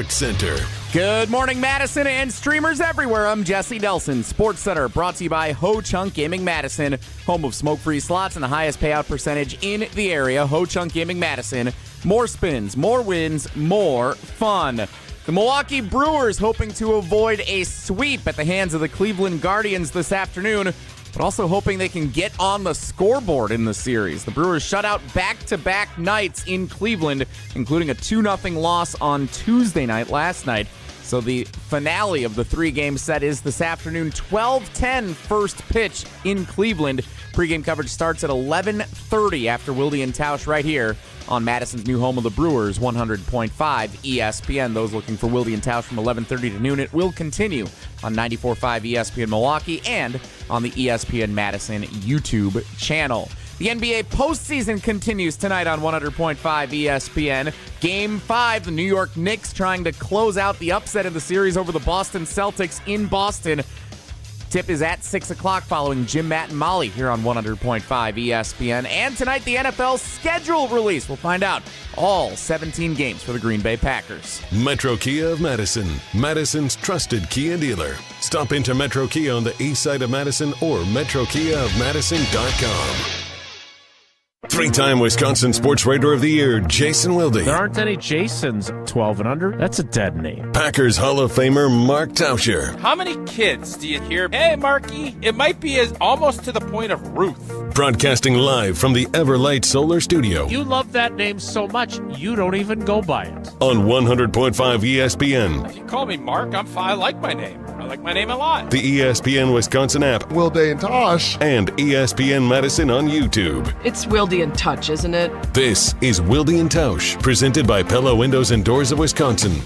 Sports Center. Good morning, Madison and streamers everywhere. I'm Jesse Nelson. Sports Center brought to you by Ho Chunk Gaming Madison, home of smoke-free slots and the highest payout percentage in the area. Ho Chunk Gaming Madison. More spins, more wins, more fun. The Milwaukee Brewers hoping to avoid a sweep at the hands of the Cleveland Guardians this afternoon, but also hoping they can get on the scoreboard in the series. The Brewers shut out back-to-back nights in Cleveland, including a 2-0 loss on Tuesday night last night. So the finale of the three-game set is this afternoon, 12:10 first pitch in Cleveland. Pre-game coverage starts at 11:30 after Wilde and Tausch right here on Madison's new home of the Brewers, 100.5 ESPN. Those looking for Wilde and Tausch from 11:30 to noon. It will continue on 94.5 ESPN Milwaukee and on the ESPN Madison YouTube channel. The NBA postseason continues tonight on 100.5 ESPN. Game 5, the New York Knicks trying to close out the upset of the series over the Boston Celtics in Boston. Tip is at 6 o'clock following Jim, Matt, and Molly here on 100.5 ESPN. And tonight, the NFL schedule release. We'll find out all 17 games for the Green Bay Packers. Metro Kia of Madison, Madison's trusted Kia dealer. Stop into Metro Kia on the east side of Madison or metrokiaofmadison.com. Three-time Wisconsin Sports Writer of the Year, Jason Wilde. There aren't any Jasons 12 and under. That's a dead name. Packers Hall of Famer Mark Tauscher. How many kids do you hear, hey, Marky, it might be as almost to the point of Ruth? Broadcasting live from the Everlight Solar Studio. You love that name so much, you don't even go by it. On 100.5 ESPN. If you call me Mark, I'm fine. I like my name. I like my name a lot. The ESPN Wisconsin app. Wilde and Tausch. And ESPN Madison on YouTube. It's Wilde and Tausch, isn't it? This is Wilde and Tausch, presented by Pella Windows and Doors of Wisconsin.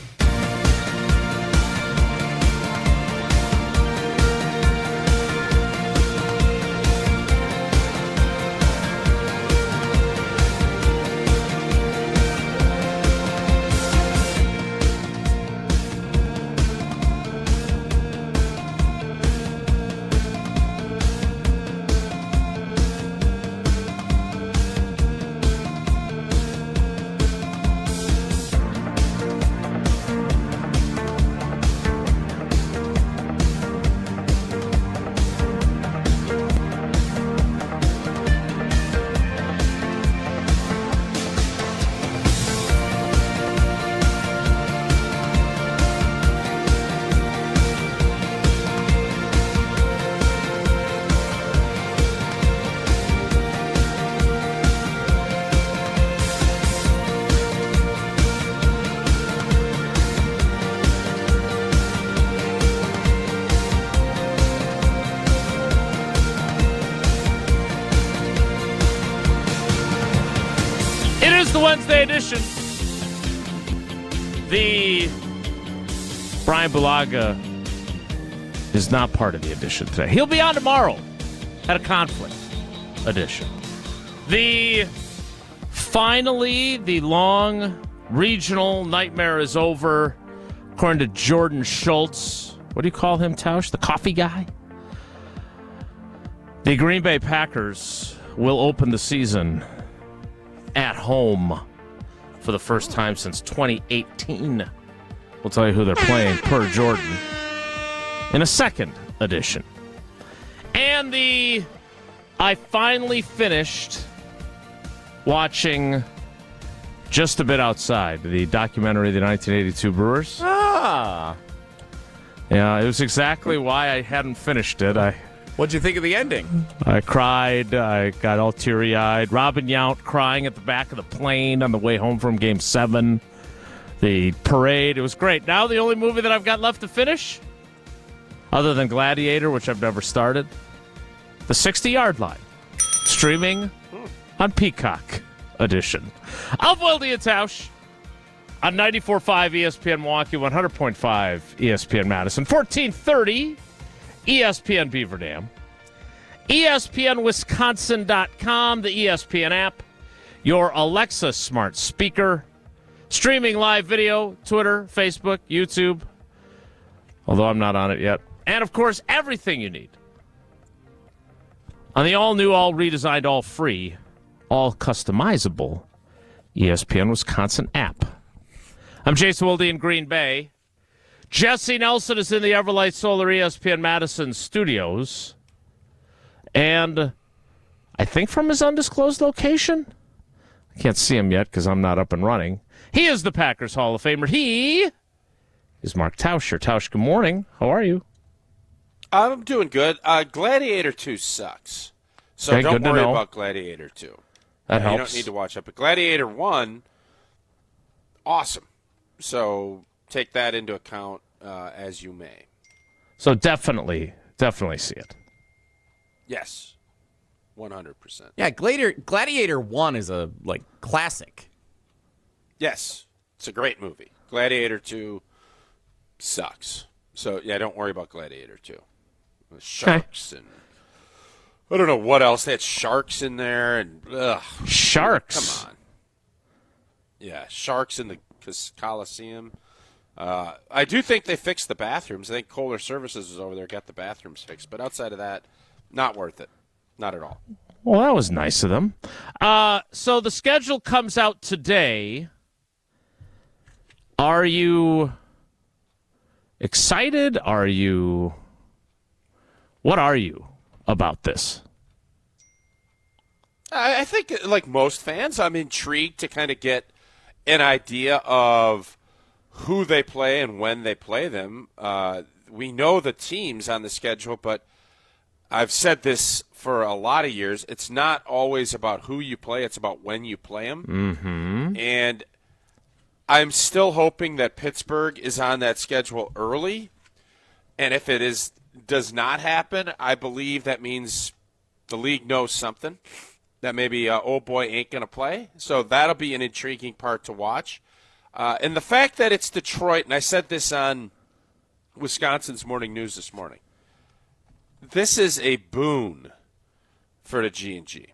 Wednesday edition. The Brian Bulaga is not part of the edition today. He'll be on tomorrow at a conflict edition. Finally, the long regional nightmare is over, according to Jordan Schultz. What do you call him, Tausch? The coffee guy? The Green Bay Packers will open the season at home for the first time since 2018. We'll tell you who they're playing per Jordan in a second edition. And I finally finished watching Just a Bit Outside, the documentary of the 1982 Brewers. Ah. Yeah, it was exactly why I hadn't finished it. What'd you think of the ending? I cried. I got all teary-eyed. Robin Yount crying at the back of the plane on the way home from Game 7. The parade. It was great. Now the only movie that I've got left to finish, other than Gladiator, which I've never started, The 60-Yard Line. Streaming on Peacock edition of Wilde and Tausch on 94.5 ESPN Milwaukee, 100.5 ESPN Madison, 1430 ESPN Beaver Dam, ESPNWisconsin.com, the ESPN app, your Alexa smart speaker, streaming live video, Twitter, Facebook, YouTube, although I'm not on it yet, and, of course, everything you need on the all-new, all-redesigned, all-free, all-customizable ESPN Wisconsin app. I'm Jason Wilde in Green Bay. Jesse Nelson is in the Everlight Solar ESPN Madison studios. And I think from his undisclosed location. I can't see him yet because I'm not up and running. He is the Packers Hall of Famer. He is Mark Tauscher. Tausch, good morning. How are you? I'm doing good. Gladiator 2 sucks. So Okay, don't good to worry know. about Gladiator 2. That You helps. don't need to watch it. But Gladiator 1, awesome. So take that into account as you may. So definitely see it. Yes, 100%. Yeah, Gladiator 1 is a classic. Yes, it's a great movie. Gladiator 2 sucks. So, yeah, don't worry about Gladiator 2. The sharks and I don't know what else. They had sharks in there. And Sharks? Come on. Yeah, sharks in the Coliseum. I do think they fixed the bathrooms. I think Kohler Services was over there, got the bathrooms fixed. But outside of that, not worth it. Not at all. Well, that was nice of them. So the schedule comes out today. Are you excited? What are you about this? I think, like most fans, I'm intrigued to kind of get an idea of who they play and when they play them. We know the teams on the schedule, but I've said this for a lot of years. It's not always about who you play. It's about when you play them. Mm-hmm. And I'm still hoping that Pittsburgh is on that schedule early. And if it does not happen, I believe that means the league knows something, that maybe old boy ain't going to play. So that'll be an intriguing part to watch. And the fact that it's Detroit, and I said this on Wisconsin's Morning News this morning, this is a boon for the G&G.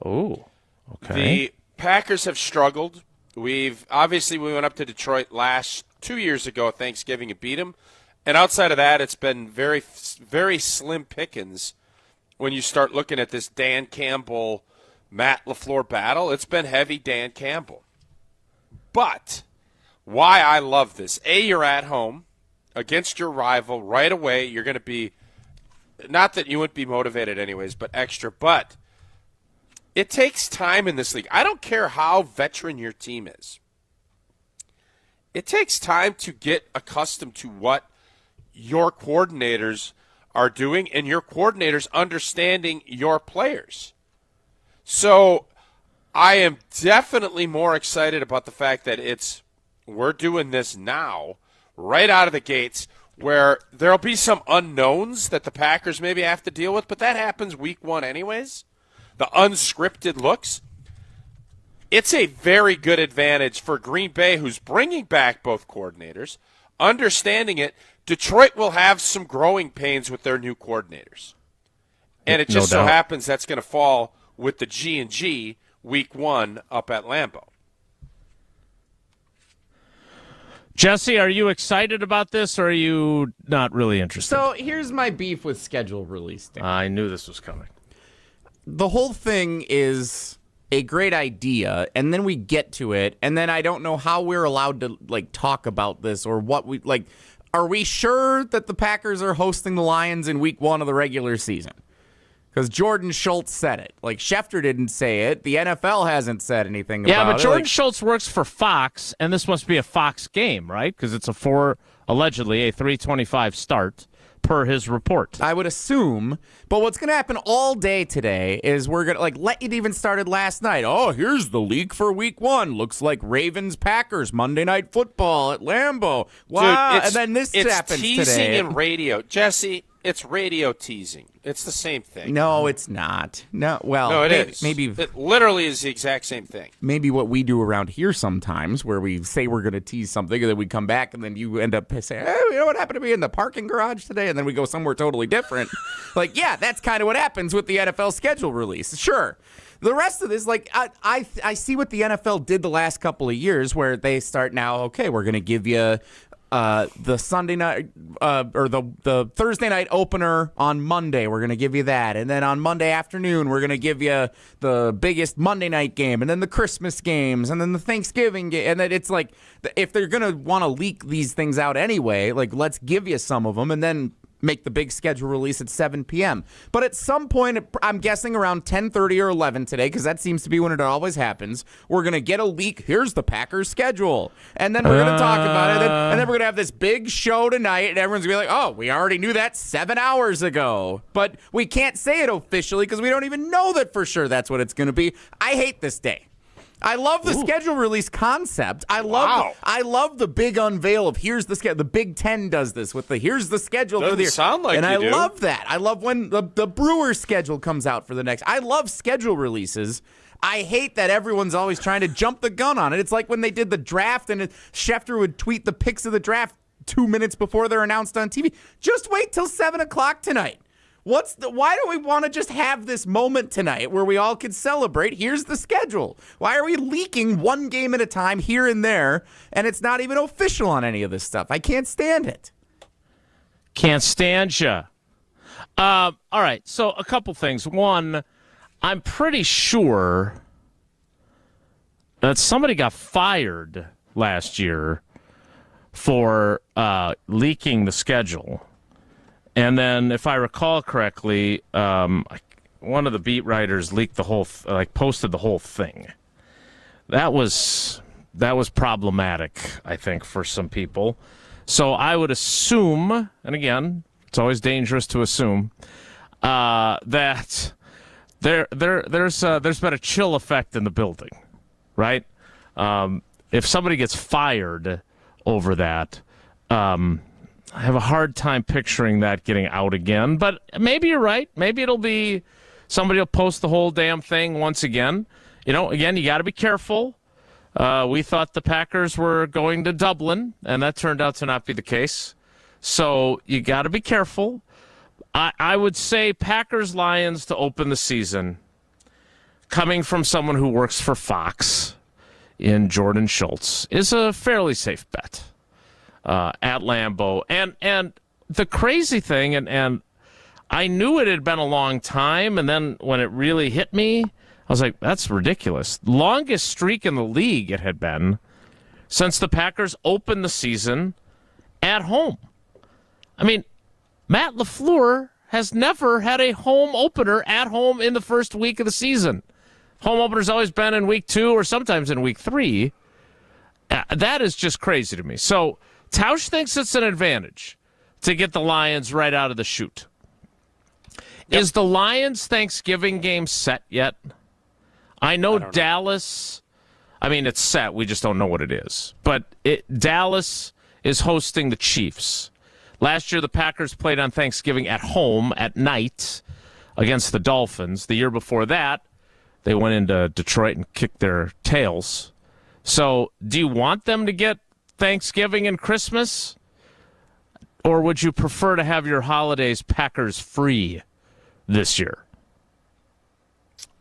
Oh, okay. The Packers have struggled. We went up to Detroit 2 years ago at Thanksgiving and beat them. And outside of that, it's been very, very slim pickings when you start looking at this Dan Campbell, Matt LaFleur battle. It's been heavy Dan Campbell. But why I love this, you're at home against your rival right away. You're going to be, not that you wouldn't be motivated anyways, but extra. But it takes time in this league. I don't care how veteran your team is. It takes time to get accustomed to what your coordinators are doing and your coordinators understanding your players. So I am definitely more excited about the fact that we're doing this now, right out of the gates, where there'll be some unknowns that the Packers maybe have to deal with, but that happens week 1 anyways. The unscripted looks. It's a very good advantage for Green Bay, who's bringing back both coordinators, understanding it. Detroit will have some growing pains with their new coordinators. And it just so happens that's going to fall with the G&G week 1 up at Lambeau. Jesse, are you excited about this, or are you not really interested? So here's my beef with schedule release day. I knew this was coming. The whole thing is a great idea, and then we get to it, and then I don't know how we're allowed to talk about this or what we Are we sure that the Packers are hosting the Lions in week 1 of the regular season? Because Jordan Schultz said it. Schefter didn't say it. The NFL hasn't said anything about it. Yeah, but Jordan Schultz works for Fox, and this must be a Fox game, right? Because it's allegedly a 3:25 start per his report. I would assume. But what's going to happen all day today is we're going to, it even started last night. Oh, here's the leak for week 1. Looks like Ravens-Packers, Monday Night Football at Lambeau. Wow. Dude, and then this happens today. It's teasing in radio. Jesse, it's radio teasing. It's the same thing. No, it's not. No, well, no, it is. Maybe it literally is the exact same thing. Maybe what we do around here sometimes, where we say we're going to tease something, and then we come back, and then you end up saying, "Hey, you know what happened to me in the parking garage today?" And then we go somewhere totally different. Yeah, that's kind of what happens with the NFL schedule release. Sure. The rest of this, I see what the NFL did the last couple of years, where they start now. Okay, we're going to give you the Sunday night or the Thursday night opener on Monday. We're going to give you that. And then on Monday afternoon, we're going to give you the biggest Monday night game, and then the Christmas games, and then the Thanksgiving game. And then it's like, if they're going to want to leak these things out anyway, like, let's give you some of them and then make the big schedule release at 7 p.m. But at some point, I'm guessing around 10:30 or 11 today, because that seems to be when it always happens, we're going to get a leak. Here's the Packers schedule. And then we're going to talk about it. And then we're going to have this big show tonight, and everyone's going to be like, oh, we already knew that 7 hours ago. But we can't say it officially because we don't even know that for sure that's what it's going to be. I hate this day. I love the schedule release concept. I love the big unveil of here's the schedule. The Big Ten does this with the here's the schedule for the year. Sound like and you I do. love that. I love when the Brewers schedule comes out for the next. I love schedule releases. I hate that everyone's always trying to jump the gun on it. It's like when they did the draft and Schefter would tweet the picks of the draft 2 minutes before they're announced on TV. Just wait till 7 o'clock tonight. Why do we want to just have this moment tonight where we all can celebrate? Here's the schedule. Why are we leaking one game at a time here and there, and it's not even official on any of this stuff? I can't stand it. Can't stand ya. All right, so a couple things. One, I'm pretty sure that somebody got fired last year for leaking the schedule. And then, if I recall correctly, one of the beat writers leaked the whole, posted the whole thing. That was problematic, I think, for some people. So I would assume, and again, it's always dangerous to assume, that there's been a chill effect in the building, right? If somebody gets fired over that, I have a hard time picturing that getting out again, but maybe you're right. Maybe it'll be somebody will post the whole damn thing once again. Again, you got to be careful. We thought the Packers were going to Dublin, and that turned out to not be the case. So you got to be careful. I would say Packers-Lions to open the season, coming from someone who works for Fox in Jordan Schultz, is a fairly safe bet. At Lambeau. And the crazy thing, and I knew it had been a long time, and then when it really hit me, I was like, that's ridiculous. Longest streak in the league it had been since the Packers opened the season at home. I mean, Matt LaFleur has never had a home opener at home in the first week of the season. Home opener's always been in week 2 or sometimes in week 3. That is just crazy to me. So Tausch thinks it's an advantage to get the Lions right out of the chute. Yep. Is the Lions Thanksgiving game set yet? I know Dallas, it's set. We just don't know what it is. But Dallas is hosting the Chiefs. Last year, the Packers played on Thanksgiving at home at night against the Dolphins. The year before that, they went into Detroit and kicked their tails. So do you want them to get Thanksgiving and Christmas, or would you prefer to have your holidays Packers free this year?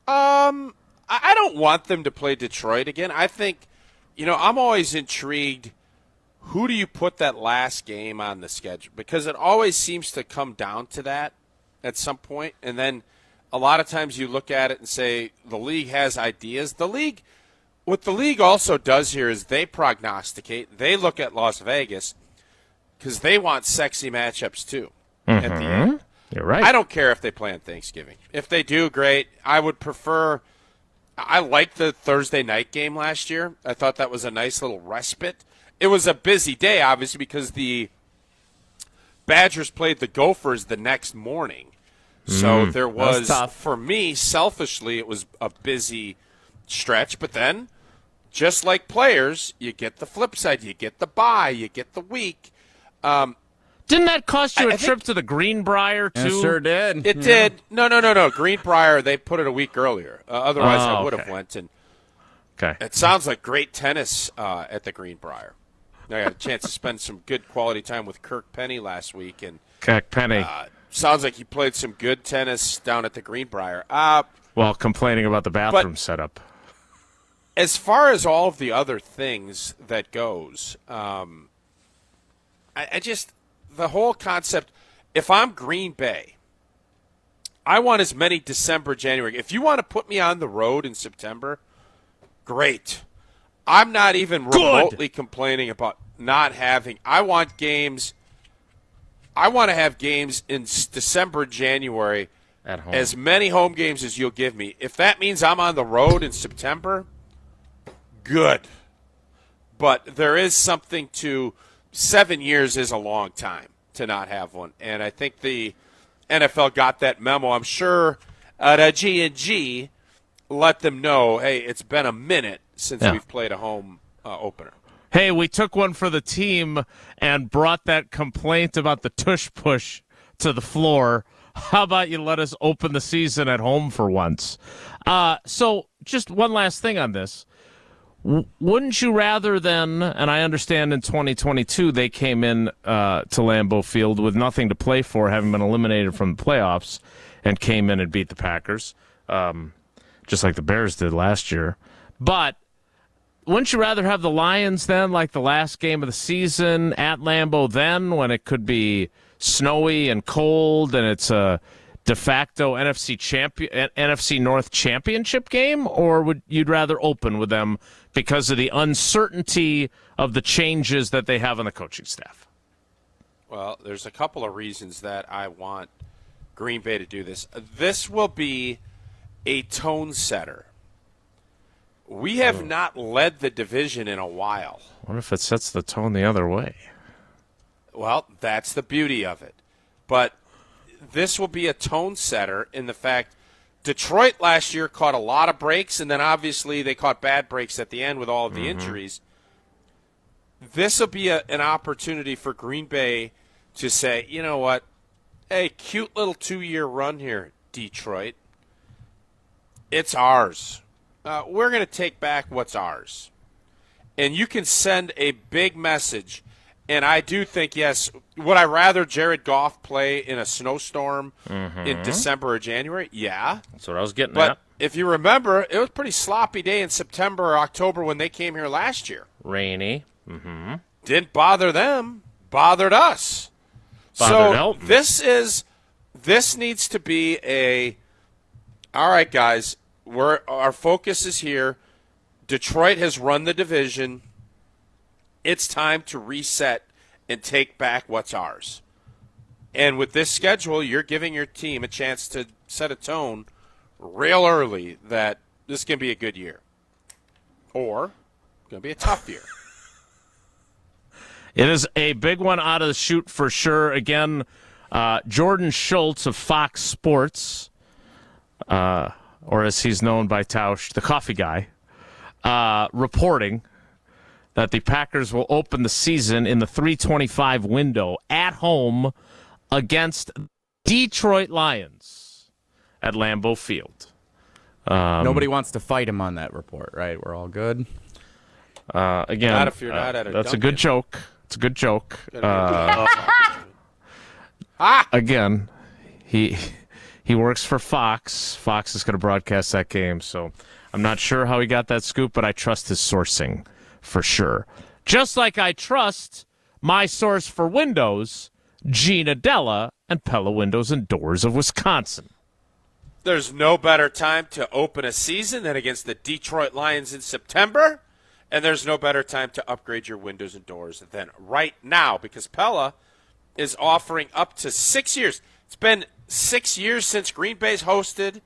I don't want them to play Detroit again. I think, I'm always intrigued. Who do you put that last game on the schedule? Because it always seems to come down to that at some point, and then a lot of times you look at it and say the league has ideas. What the league also does here is they prognosticate. They look at Las Vegas because they want sexy matchups too at the end. You're right. I don't care if they play on Thanksgiving. If they do, great. I would prefer – I liked the Thursday night game last year. I thought that was a nice little respite. It was a busy day, obviously, because the Badgers played the Gophers the next morning. So there was tough. For me, selfishly, it was a busy stretch. But then – just like players, you get the flip side. You get the bye. You get the week. Didn't that cost you a trip to the Greenbrier, too? It sure did. It did. No. Greenbrier, they put it a week earlier. Otherwise, I would have went. And it sounds like great tennis at the Greenbrier. I got a chance to spend some good quality time with Kirk Penny last week. And Kirk Penny. Sounds like he played some good tennis down at the Greenbrier. While complaining about the bathroom setup. As far as all of the other things that goes, I just, the whole concept, if I'm Green Bay, I want as many December, January. If you want to put me on the road in September, great. I'm not even remotely complaining about not having. I want to have games in December, January, at home. as many home games as you'll give me. If that means I'm on the road in September, good. But there is something to 7 years is a long time to not have one. And I think the NFL got that memo. I'm sure the G&G let them know, hey, it's been a minute since we've played a home opener. Hey, we took one for the team and brought that complaint about the tush push to the floor. How about you let us open the season at home for once? So just one last thing on this. Wouldn't you rather then, and I understand in 2022 they came in to Lambeau Field with nothing to play for, having been eliminated from the playoffs, and came in and beat the Packers, just like the Bears did last year. But wouldn't you rather have the Lions then, like the last game of the season at Lambeau then, when it could be snowy and cold and it's a de facto NFC North championship game? Or would you'd rather open with them because of the uncertainty of the changes that they have on the coaching staff? Well, there's a couple of reasons that I want Green Bay to do this. This will be a tone setter. We have not led the division in a while. What if it sets the tone the other way? Well, that's the beauty of it. But this will be a tone setter in the fact Detroit last year caught a lot of breaks, and then obviously they caught bad breaks at the end with all of the injuries. This will be an opportunity for Green Bay to say, you know what, hey, cute little 2-year run here, Detroit. It's ours. We're going to take back what's ours. And you can send a big message. And I do think, yes, would I rather Jared Goff play in a snowstorm in December or January? Yeah. That's what I was getting But at. if you remember, it was a pretty sloppy day in September or October when they came here last year. Rainy. Didn't bother them, bothered us. Bothered so Elton. this needs to be all right, guys, our focus is here. Detroit has run the division. It's time to reset and take back what's ours. And with this schedule, you're giving your team a chance to set a tone real early that this can be a good year. Or it's going to be a tough year. It is a big one out of the chute for sure. Again, Jordan Schultz of Fox Sports, or as he's known by Tausch, the coffee guy, reporting that the Packers will open the season in the 3:25 window at home against Detroit Lions at Lambeau Field. Nobody wants to fight him on that report, right? We're all good. Again, Not if you're not at a that's a Dunkin'. good joke. It's a good joke. Again, he works for Fox. Fox is going to broadcast that game, so I'm not sure how he got that scoop, but I trust his sourcing for sure. Just like I trust my source for Windows, Gina Della and Pella Windows and Doors of Wisconsin. There's no better time to open a season than against the Detroit Lions in September, and there's no better time to upgrade your windows and doors than right now, because Pella is offering up to 6 years. It's been 6 years since Green Bay's hosted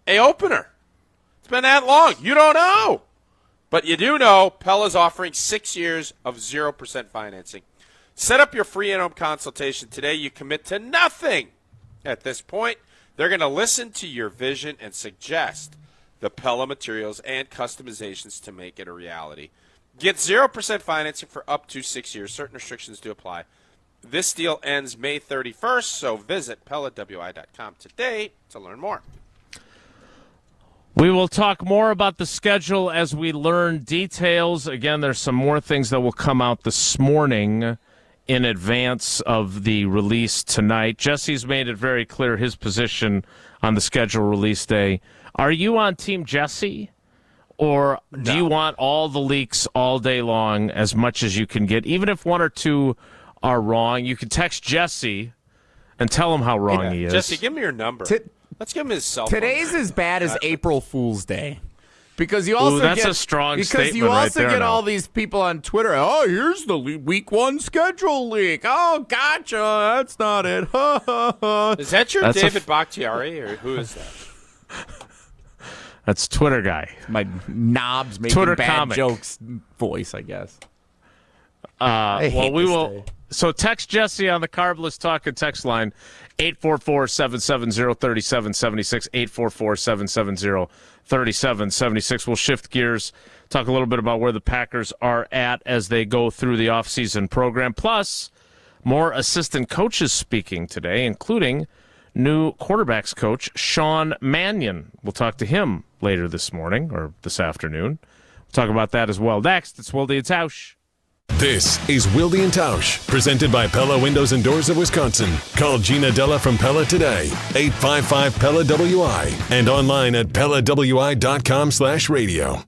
a opener. It's been that long. You don't know. But you do know Pella's offering 6 years of 0% financing. Set up your free in-home consultation today. You commit to nothing at this point. They're going to listen to your vision and suggest the Pella materials and customizations to make it a reality. Get 0% financing for up to 6 years. Certain restrictions do apply. This deal ends May 31st, so visit PellaWI.com today to learn more. We will talk more about the schedule as we learn details. Again, there's some more things that will come out this morning in advance of the release tonight. Jesse's made it very clear his position on the schedule release day. Are you on Team Jesse, or do you want all the leaks all day long as much as you can get, even if one or two are wrong. You can text Jesse and tell him how wrong he is. Jesse, give me your number. Let's give him his cell phone. Today's as bad as April Fool's Day. Because you also that's a strong statement you also right there get now. all these people on Twitter. Oh, here's the week 1 schedule leak. Oh, gotcha. That's not it. Is that your David Bakhtiari, or who is that? That's Twitter guy. My knobs making Twitter bad comic. jokes voice, I guess. So text Jesse on the Carbless Talk and text line 844-770-3776, 844-770-3776. We'll shift gears, talk a little bit about where the Packers are at as they go through the offseason program. Plus, more assistant coaches speaking today, including new quarterbacks coach Sean Mannion. We'll talk to him later this morning or this afternoon. We'll talk about that as well. Next, it's Wilde and Tausch. This is Wilde and Tausch, presented by Pella Windows and Doors of Wisconsin. Call Gina Della from Pella today, 855-PELLA-WI, and online at PellaWI.com/radio.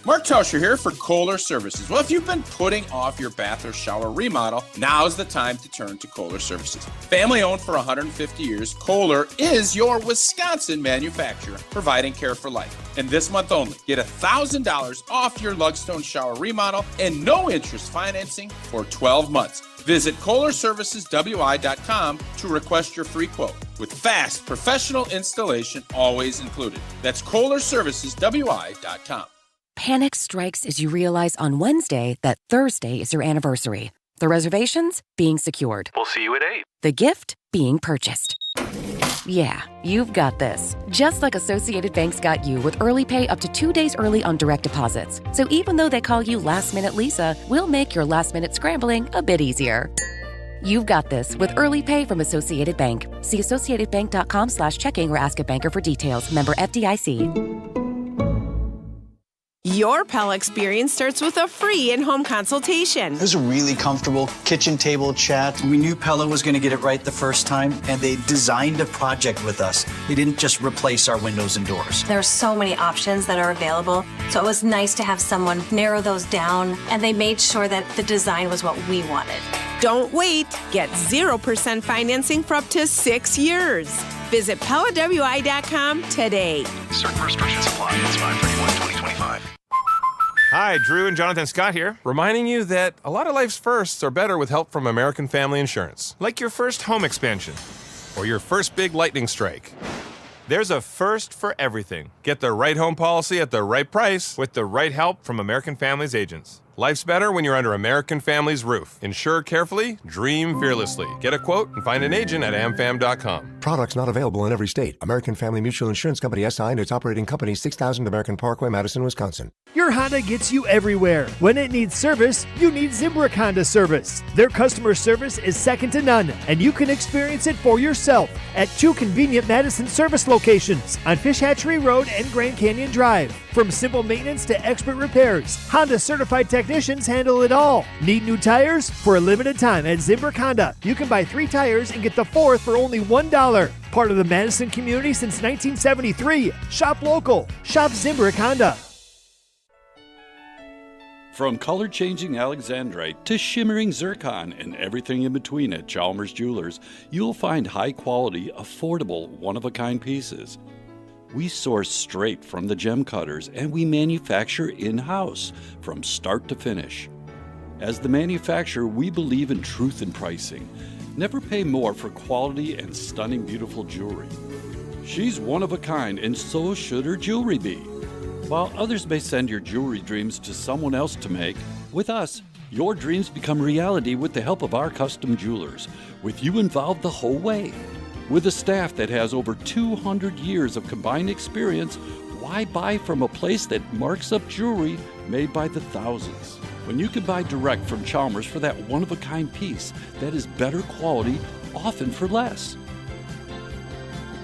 Mark Tauscher here for Kohler Services. Well, if you've been putting off your bath or shower remodel, now's the time to turn to Kohler Services. Family owned for 150 years, Kohler is your Wisconsin manufacturer, providing care for life. And this month only, get $1,000 off your Lugstone shower remodel and no interest financing for 12 months. Visit KohlerServicesWI.com to request your free quote, with fast, professional installation always included. That's KohlerServicesWI.com. Panic strikes as you realize on Wednesday that Thursday is your anniversary. The reservations being secured. We'll see you at 8. The gift being purchased. Yeah, you've got this. Just like Associated Bank's got you with early pay up to 2 days early on direct deposits. So even though they call you Last Minute Lisa, we'll make your last minute scrambling a bit easier. You've got this with early pay from Associated Bank. See associatedbank.com/checking or ask a banker for details. Member FDIC. Your Pella experience starts with a free in-home consultation. It was a really comfortable kitchen table chat. We knew Pella was going to get it right the first time, and they designed a project with us. They didn't just replace our windows and doors. There are so many options that are available, so it was nice to have someone narrow those down, and they made sure that the design was what we wanted. Don't wait. Get 0% financing for up to 6 years. Visit PellaWI.com today. Certain restrictions apply. It's 5/31/2025. Hi, Drew and Jonathan Scott here, reminding you that a lot of life's firsts are better with help from American Family Insurance. Like your first home expansion or your first big lightning strike. There's a first for everything. Get the right home policy at the right price with the right help from American Family's agents. Life's better when you're under American Family's roof. Insure carefully, dream fearlessly. Get a quote and find an agent at amfam.com. Products not available in every state. American Family Mutual Insurance Company SI and its operating company, 6000 American Parkway, Madison, Wisconsin. Your Honda gets you everywhere. When it needs service, you need Zimbrick Honda service. Their customer service is second to none, and you can experience it for yourself at 2 convenient Madison service locations on Fish Hatchery Road and Grand Canyon Drive. From simple maintenance to expert repairs, Honda certified technicians handle it all. Need new tires? For a limited time at Zimbrick Honda, you can buy 3 tires and get the 4th for only $1. Part of the Madison community since 1973. Shop local. Shop Zimbrick Honda. From color-changing alexandrite to shimmering zircon and everything in between at Chalmers Jewelers, you'll find high-quality, affordable, one-of-a-kind pieces. We source straight from the gem cutters, and we manufacture in-house from start to finish. As the manufacturer, we believe in truth in pricing. Never pay more for quality and stunning, beautiful jewelry. She's one of a kind, and so should her jewelry be. While others may send your jewelry dreams to someone else to make, with us, your dreams become reality with the help of our custom jewelers, with you involved the whole way. With a staff that has over 200 years of combined experience, why buy from a place that marks up jewelry made by the thousands? When you can buy direct from Chalmers for that one-of-a-kind piece that is better quality, often for less.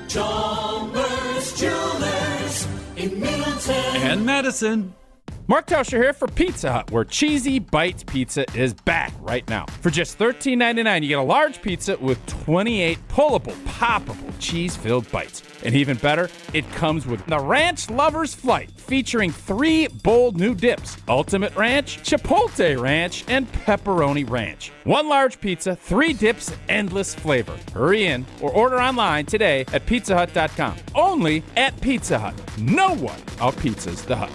Chalmers Jewelers in Middleton and Madison. Mark Tauscher here for Pizza Hut, where Cheesy Bites Pizza is back right now. For just $13.99, you get a large pizza with 28 pullable, poppable, cheese-filled bites. And even better, it comes with the Ranch Lover's Flight, featuring 3 bold new dips: Ultimate Ranch, Chipotle Ranch, and Pepperoni Ranch. 1 large pizza, 3 dips, endless flavor. Hurry in or order online today at pizzahut.com. Only at Pizza Hut. No one out-pizzas the Hut.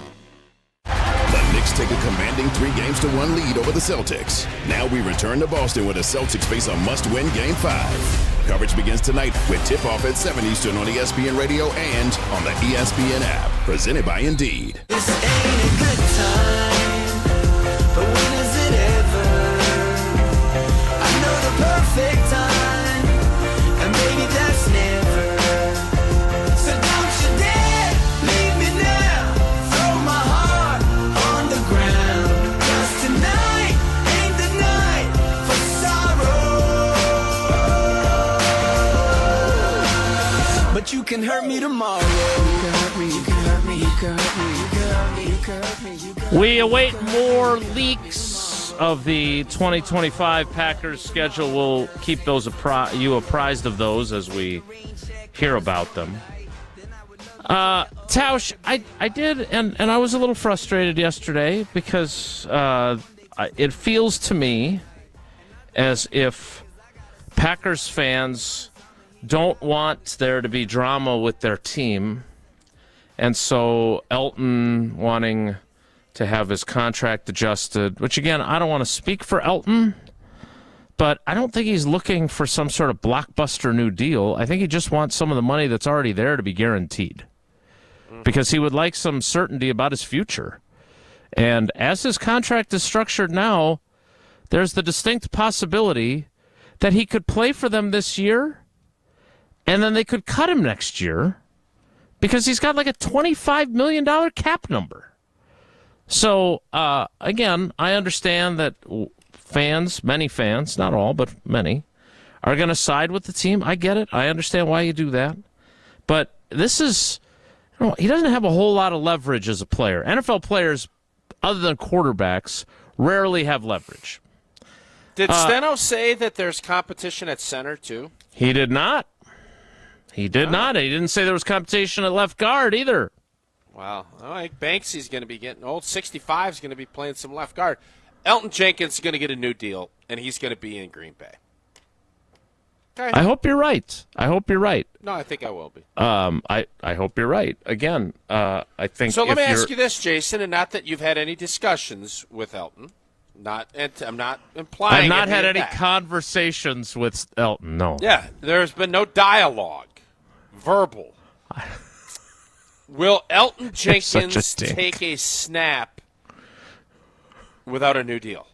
The Knicks take a commanding 3-1 lead over the Celtics. Now we return to Boston where the Celtics face a must-win Game 5. Coverage begins tonight with tip-off at 7 Eastern on ESPN Radio and on the ESPN app. Presented by Indeed. This ain't a good time, but when is it ever? I know the perfect time, and maybe that's never. So don't you dare leave me now. Throw my heart on the ground. 'Cause tonight ain't the night for sorrow. But you can hurt me tomorrow. You can hurt me, you can hurt me, you can hurt me, you can hurt me, you can hurt me, you can hurt me. We await more leaks of the 2025 Packers schedule. We'll keep those you apprised of those as we hear about them. Tausch, I did, and I was a little frustrated yesterday because it feels to me as if Packers fans don't want there to be drama with their team, and so Elton wanting to have his contract adjusted, which again, I don't want to speak for Elton, but I don't think he's looking for some sort of blockbuster new deal. I think he just wants some of the money that's already there to be guaranteed because he would like some certainty about his future. And as his contract is structured now, there's the distinct possibility that he could play for them this year and then they could cut him next year because he's got like a $25 million cap number. So, again, I understand that fans, many fans, not all, but many, are going to side with the team. I get it. I understand why you do that. But this is, he doesn't have a whole lot of leverage as a player. NFL players, other than quarterbacks, rarely have leverage. Did Steno say that there's competition at center, too? He did not. He did not. He didn't say there was competition at left guard either. Wow. I think Banksy's going to be getting old. 65 is going to be playing some left guard. Elton Jenkins is going to get a new deal, and he's going to be in Green Bay. Okay. I hope you're right. No, I think I will be. I hope you're right. Again, I think. So let me ask you this, Jason, and not that you've had any discussions with Elton. I'm not implying. I've not had any conversations with Elton. No. Yeah, there's been no dialogue, verbal. Will Elton Jenkins take a snap without a new deal?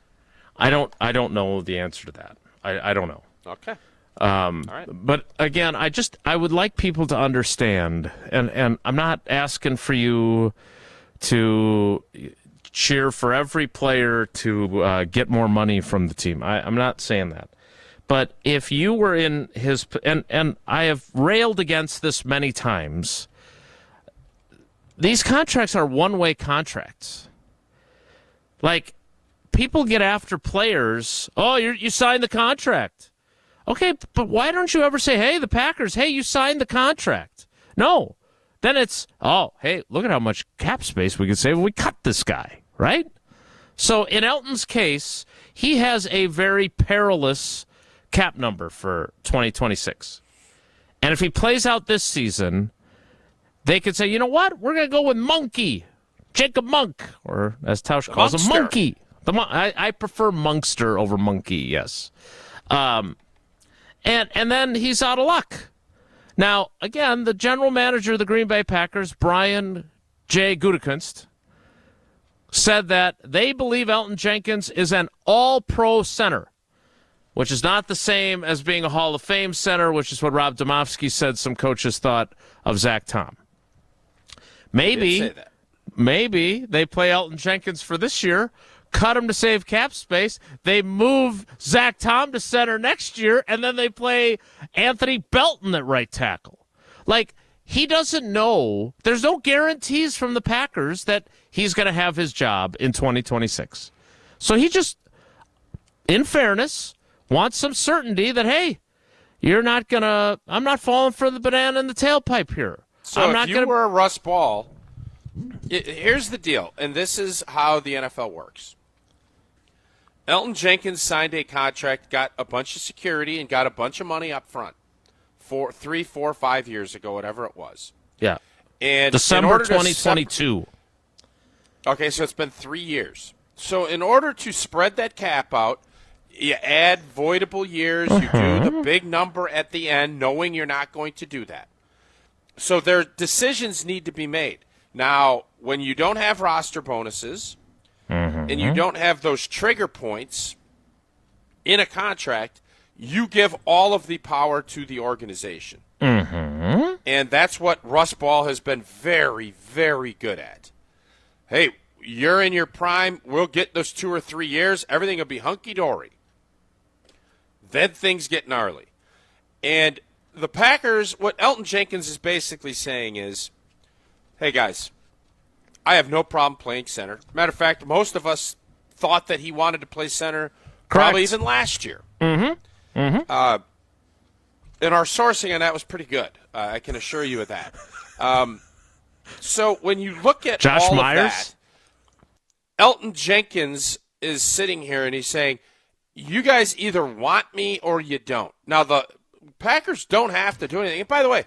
I don't know the answer to that. I don't know. Okay. All right. But again, I would like people to understand, and I'm not asking for you to cheer for every player to get more money from the team. I'm not saying that. But if you were in his, and I have railed against this many times, these contracts are one-way contracts. Like, people get after players. Oh, you signed the contract. Okay, but why don't you ever say, hey, the Packers, hey, you signed the contract? No. Then it's, oh, hey, look at how much cap space we could save if we cut this guy, right? So in Elton's case, he has a very perilous cap number for 2026. And if he plays out this season, they could say, you know what? We're going to go with Monkey, Jacob Monk, or as Tausch calls him, Monkey. I prefer Monkster over Monkey, yes. And then he's out of luck. Now, again, the general manager of the Green Bay Packers, Brian J. Gutekunst, said that they believe Elton Jenkins is an all-pro center, which is not the same as being a Hall of Fame center, which is what Rob Domofsky said some coaches thought of Zach Tom. Maybe they play Elton Jenkins for this year, cut him to save cap space, they move Zach Tom to center next year, and then they play Anthony Belton at right tackle. Like, he doesn't know. There's no guarantees from the Packers that he's going to have his job in 2026. So he just, in fairness, wants some certainty that, hey, I'm not falling for the banana in the tailpipe here. So if you were Russ Ball, here's the deal, and this is how the NFL works. Elton Jenkins signed a contract, got a bunch of security, and got a bunch of money up front. 3, 4, 5 years ago, whatever it was. Yeah. And December 2022. Okay, so it's been 3 years. So in order to spread that cap out, you add voidable years, you do the big number at the end, knowing you're not going to do that. So their decisions need to be made. Now, when you don't have roster bonuses and you don't have those trigger points in a contract, you give all of the power to the organization. And that's what Russ Ball has been very, very good at. Hey, you're in your prime. We'll get those 2 or 3 years. Everything will be hunky-dory. Then things get gnarly. And the Packers, what Elton Jenkins is basically saying is, hey, guys, I have no problem playing center. Matter of fact, most of us thought that he wanted to play center probably even last year. And our sourcing on that was pretty good. I can assure you of that. So when you look at Josh all Myers? of that, Elton Jenkins is sitting here and he's saying, you guys either want me or you don't. Now, the Packers don't have to do anything. And by the way,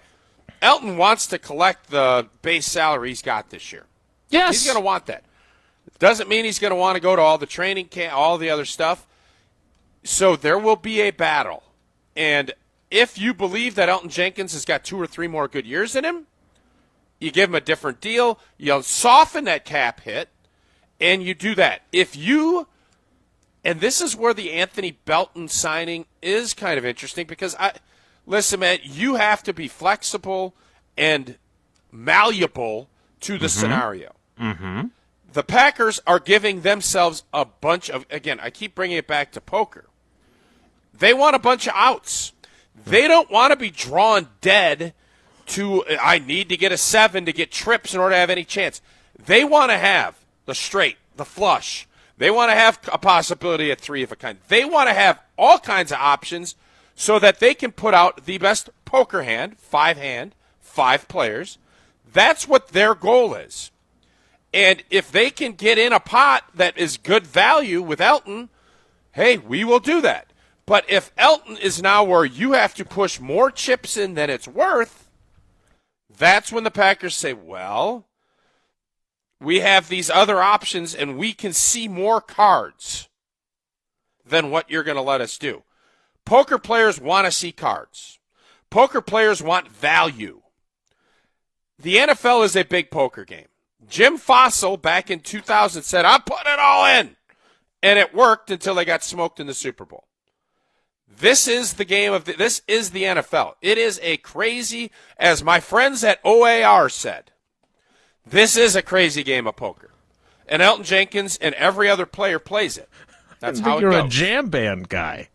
Elton wants to collect the base salary he's got this year. Yes. He's going to want that. Doesn't mean he's going to want to go to all the training camp, all the other stuff. So there will be a battle. And if you believe that Elton Jenkins has got 2 or 3 more good years in him, you give him a different deal, you soften that cap hit, and you do that. If you, and this is where the Anthony Belton signing is kind of interesting because, listen, man, you have to be flexible and malleable to the scenario. The Packers are giving themselves a bunch of, again, I keep bringing it back to poker. They want a bunch of outs. They don't want to be drawn dead to, I need to get a 7 to get trips in order to have any chance. They want to have the straight, the flush. They want to have a possibility at 3 of a kind. They want to have all kinds of options so that they can put out the best poker hand, 5 players. That's what their goal is. And if they can get in a pot that is good value with Elton, hey, we will do that. But if Elton is now where you have to push more chips in than it's worth, that's when the Packers say, well, we have these other options and we can see more cards than what you're going to let us do. Poker players want to see cards. Poker players want value. The NFL is a big poker game. Jim Fossil back in 2000 said, I'm putting it all in. And it worked until they got smoked in the Super Bowl. This is the game of this is the NFL. It is a crazy, as my friends at OAR said, this is a crazy game of poker. And Elton Jenkins and every other player plays it. That's how it goes. You're a jam band guy.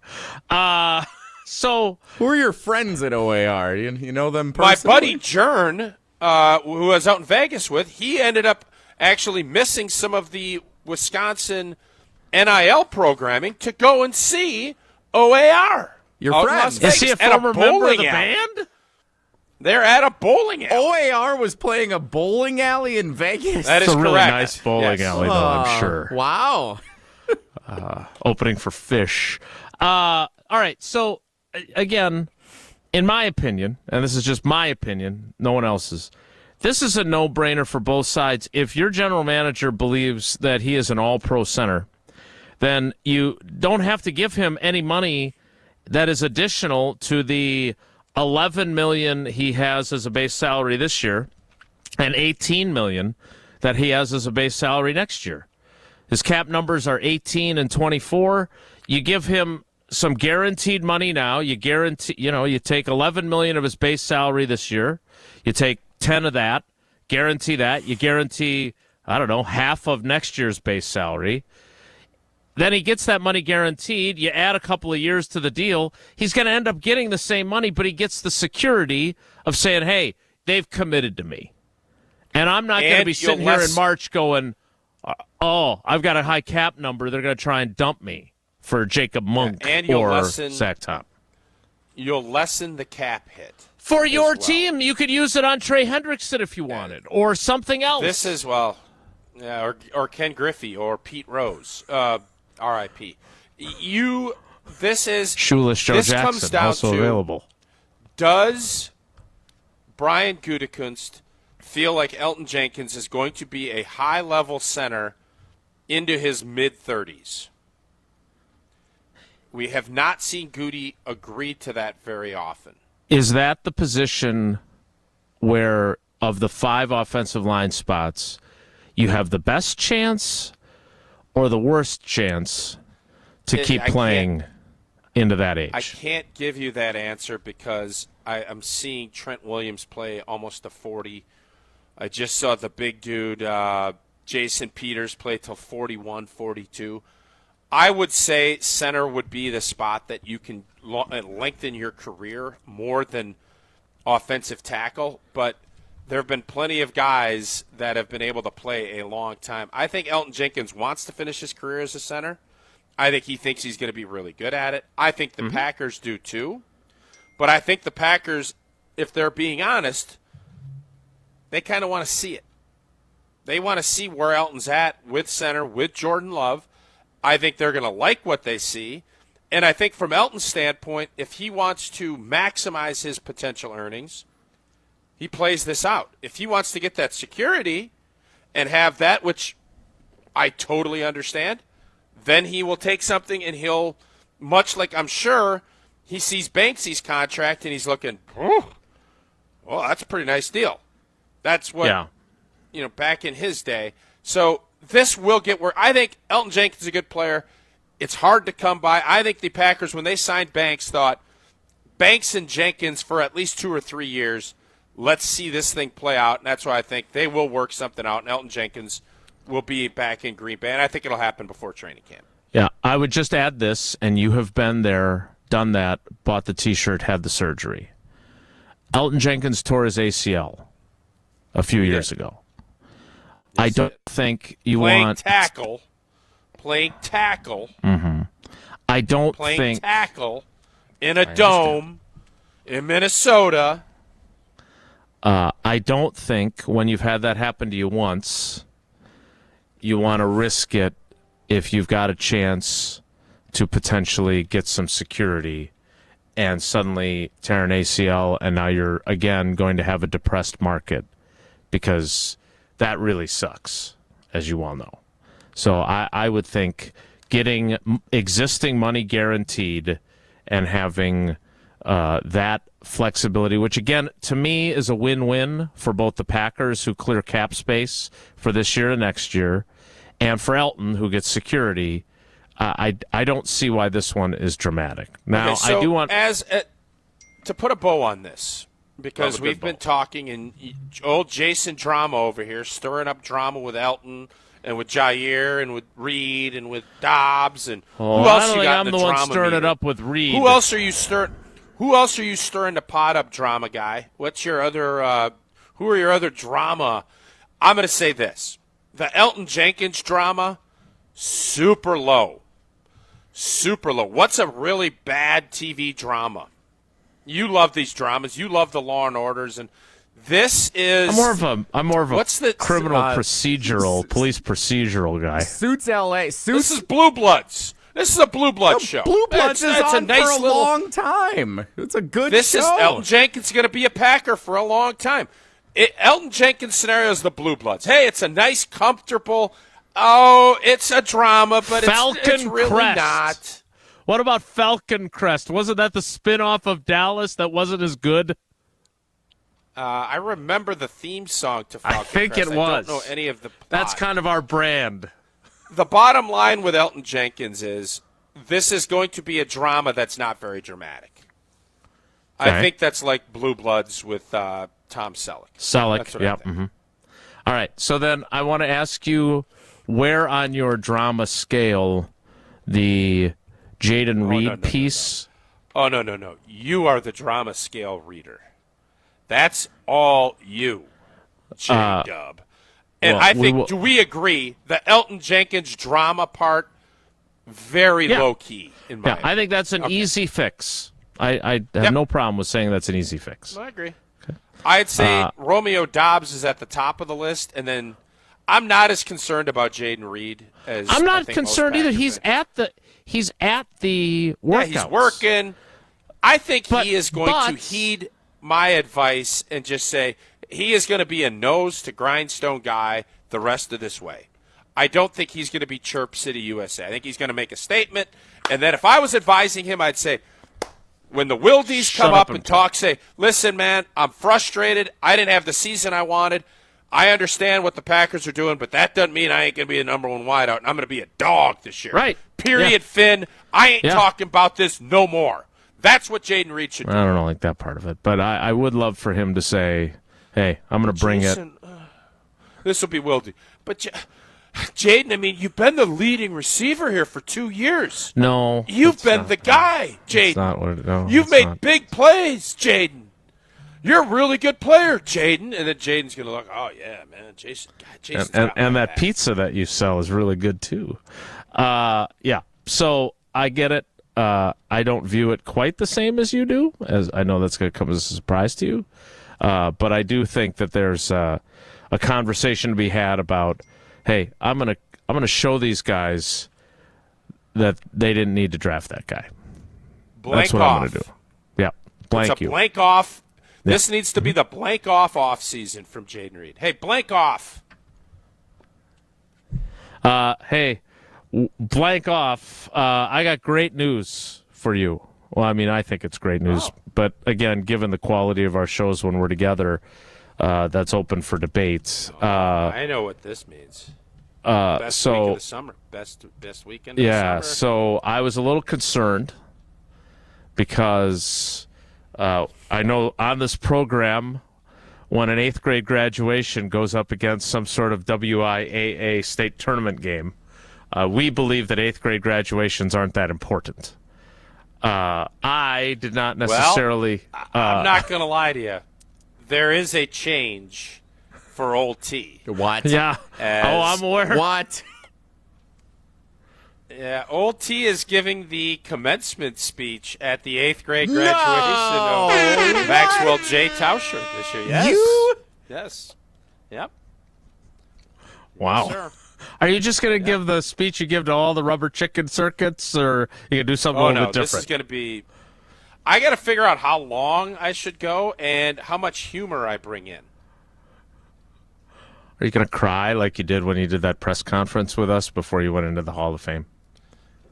So who are your friends at OAR? You know them personally? My buddy Jern, who I was out in Vegas with, he ended up actually missing some of the Wisconsin NIL programming to go and see OAR. Your friends. Is he a former member of the band? They're at a bowling alley. OAR was playing a bowling alley in Vegas? That is it's a really correct. nice bowling alley, though, I'm sure. Wow. Opening for fish. All right, so, again, in my opinion, and this is just my opinion, no one else's, this is a no-brainer for both sides. If your general manager believes that he is an all-pro center, then you don't have to give him any money that is additional to the $11 million he has as a base salary this year and $18 million that he has as a base salary next year. His cap numbers are 18 and 24. You give him some guaranteed money now. You guarantee, you take $11 million of his base salary this year. You take 10 of that, guarantee that. You guarantee, half of next year's base salary. Then he gets that money guaranteed. You add a couple of years to the deal. He's going to end up getting the same money, but he gets the security of saying, hey, they've committed to me. And I'm not going to be sitting here in March going, I've got a high cap number. They're going to try and dump me for Jacob Monk or Zach Tom. You'll lessen the cap hit. For your team, you could use it on Trey Hendrickson if you wanted, or something else. This is, or Ken Griffey or Pete Rose, R.I.P. Shoeless Joe Jackson, comes down also to, available. Does Brian Gutekunst feel like Elton Jenkins is going to be a high-level center into his mid-30s? We have not seen Goody agree to that very often. Is that the position where, of the 5 offensive line spots, you have the best chance or the worst chance to keep playing into that age? I can't give you that answer because I'm seeing Trent Williams play almost a 40. I just saw the big dude, Jason Peters, play till 41, 42. I would say center would be the spot that you can lengthen your career more than offensive tackle, but there have been plenty of guys that have been able to play a long time. I think Elton Jenkins wants to finish his career as a center. I think he thinks he's going to be really good at it. I think the Packers do too, but I think the Packers, if they're being honest, they kind of want to see it. They want to see where Elton's at with center, with Jordan Love. I think they're going to like what they see. And I think from Elton's standpoint, if he wants to maximize his potential earnings, he plays this out. If he wants to get that security and have that, which I totally understand, then he will take something and he'll, much like I'm sure he sees Banksy's contract and he's looking, well, that's a pretty nice deal. That's what, back in his day. So this will get where I think Elton Jenkins is a good player. It's hard to come by. I think the Packers, when they signed Banks, thought Banks and Jenkins for at least 2 or 3 years, let's see this thing play out. And that's why I think they will work something out, and Elton Jenkins will be back in Green Bay. And I think it'll happen before training camp. Yeah, I would just add this, and you have been there, done that, bought the T-shirt, had the surgery. Elton Jenkins tore his ACL a few years ago. I don't think you want playing tackle. Mm-hmm. I don't playing tackle in a dome in Minnesota. I don't think when you've had that happen to you once, you want to risk it if you've got a chance to potentially get some security and suddenly tear an ACL, and now you're again going to have a depressed market because that really sucks, as you well know. So I would think getting existing money guaranteed and having that flexibility, which, again, to me is a win-win for both the Packers, who clear cap space for this year and next year, and for Elton, who gets security. I don't see why this one is dramatic. Now, okay, so I do want to put a bow on this, because we've been talking, and old Jason Drama over here stirring up drama with Elton and with Jaire and with Reed and with Dobbs and who else you got in the drama? I'm the one stirring it up with Reed. Who else are you stirring? Who else are you stirring the pot up, drama guy? What's your other? Who are your other drama? I'm going to say this: the Elton Jenkins drama, super low, super low. What's a really bad TV drama? You love these dramas. You love the Law and Orders, and this is. I'm more of a what's the criminal procedural, police procedural guy. Suits LA. This is Blue Bloods. This is a Blue Bloods show. Blue Bloods is on a nice for a long time. It's a good this show. This is Elton Jenkins going to be a Packer for a long time. Elton Jenkins' scenario is the Blue Bloods. Hey, it's a nice, comfortable. Oh, it's a drama, but it's really Crest. not. What about Falcon Crest? Wasn't that the spinoff of Dallas that wasn't as good? I remember the theme song to Falcon Crest. I think it was. I don't know any of the plot. That's kind of our brand. The bottom line with Elton Jenkins is this is going to be a drama that's not very dramatic. Okay. I think that's like Blue Bloods with Tom Selleck. Selleck, yeah. Mm-hmm. All right, so then I want to ask you where on your drama scale the Jayden Reed piece. No. Oh, no. You are the drama scale reader. That's all you, J-Dub. And I think, do we agree, the Elton Jenkins drama part, very low-key in my opinion. I think that's an easy fix. I have no problem with saying that's an easy fix. I agree. Okay. I'd say Romeo Dobbs is at the top of the list, and then I'm not as concerned about Jayden Reed as I'm not concerned either. He's at the workouts. Yeah, he's working. I think he is going to heed my advice and just say he is going to be a nose to grindstone guy the rest of this way. I don't think he's going to be Chirp City USA. I think he's going to make a statement, and then if I was advising him, I'd say, when the Wildies come up and talk, say, listen, man, I'm frustrated. I didn't have the season I wanted. I understand what the Packers are doing, but that doesn't mean I ain't going to be the number one wideout, and I'm going to be a dog this year. Right. Period, Finn. I ain't talking about this no more. That's what Jayden Reed should do. I don't like that part of it, but I would love for him to say, hey, I'm going to bring Jason, this will be Wildy. But Jayden, I mean, you've been the leading receiver here for 2 years. No. You've been the guy, Jayden. You've made big plays, Jayden. You're a really good player, Jayden. And then Jayden's going to look, oh, yeah, man, Jason's and that pizza that you sell is really good, too. Yeah, so I get it. I don't view it quite the same as you do, as I know that's going to come as a surprise to you. But I do think that there's a conversation to be had about, hey, I'm gonna show these guys that they didn't need to draft that guy. That's what I'm gonna do. Yeah, blank you. Blank off. Yeah. This needs to be the blank off season from Jayden Reed. Hey, blank off. Hey, blank off. I got great news for you. Well, I mean, I think it's great news. But, again, given the quality of our shows when we're together, that's open for debate. I know what this means. Best week of the summer. Best weekend of the summer. Yeah, so I was a little concerned because I know on this program, when an 8th grade graduation goes up against some sort of WIAA state tournament game, we believe that 8th grade graduations aren't that important. I did not necessarily. I'm not going to lie to you. There is a change for Old T. What? Yeah. I'm aware. What? Yeah, Old T is giving the commencement speech at the 8th grade graduation of Maxwell J. Tauscher this year. Yes. Yes. Yep. Wow. Yes, are you just going to give the speech you give to all the rubber chicken circuits, or you going to do something a little bit different? This is going to be – I got to figure out how long I should go and how much humor I bring in. Are you going to cry like you did when you did that press conference with us before you went into the Hall of Fame?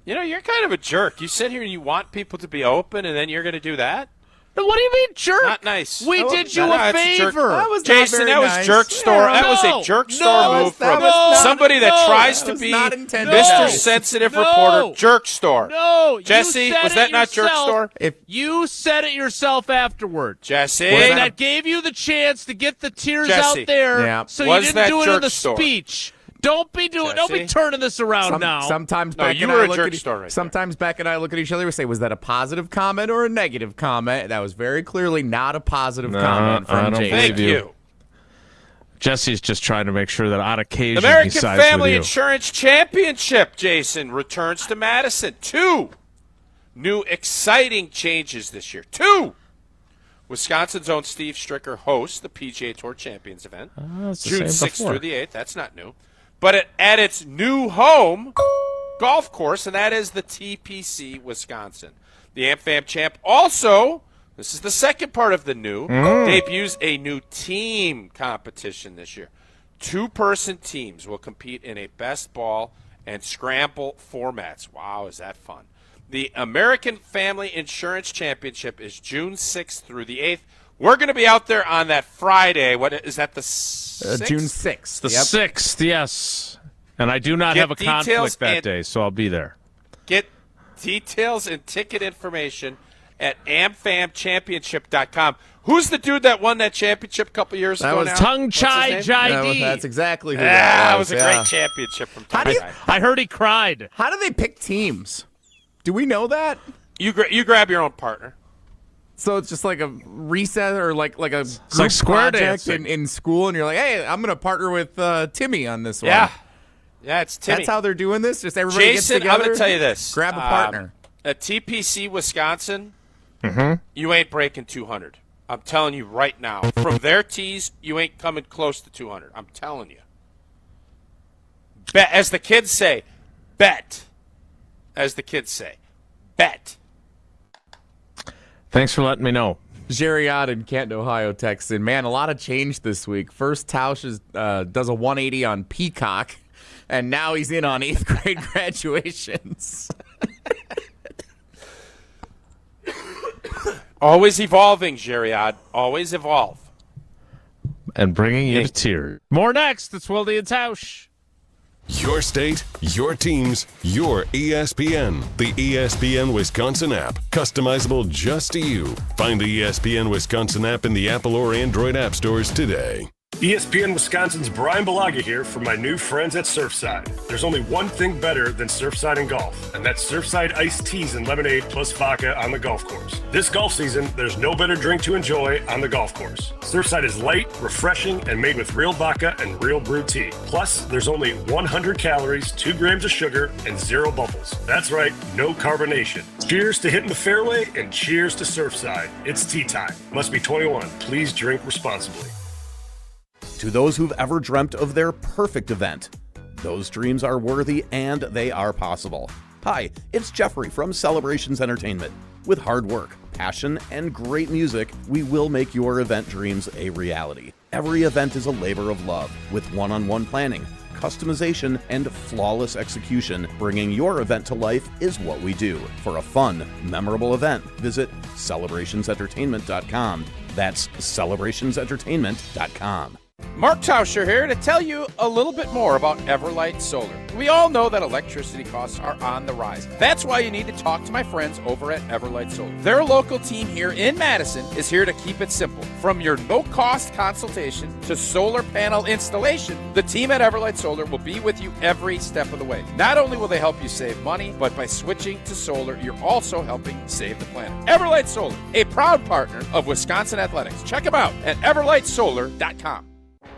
You know, you're kind of a jerk. You sit here and you want people to be open, and then you're going to do that? What do you mean, jerk? Not nice. We did you a favor. That was Jason, that was jerk store. That was a jerk store move from somebody that tries to be Mr. Sensitive reporter. Jerk store. No, Jesse, was that not jerk store? If you said it yourself afterward, Jesse, that gave you the chance to get the tears out there, so you didn't do it in the speech. Don't be turning this around now. Sometimes Beck and I look at each other and say, was that a positive comment or a negative comment? That was very clearly not a positive comment from Jason. Thank you. Jesse's just trying to make sure that on occasion American he sides Family with you. Insurance Championship, Jason, returns to Madison. 2 new exciting changes this year. 2. Wisconsin's own Steve Stricker hosts the PGA Tour Champions event. June 6th through the 8th. That's not new. But at its new home golf course, and that is the TPC Wisconsin. The AmFam Champ also, this is the second part of the new, debuts a new team competition this year. 2-person teams will compete in a best ball and scramble formats. Wow, is that fun. The American Family Insurance Championship is June 6th through the 8th. We're going to be out there on that Friday. What is that, the 6th? June 6th. The 6th, yes. And I do not have a conflict that day, so I'll be there. Get details and ticket information at amfamchampionship.com. Who's the dude that won that championship a couple years ago now? That was Tung Chai Jai. That's exactly who that was. That was a great championship from Tung Chai. I heard he cried. How do they pick teams? Do we know that? You grab your own partner. So it's just like a reset or like a It's group like square project dancing. in school, and you're like, hey, I'm going to partner with Timmy on this one. Yeah, it's Timmy. That's how they're doing this? Just everybody gets Jason, together? I'm going to tell you this. Grab a partner. At TPC, Wisconsin, you ain't breaking 200. I'm telling you right now. From their tees, you ain't coming close to 200. I'm telling you. Bet, as the kids say, bet. As the kids say, bet. Thanks for letting me know. Jaire in Canton, Ohio texts in, man, a lot of change this week. First, Tausch does a 180 on Peacock, and now he's in on 8th grade graduations. Always evolving, Jaire. Always evolve. And bringing you to tears. More next. It's Wilde and Tausch. Your state, your teams, your ESPN. The ESPN Wisconsin app. Customizable just to you. Find the ESPN Wisconsin app in the Apple or Android app stores today. ESPN Wisconsin's Brian Balaga here from my new friends at Surfside. There's only one thing better than Surfside and golf, and that's Surfside iced teas and lemonade plus vodka on the golf course. This golf season, there's no better drink to enjoy on the golf course. Surfside is light, refreshing, and made with real vodka and real brewed tea. Plus, there's only 100 calories, 2 grams of sugar, and 0 bubbles. That's right, no carbonation. Cheers to hitting the fairway, and cheers to Surfside. It's tea time. Must be 21. Please drink responsibly. To those who've ever dreamt of their perfect event, those dreams are worthy and they are possible. Hi, it's Jeffrey from Celebrations Entertainment. With hard work, passion, and great music, we will make your event dreams a reality. Every event is a labor of love, with one-on-one planning, customization, and flawless execution. Bringing your event to life is what we do. For a fun, memorable event, visit celebrationsentertainment.com. That's celebrationsentertainment.com. Mark Tauscher here to tell you a little bit more about Everlight Solar. We all know that electricity costs are on the rise. That's why you need to talk to my friends over at Everlight Solar. Their local team here in Madison is here to keep it simple. From your no-cost consultation to solar panel installation, the team at Everlight Solar will be with you every step of the way. Not only will they help you save money, but by switching to solar, you're also helping save the planet. Everlight Solar, a proud partner of Wisconsin Athletics. Check them out at everlightsolar.com.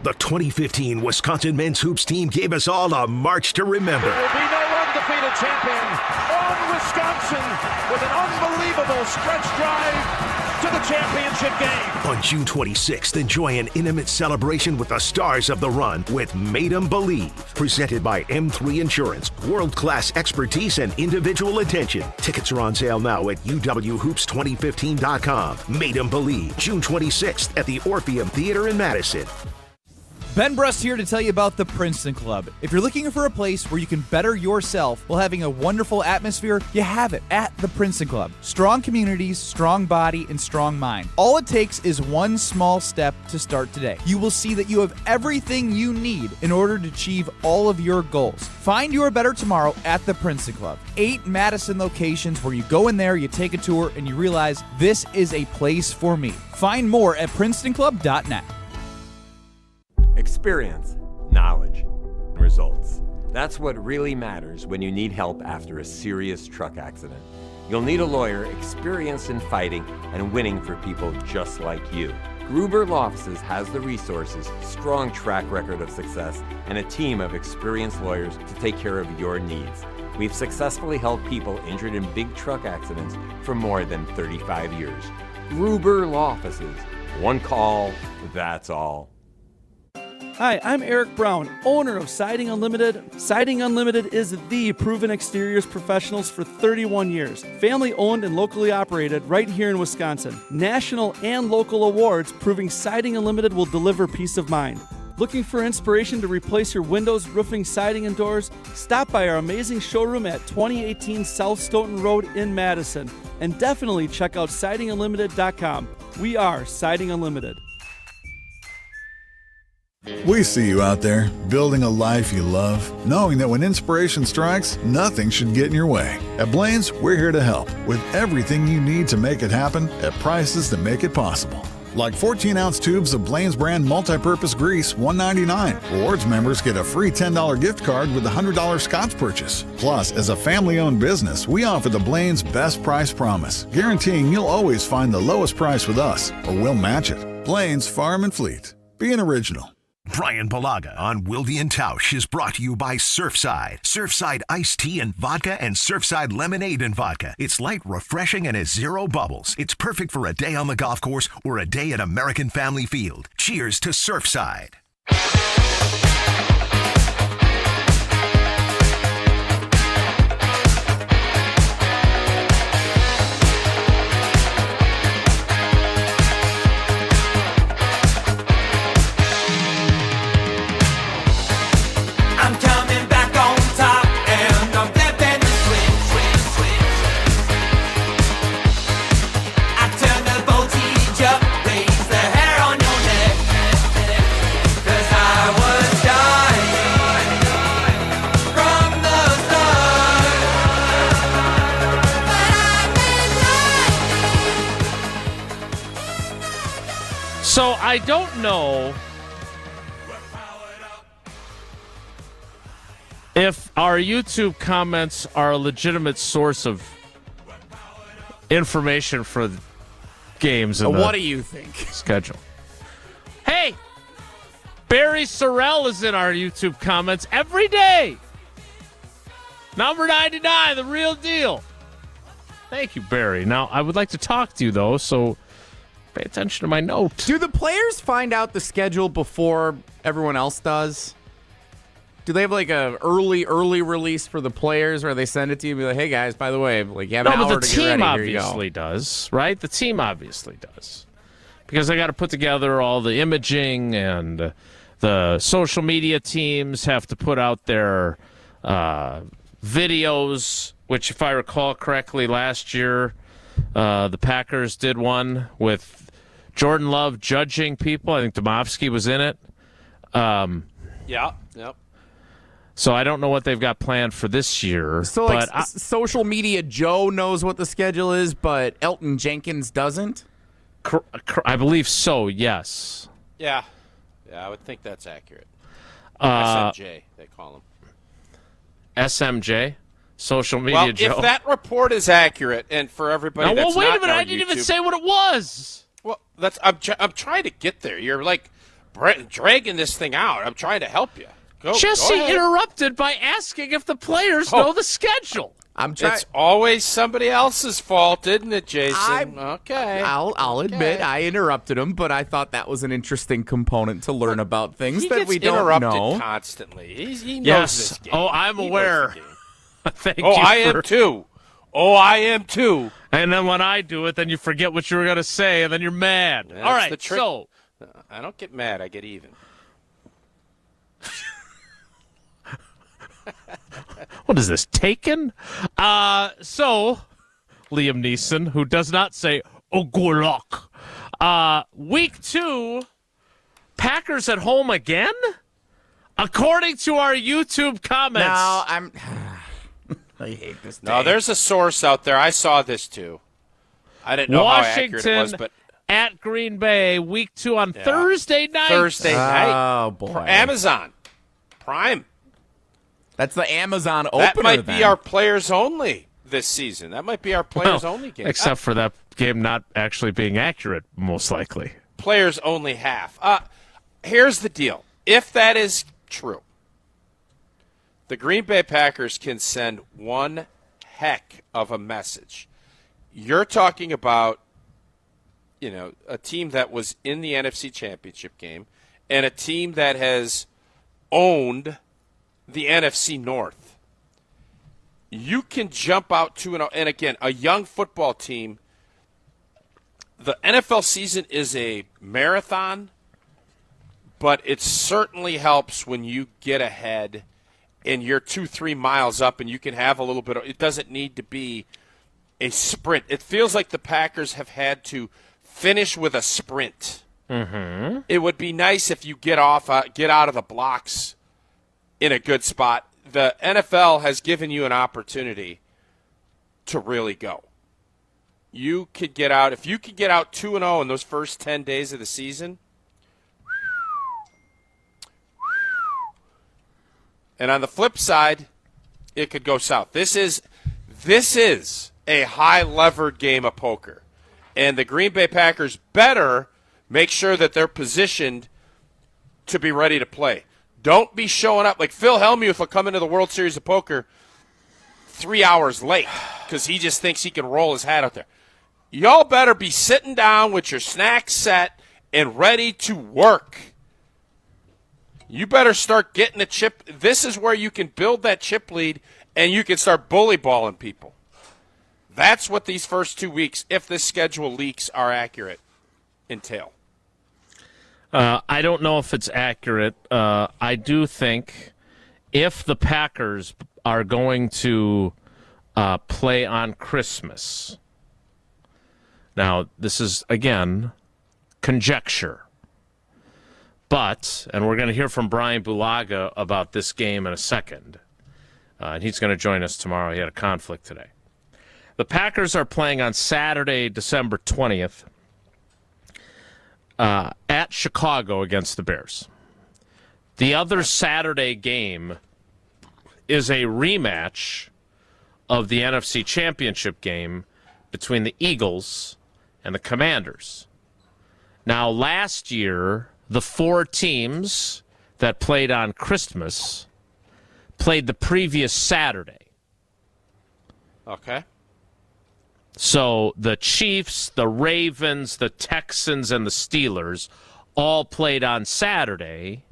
The 2015 Wisconsin men's hoops team gave us all a march to remember. There will be no undefeated champion on Wisconsin with an unbelievable stretch drive to the championship game. On June 26th, enjoy an intimate celebration with the stars of the run with Made 'em Believe. Presented by M3 Insurance. World-class expertise and individual attention. Tickets are on sale now at uwhoops2015.com. Made 'em Believe, June 26th at the Orpheum Theater in Madison. Ben Brust here to tell you about the Princeton Club. If you're looking for a place where you can better yourself while having a wonderful atmosphere, you have it at the Princeton Club. Strong communities, strong body, and strong mind. All it takes is one small step to start today. You will see that you have everything you need in order to achieve all of your goals. Find your better tomorrow at the Princeton Club. 8 Madison locations where you go in there, you take a tour, and you realize this is a place for me. Find more at PrincetonClub.net. Experience, knowledge, results. That's what really matters when you need help after a serious truck accident. You'll need a lawyer experienced in fighting and winning for people just like you. Gruber Law Offices has the resources, strong track record of success, and a team of experienced lawyers to take care of your needs. We've successfully helped people injured in big truck accidents for more than 35 years. Gruber Law Offices. One call, that's all. Hi, I'm Eric Brown, owner of Siding Unlimited. Siding Unlimited is the proven exteriors professionals for 31 years. Family owned and locally operated right here in Wisconsin. National and local awards proving Siding Unlimited will deliver peace of mind. Looking for inspiration to replace your windows, roofing, siding, and doors? Stop by our amazing showroom at 2018 South Stoughton Road in Madison. And definitely check out sidingunlimited.com. We are Siding Unlimited. We see you out there, building a life you love, knowing that when inspiration strikes, nothing should get in your way. At Blaine's, we're here to help with everything you need to make it happen at prices that make it possible. like 14-ounce tubes of Blaine's brand multi-purpose grease, $1.99. Rewards members get a free $10 gift card with a $100 Scotch purchase. Plus, as a family-owned business, we offer the Blaine's Best Price Promise, guaranteeing you'll always find the lowest price with us, or we'll match it. Blaine's Farm and Fleet. Be an original. Brian Balaga on Wilde and Tausch is brought to you by Surfside. Surfside iced tea and vodka and Surfside lemonade and vodka. It's light, refreshing, and has 0 bubbles. It's perfect for a day on the golf course or a day at American Family Field. Cheers to Surfside. So I don't know if our YouTube comments are a legitimate source of information for the games. What do you think? Schedule. Hey, Barry Sorrell is in our YouTube comments every day. Number 99, the real deal. Thank you, Barry. Now, I would like to talk to you, though, so pay attention to my note. Do the players find out the schedule before everyone else does? Do they have like a early release for the players where they send it to you and be like, hey guys, by the way, like you have an hour to get ready. No, but the team obviously does, right? The team obviously does. Because they got to put together all the imaging, and the social media teams have to put out their videos, which if I recall correctly last year, the Packers did one with Jordan Love judging people. I think Domofsky was in it. Yep. So I don't know what they've got planned for this year. So like social media Joe knows what the schedule is, but Elton Jenkins doesn't? I believe so, yes. Yeah, I would think that's accurate. SMJ, they call him. SMJ? Social media Joe? Well, if that report is accurate, and for everybody that's wait not a minute, I didn't even say what it was. Well, I'm trying to get there. You're like dragging this thing out. I'm trying to help you. Jesse go interrupted by asking if the players know the schedule. It's always somebody else's fault, isn't it, Jason? Okay. I'll admit I interrupted him, but I thought that was an interesting component to learn about things that we don't interrupted know. Constantly. He knows this game. Oh, I'm aware. Thank you. I am too. I am too. And then when I do it, then you forget what you were going to say, and then you're mad. That's all right, the trick. so I don't get mad. I get even. What is this, Taken? So, Liam Neeson, who does not say, oh, good luck. Week 2, Packers at home again? According to our YouTube comments. No, I hate this day. No, there's a source out there. I saw this too. I didn't know how accurate it was, but at Green Bay, week 2 on Thursday night. Oh, boy. Amazon Prime. That's the Amazon opener. That might be our players only this season. That might be our players only game. Except for that game not actually being accurate, most likely. Players only half. Here's the deal. If that is true, the Green Bay Packers can send one heck of a message. You're talking about, a team that was in the NFC Championship game and a team that has owned the NFC North. You can jump out 2-0, and again, a young football team. The NFL season is a marathon, but it certainly helps when you get ahead and you're 2-3 miles up and you can have a little bit of, it doesn't need to be a sprint. It feels like the Packers have had to finish with a sprint. Mm-hmm. It would be nice if you get out of the blocks in a good spot. The NFL has given you an opportunity to really go. you could get out. If you could get out 2-0 in those first 10 days of the season, and on the flip side, it could go south. This is a high-levered game of poker, and the Green Bay Packers better make sure that they're positioned to be ready to play. Don't be showing up like Phil Hellmuth will come into the World Series of Poker 3 hours late because he just thinks he can roll his hat out there. Y'all better be sitting down with your snacks set and ready to work. You better start getting a chip. This is where you can build that chip lead and you can start bully balling people. That's what these first 2 weeks, if the schedule leaks are accurate, entail. I don't know if it's accurate. I do think if the Packers are going to play on Christmas, now this is, again, conjecture. But, and we're going to hear from Brian Bulaga about this game in a second, and he's going to join us tomorrow. He had a conflict today. The Packers are playing on Saturday, December 20th, at Chicago against the Bears. The other Saturday game is a rematch of the NFC Championship game between the Eagles and the Commanders. Now, last year, the 4 teams that played on Christmas played the previous Saturday. Okay. So the Chiefs, the Ravens, the Texans, and the Steelers all played on Saturday.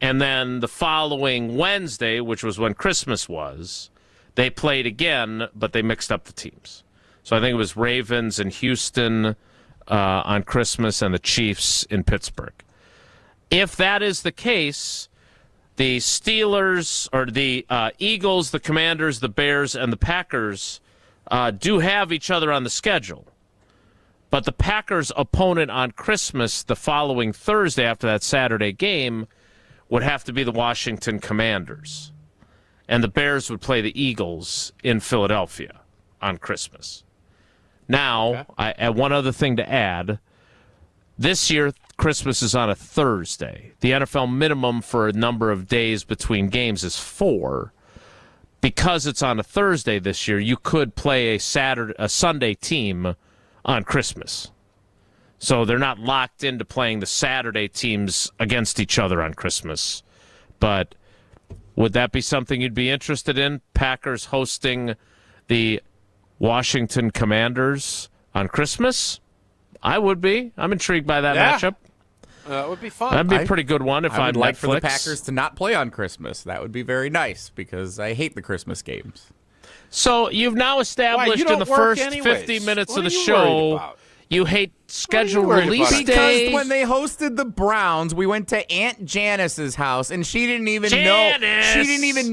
And then the following Wednesday, which was when Christmas was, they played again, but they mixed up the teams. So I think it was Ravens in Houston on Christmas and the Chiefs in Pittsburgh. If that is the case, the Steelers, or the Eagles, the Commanders, the Bears, and the Packers do have each other on the schedule. But the Packers' opponent on Christmas the following Thursday after that Saturday game would have to be the Washington Commanders. And the Bears would play the Eagles in Philadelphia on Christmas. Now, one other thing to add. This year, Christmas is on a Thursday. The NFL minimum for a number of days between games is 4. Because it's on a Thursday this year, you could play a Sunday team on Christmas. So they're not locked into playing the Saturday teams against each other on Christmas. But would that be something you'd be interested in? Packers hosting the Washington Commanders on Christmas? I would be. I'm intrigued by that matchup. It would be fun. That'd be a pretty good one if I would I'm like Netflix. for the Packers to not play on Christmas. That would be very nice because I hate the Christmas games. So you've now established in the first 50 minutes of the show you hate schedule release days. Because when they hosted the Browns, we went to Aunt Janice's house, and she didn't even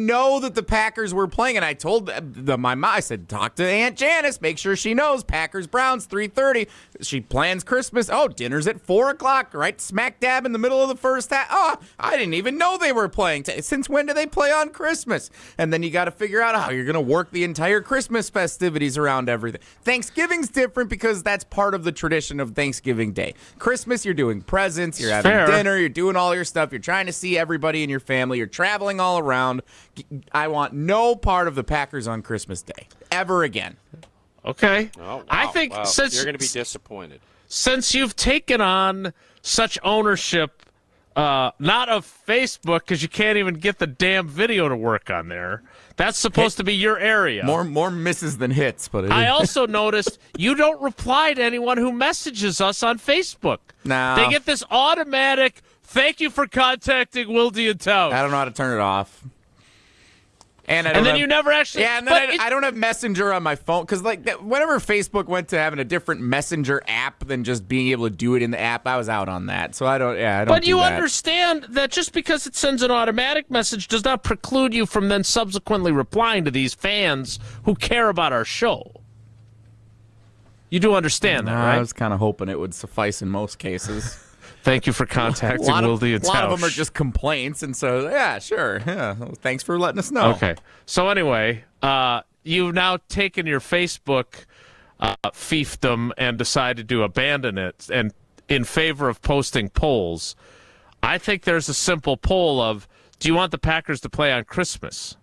know that the Packers were playing. And I told my mom, I said, talk to Aunt Janice, make sure she knows Packers Browns 3:30. She plans Christmas. Oh, dinner's at 4:00, right smack dab in the middle of the first half. Oh, I didn't even know they were playing. Since when do they play on Christmas? And then you got to figure out how you're going to work the entire Christmas festivities around everything. Thanksgiving's different because that's part of the tradition of Thanksgiving Day. Christmas, you're doing presents, you're having dinner, you're doing all your stuff, you're trying to see everybody in your family, you're traveling all around. I want no part of the Packers on Christmas Day ever again. Okay. Oh, wow. I think since you're going to be disappointed. Since you've taken on such ownership, not of Facebook, because you can't even get the damn video to work on there. That's supposed to be your area. More misses than hits. But I also noticed you don't reply to anyone who messages us on Facebook. No. They get this automatic, thank you for contacting Wilde and Tausch. I don't know how to turn it off. And then you never actually... Yeah, and then I don't have Messenger on my phone. Because whenever Facebook went to having a different Messenger app than just being able to do it in the app, I was out on that. So I don't But do you that. understand that just because it sends an automatic message does not preclude you from then subsequently replying to these fans who care about our show. You do understand that, right? I was kind of hoping it would suffice in most cases. Thank you for contacting Wilde and Tausch. A lot of them are just complaints, and so, yeah, sure. Yeah, well, thanks for letting us know. Okay. So anyway, you've now taken your Facebook fiefdom and decided to abandon it and in favor of posting polls, I think there's a simple poll of, do you want the Packers to play on Christmas?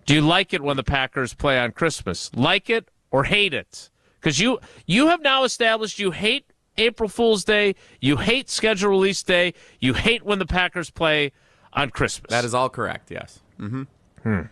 Do you like it when the Packers play on Christmas? Like it or hate it? Because you have now established you hate April Fool's Day, you hate schedule release day, you hate when the Packers play on Christmas. That is all correct, yes. Mm-hmm.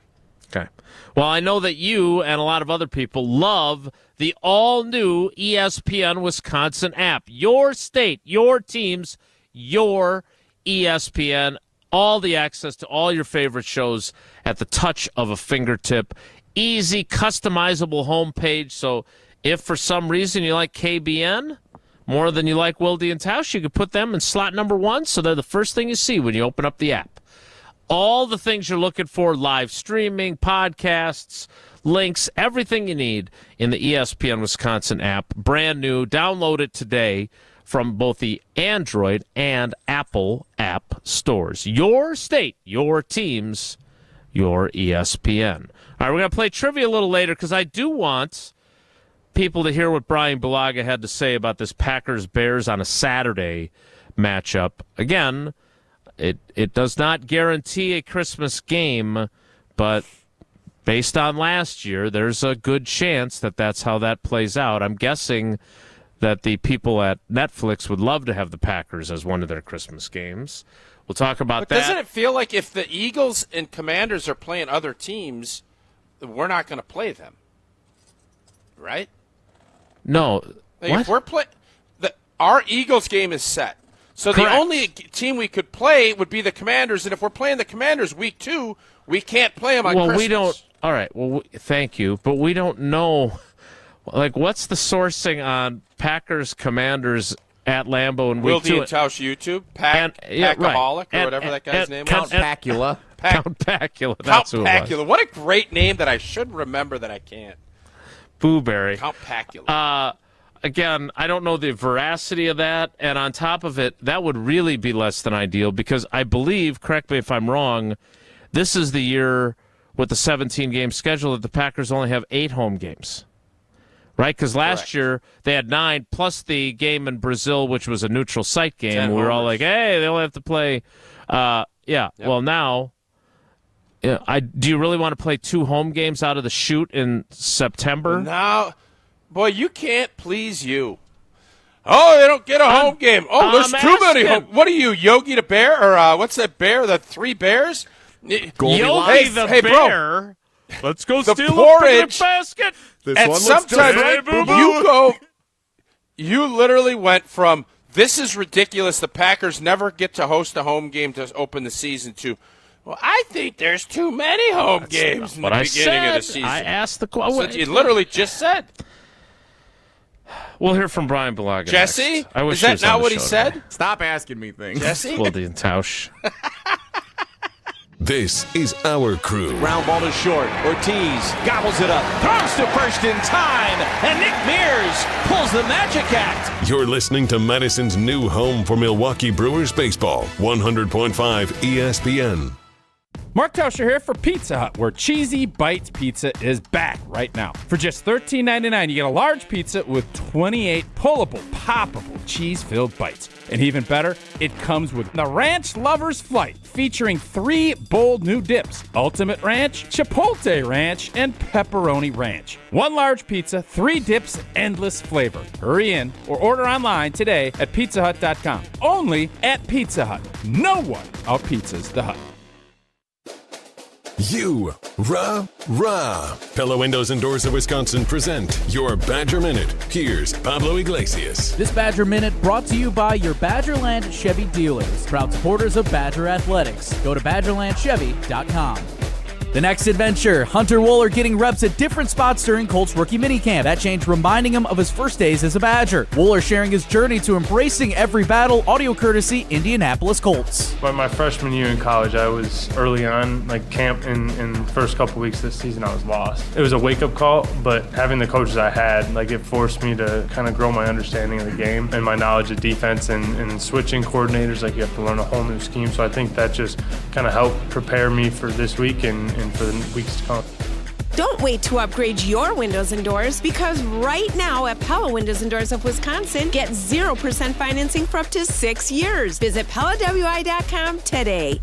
Okay. Well, I know that you and a lot of other people love the all-new ESPN Wisconsin app. Your state, your teams, your ESPN, all the access to all your favorite shows at the touch of a fingertip. Easy, customizable homepage. So if for some reason you like KBN more than you like Wilde and Tausch, you could put them in slot number 1, so they're the first thing you see when you open up the app. All the things you're looking for, live streaming, podcasts, links, everything you need in the ESPN Wisconsin app. Brand new. Download it today from both the Android and Apple app stores. Your state, your teams, your ESPN. All right, we're going to play trivia a little later because I do want people to hear what Brian Bulaga had to say about this Packers-Bears on a Saturday matchup. Again, it does not guarantee a Christmas game, but based on last year, there's a good chance that that's how that plays out. I'm guessing that the people at Netflix would love to have the Packers as one of their Christmas games. We'll talk about that. Doesn't it feel like if the Eagles and Commanders are playing other teams, we're not going to play them, right? No. Like if we're our Eagles game is set. So Correct. The only team we could play would be the Commanders, and if we're playing the Commanders week 2, we can't play them on Christmas. We don't. All right. Well, thank you, but we don't know. Like, what's the sourcing on Packers Commanders at Lambeau in week 2? Wilde and Tausch YouTube, Packaholic, or whatever that guy's name was. Count Pacula. Count Pacula. That's who it was. Count Pacula. What a great name that I should remember that I can't. Booberry. Count Pacula. Again, I don't know the veracity of that, and on top of it, that would really be less than ideal because I believe, correct me if I'm wrong, this is the year with the 17-game schedule that the Packers only have 8 home games, right? Because last year they had 9 plus the game in Brazil, which was a neutral site game. We were all like, hey, they only have to play. Well, now, do you really want to play 2 home games out of the chute in September? No. Boy, you can't please you. Oh, they don't get a home game. Oh, there's too many home. What are you, Yogi the Bear? Or what's that bear? The 3 bears? Yogi the Bear. Bro. Let's go the steal porridge, the basket. And sometimes you literally went from, this is ridiculous, the Packers never get to host a home game to open the season, to, well, I think there's too many home games in the beginning of the season. I asked the question. So you literally just said. We'll hear from Brian Bulaga. Jesse? Next. I wish Is that not what he said? Today. Stop asking me things. Jesse? Wilde and Tausch. This is our crew. Ground ball is short. Ortiz gobbles it up. Throws to first in time. And Nick Mears pulls the magic act. You're listening to Madison's new home for Milwaukee Brewers baseball. 100.5 ESPN. Mark Tauscher here for Pizza Hut, where Cheesy Bites Pizza is back right now. For just $13.99, you get a large pizza with 28 pullable, poppable, cheese-filled bites. And even better, it comes with the Ranch Lover's Flight, featuring 3 bold new dips: Ultimate Ranch, Chipotle Ranch, and Pepperoni Ranch. 1 large pizza, 3 dips, endless flavor. Hurry in or order online today at pizzahut.com. Only at Pizza Hut. No one out-pizzas the Hut. Pella Windows and Doors of Wisconsin present your Badger Minute. Here's Pablo Iglesias. This Badger Minute brought to you by your Badgerland Chevy dealers, proud supporters of Badger Athletics. Go to BadgerlandChevy.com. The next adventure, Hunter Wohler getting reps at different spots during Colts rookie minicamp. That change reminding him of his first days as a Badger. Wohler sharing his journey to embracing every battle, audio courtesy Indianapolis Colts. By my freshman year in college, I was early on, like camp in the first couple weeks this season, I was lost. It was a wake-up call, but having the coaches I had, like it forced me to kind of grow my understanding of the game and my knowledge of defense and switching coordinators. Like you have to learn a whole new scheme. So I think that just kind of helped prepare me for this week and for the weeks to come. Don't wait to upgrade your windows and doors, because right now at Pella Windows and Doors of Wisconsin, get 0% financing for up to 6 years. Visit PellaWI.com today.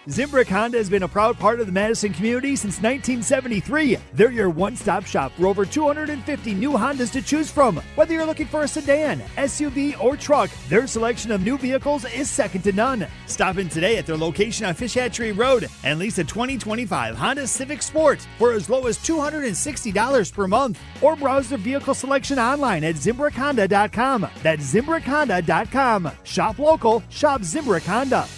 Zimbrick Honda has been a proud part of the Madison community since 1973. They're your one-stop shop for over 250 new Hondas to choose from. Whether you're looking for a sedan, SUV, or truck, their selection of new vehicles is second to none. Stop in today at their location on Fish Hatchery Road and lease a 2025 Honda Civic Sport for as low as $260 per month. Or browse their vehicle selection online at ZimbrickHonda.com. That's ZimbrickHonda.com. Shop local, shop Zimbrick Honda.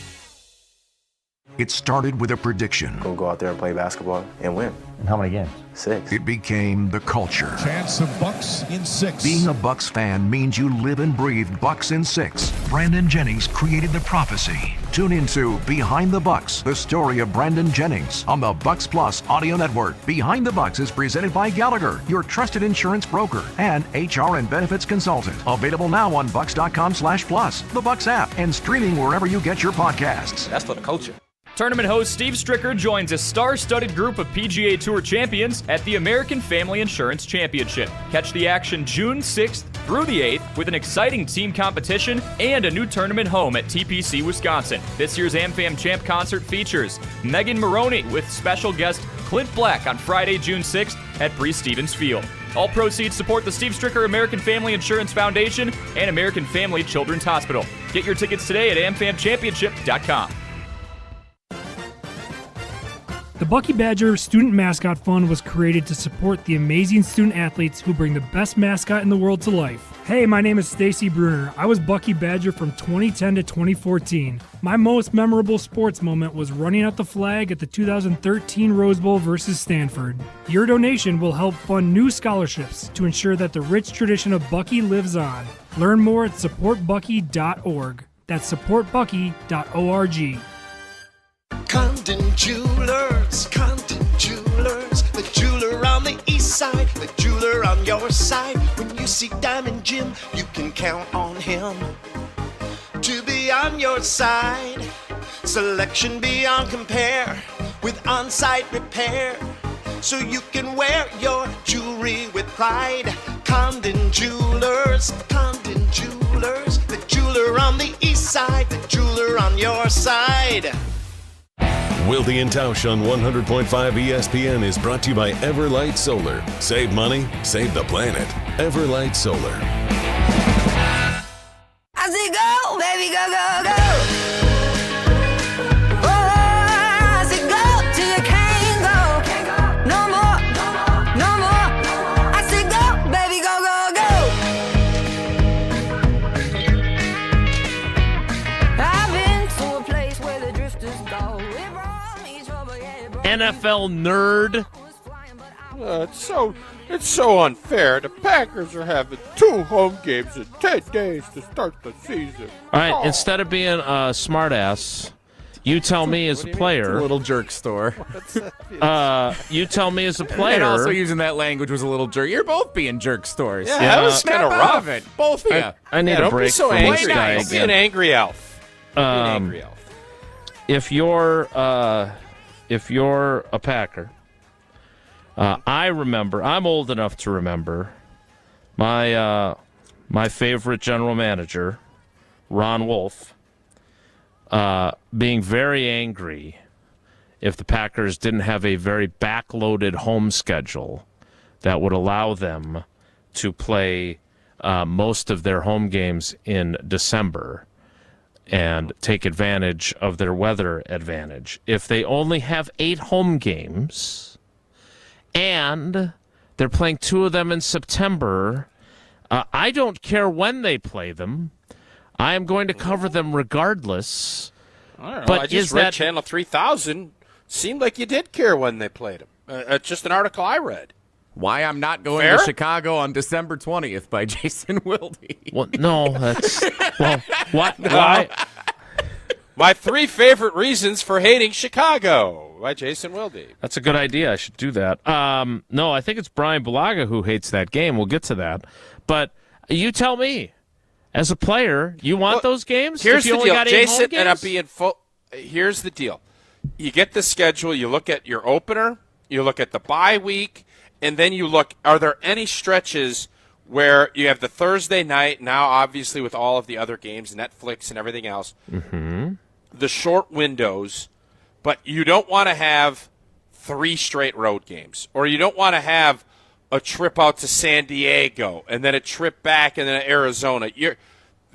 It started with a prediction. We'll go out there and play basketball and win. And how many games? 6. It became the culture. Chance of Bucks in 6. Being a Bucks fan means you live and breathe Bucks in 6. Brandon Jennings created the prophecy. Tune into Behind the Bucks, the story of Brandon Jennings on the Bucks Plus audio network. Behind the Bucks is presented by Gallagher, your trusted insurance broker and HR and benefits consultant. Available now on bucks.com/plus, the Bucks app, and streaming wherever you get your podcasts. That's for the culture. Tournament host Steve Stricker joins a star-studded group of PGA Tour champions at the American Family Insurance Championship. Catch the action June 6th through the 8th with an exciting team competition and a new tournament home at TPC Wisconsin. This year's AmFam Champ concert features Megan Maroney with special guest Clint Black on Friday, June 6th at Bree Stevens Field. All proceeds support the Steve Stricker American Family Insurance Foundation and American Family Children's Hospital. Get your tickets today at amfamchampionship.com. The Bucky Badger Student Mascot Fund was created to support the amazing student athletes who bring the best mascot in the world to life. Hey, my name is Stacy Bruner. I was Bucky Badger from 2010 to 2014. My most memorable sports moment was running out the flag at the 2013 Rose Bowl versus Stanford. Your donation will help fund new scholarships to ensure that the rich tradition of Bucky lives on. Learn more at supportbucky.org. That's supportbucky.org. Condon Jewelers, the jeweler on the east side, the jeweler on your side. When you see Diamond Jim, you can count on him to be on your side. Selection beyond compare with on-site repair, so you can wear your jewelry with pride. Condon Jewelers, the jeweler on the east side, the jeweler on your side. Wilde and Tausch on 100.5 ESPN is brought to you by Everlight Solar. Save money, save the planet. Everlight Solar. I say go, baby, go, go, go. Oh, I say go till you can't go. No more, no more. I say go, baby, go, go, go. I've been to a place where the drifters go. NFL nerd. It's so unfair. The Packers are having 2 home games in 10 days to start the season. All right, instead of being a smartass, you tell me as a player. It's a little jerk store. You tell me as a player. And also using that language was a little jerk. You're both being jerk stores. Yeah, that was kind of rough. Both of you. I need a break. Be so from angry. this guy Don't be again. an angry elf. If you're a Packer, I remember. I'm old enough to remember my favorite general manager, Ron Wolf, being very angry if the Packers didn't have a very backloaded home schedule that would allow them to play most of their home games in December and take advantage of their weather advantage. If they only have 8 home games and they're playing 2 of them in September, I don't care when they play them. I am going to cover them regardless. I don't know. But I just read Channel 3000. Seemed like you did care when they played them. It's just an article I read. Why I'm Not Going Fair? to Chicago on December 20th by Jason Wilde. Well, no, that's... Well, what? No. Why? My 3 favorite reasons for hating Chicago by Jason Wilde. That's a good idea. I should do that. No, I think it's Brian Bulaga who hates that game. We'll get to that. But you tell me, as a player, you want those games? Here's if you the only deal, got 8 Jason, home games? and I'm being full. Here's the deal. You get the schedule, you look at your opener, you look at the bye week, and then you look, are there any stretches where you have the Thursday night, now obviously with all of the other games, Netflix and everything else, the short windows, but you don't want to have 3 straight road games, or you don't want to have a trip out to San Diego and then a trip back and then Arizona.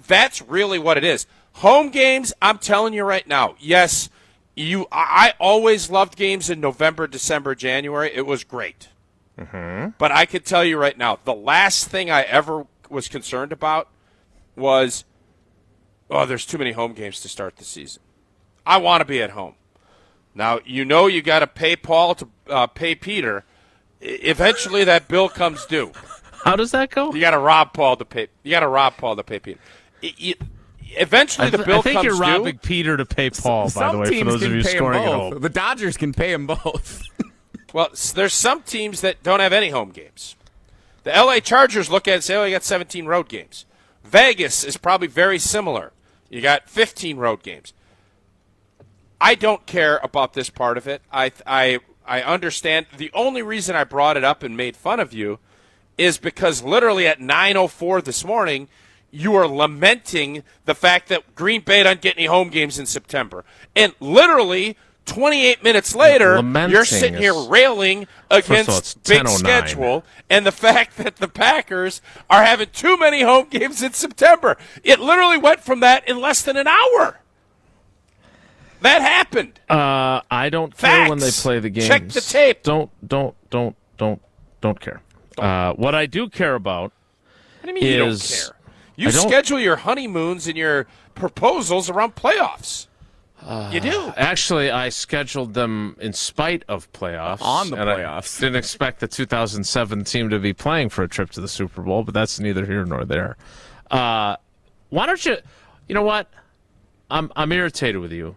That's really what it is. Home games, I'm telling you right now, yes, I always loved games in November, December, January. It was great. But I can tell you right now, the last thing I ever was concerned about was, there's too many home games to start the season. I want to be at home. Now, you got to pay Paul to pay Peter. Eventually, that bill comes due. How does that go? You got to rob Paul to pay. Peter. Eventually, the bill comes due. I think you're robbing Peter to pay Paul. By the way, for those of you scoring at home, the Dodgers can pay him both. Well, there's some teams that don't have any home games. The LA Chargers look at it and say, you got 17 road games. Vegas is probably very similar. You got 15 road games. I don't care about this part of it. I understand. The only reason I brought it up and made fun of you is because literally at 9:04 this morning, you were lamenting the fact that Green Bay doesn't get any home games in September. And literally 28 minutes later, you're sitting here railing against big schedule and the fact that the Packers are having too many home games in September. It literally went from that in less than an hour. That happened. I don't care when they play the games. Check the tape. Don't care. What I do care about what do you mean you don't care? You schedule your honeymoons and your proposals around playoffs. You do. Actually, I scheduled them in spite of playoffs. On the playoffs. I didn't expect the 2007 team to be playing for a trip to the Super Bowl, but that's neither here nor there. Why don't you know what? I'm irritated with you.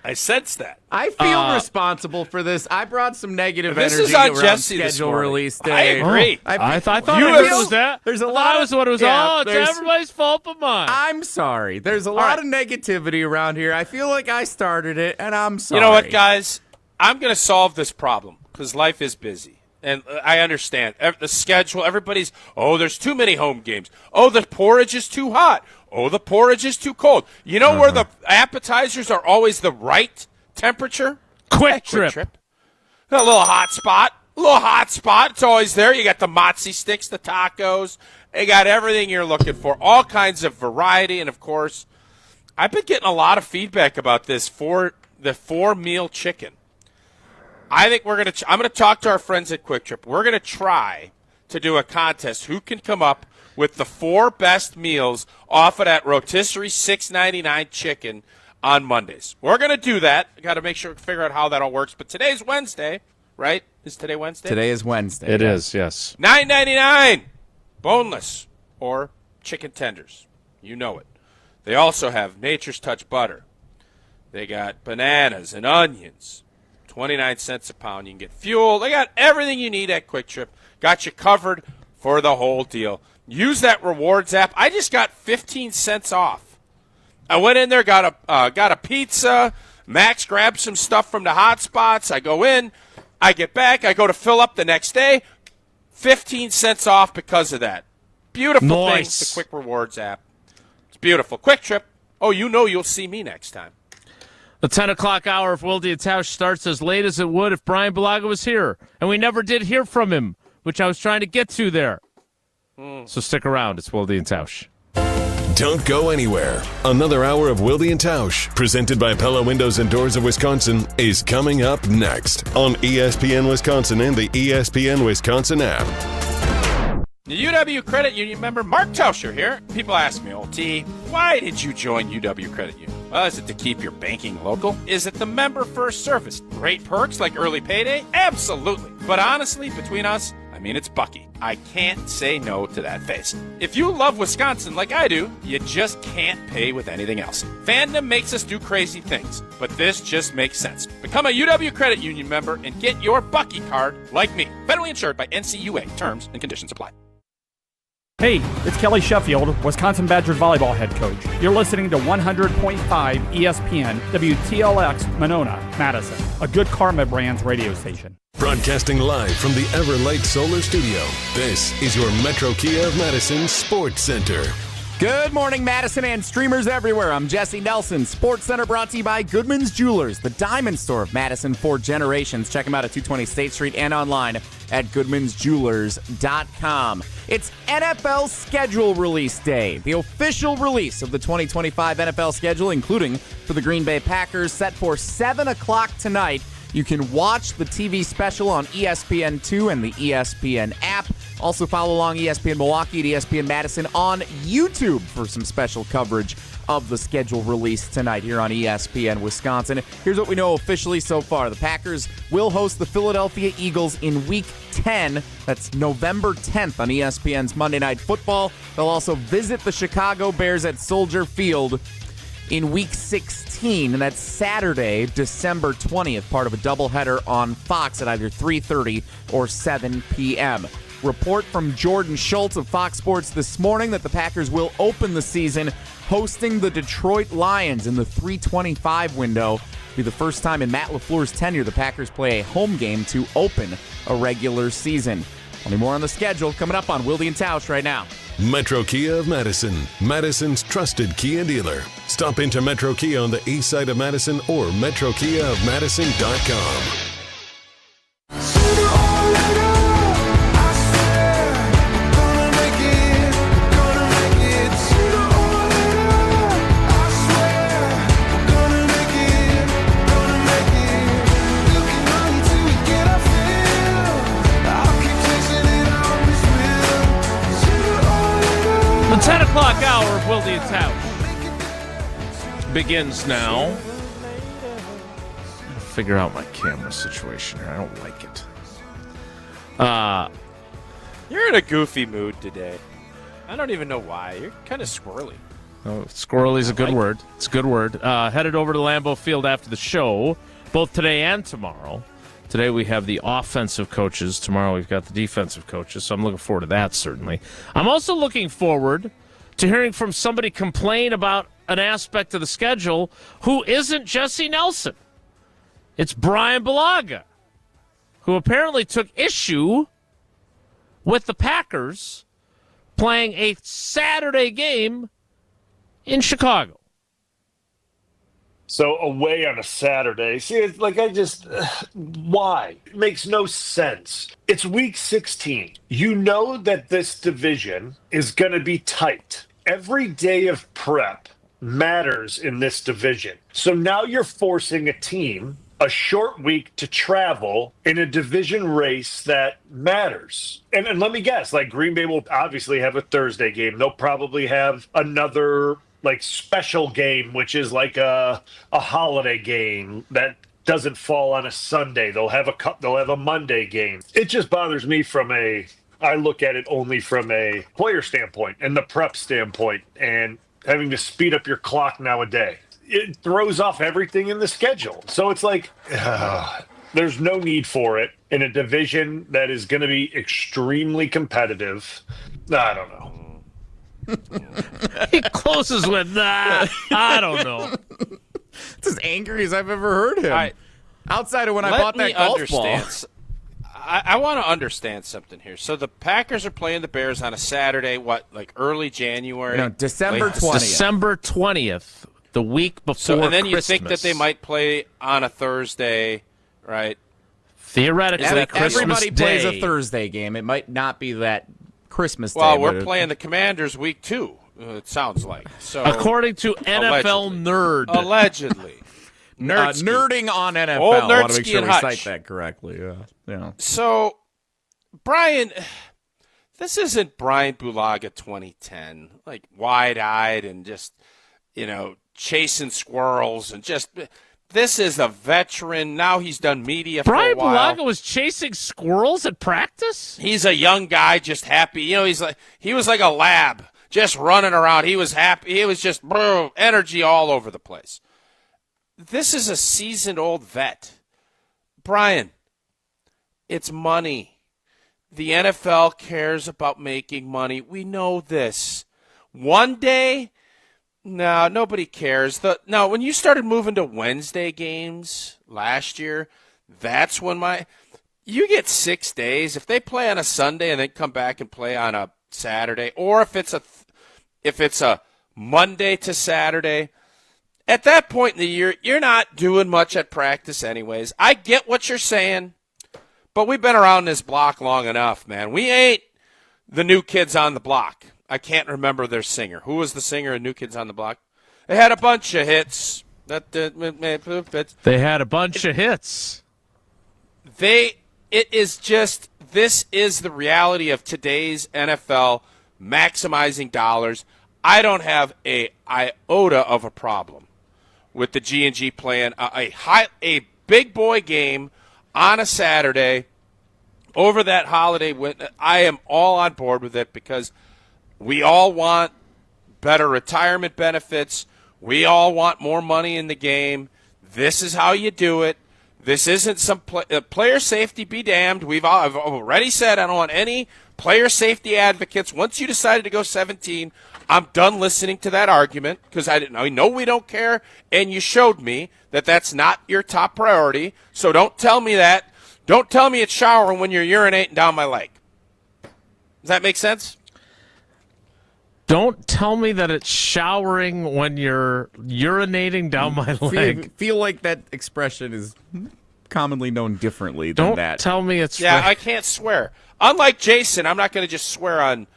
I sense that. I feel responsible for this. I brought some negative this energy is on around Jesse schedule release day. I agree. I thought it was that. There's a lot of what it was. It's everybody's fault but mine. I'm sorry. There's a lot of negativity around here. I feel like I started it, and I'm sorry. You know what, guys? I'm going to solve this problem because life is busy. And I understand. The schedule, everybody's, there's too many home games. The porridge is too hot. The porridge is too cold. You know where the appetizers are always the right temperature? Quick Trip. A little hot spot. It's always there. You got the mozzie sticks, the tacos. They got everything you're looking for. All kinds of variety. And, of course, I've been getting a lot of feedback about this for the 4-meal chicken. I think I'm going to talk to our friends at Quick Trip. We're going to try to do a contest. Who can come up with the 4 best meals off of that rotisserie $6.99 chicken on Mondays? We're going to do that. Got to make sure figure out how that all works. But today's Wednesday, right? Is today Wednesday? Today is Wednesday. It is, yes. $9.99, boneless or chicken tenders. You know it. They also have Nature's Touch butter. They got bananas and onions. 29 cents a pound. You can get fuel. They got everything you need at Quick Trip. Got you covered for the whole deal. Use that rewards app. I just got 15 cents off. I went in there, got a pizza. Max grabbed some stuff from the hot spots. I go in. I get back. I go to fill up the next day. 15 cents off because of that. Beautiful thing, the Quick Rewards app. It's beautiful. Quick Trip. You'll see me next time. The 10 o'clock hour of Wilde and Tausch starts as late as it would if Brian Bulaga was here. And we never did hear from him, which I was trying to get to there. So stick around. It's Wilde and Tausch. Don't go anywhere. Another hour of Wilde and Tausch, presented by Pella Windows and Doors of Wisconsin, is coming up next on ESPN Wisconsin and the ESPN Wisconsin app. The UW Credit Union member Mark Tauscher here. People ask me, T, why did you join UW Credit Union? Well, is it to keep your banking local? Is it the member first service? Great perks like early payday? Absolutely. But honestly, between us, it's Bucky. I can't say no to that face. If you love Wisconsin like I do, you just can't pay with anything else. Fandom makes us do crazy things, but this just makes sense. Become a UW Credit Union member and get your Bucky card like me. Federally insured by NCUA. Terms and conditions apply. Hey, it's Kelly Sheffield, Wisconsin Badgers volleyball head coach. You're listening to 100.5 ESPN, WTLX, Monona, Madison, a good Karma Brands radio station. Broadcasting live from the Everlight Solar Studio, this is your Metro Kia of Madison Sports Center. Good morning, Madison and streamers everywhere. I'm Jesse Nelson. Sports Center brought to you by Goodman's Jewelers, the diamond store of Madison for generations. Check them out at 220 State Street and online at goodmansjewelers.com. It's NFL schedule release day, the official release of the 2025 NFL schedule, including for the Green Bay Packers, set for 7 o'clock tonight. You can watch the TV special on ESPN2 and the ESPN app. Also follow along ESPN Milwaukee and ESPN Madison on YouTube for some special coverage of the schedule release tonight here on ESPN Wisconsin. Here's what we know officially so far. The Packers will host the Philadelphia Eagles in Week 10. That's November 10th on ESPN's Monday Night Football. They'll also visit the Chicago Bears at Soldier Field in Week 16, and that's Saturday, December 20th, part of a doubleheader on Fox at either 3:30 or 7 p.m. Report from Jordan Schultz of Fox Sports this morning that the Packers will open the season hosting the Detroit Lions in the 3:25 window. It'll be the first time in Matt LaFleur's tenure the Packers play a home game to open a regular season. Only more on the schedule coming up on Wilde and Tausch right now. Metro Kia of Madison, Madison's trusted Kia dealer. Stop into Metro Kia on the east side of Madison or metrokiaofmadison.com. The 10 o'clock hour of Wilde and Tausch begins now. Figure out my camera situation here. I don't like it. You're in a goofy mood today. I don't even know why. You're kind of squirrely. Oh, squirrely's a good word. It's a good word. Headed over to Lambeau Field after the show, both today and tomorrow. Today we have the offensive coaches. Tomorrow we've got the defensive coaches, so I'm looking forward to that, certainly. I'm also looking forward to hearing from somebody complain about an aspect of the schedule who isn't Jesse Nelson. It's Brian Balaga, who apparently took issue with the Packers playing a Saturday game in Chicago. So away on a Saturday. See, it's like why? It makes no sense. It's week 16. You know that this division is going to be tight. Every day of prep matters in this division. So now you're forcing a team a short week to travel in a division race that matters. And let me guess, like Green Bay will obviously have a Thursday game. They'll probably have another special game, which is like a holiday game that doesn't fall on a Sunday. They'll have a Monday game. It just bothers me I look at it only from a player standpoint and the prep standpoint, and having to speed up your clock nowadays. It throws off everything in the schedule. So it's there's no need for it in a division that is going to be extremely competitive. I don't know. He closes with that. I don't know. It's as angry as I've ever heard him. Outside of when I bought that golf ball. I want to understand something here. So the Packers are playing the Bears on a Saturday, early January? No, December 20th. December 20th, the week before and then Christmas. You think that they might play on a Thursday, right? Theoretically, Christmas everybody Day. plays a Thursday game. It might not be that Christmas Day. Well, we're playing the Commanders week 2, it sounds like. So according to NFL Nerd. Allegedly. Nerding on NFL. Old I want to make Nerdsky sure and we Hutch. cite that correctly. Yeah. So, Brian, this isn't Brian Bulaga 2010, wide-eyed and just, chasing squirrels and just – this is a veteran. Now he's done media for a while. Brian Bulaga was chasing squirrels at practice? He's a young guy, just happy. He was like a lab, just running around. He was happy. He was just energy all over the place. This is a seasoned old vet. Brian, it's money. the NFL cares about making money. We know this. One day, no, nobody cares. Now, when you started moving to Wednesday games last year, that's when you get 6 days. If they play on a Sunday and then come back and play on a Saturday, or if it's a Monday to Saturday, at that point in the year, you're not doing much at practice anyways. I get what you're saying, but we've been around this block long enough, man. We ain't the New Kids on the Block. I can't remember their singer. Who was the singer of New Kids on the Block? They had a bunch of hits. They had a bunch of hits. This is the reality of today's NFL, maximizing dollars. I don't have a iota of a problem with the G&G playing a big boy game on a Saturday over that holiday. I am all on board with it because we all want better retirement benefits. We all want more money in the game. This is how you do it. This isn't some player safety be damned. I've already said I don't want any player safety advocates. Once you decided to go 17, I'm done listening to that argument because I know we don't care, and you showed me that that's not your top priority. So don't tell me that. Don't tell me it's showering when you're urinating down my leg. Does that make sense? Don't tell me that it's showering when you're urinating down my leg. Feel like that expression is commonly known differently than that. Don't tell me it's... Yeah, I can't swear. Unlike Jason, I'm not going to just swear on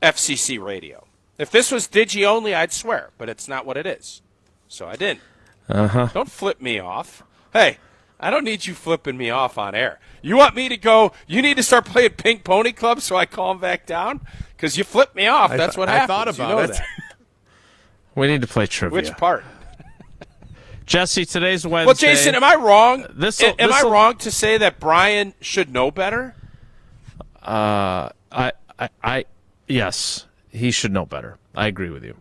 FCC radio. If this was Digi only, I'd swear, but it's not what it is. So I didn't. Uh-huh. Don't flip me off. Hey, I don't need you flipping me off on air. You want me to go, you need to start playing Pink Pony Club so I calm back down? Because you flipped me off. That's what happens. I thought about it. We need to play trivia. Which part? Jesse, today's Wednesday. Well, Jason, am I wrong? Am I wrong to say that Brian should know better? Yes, he should know better. I agree with you.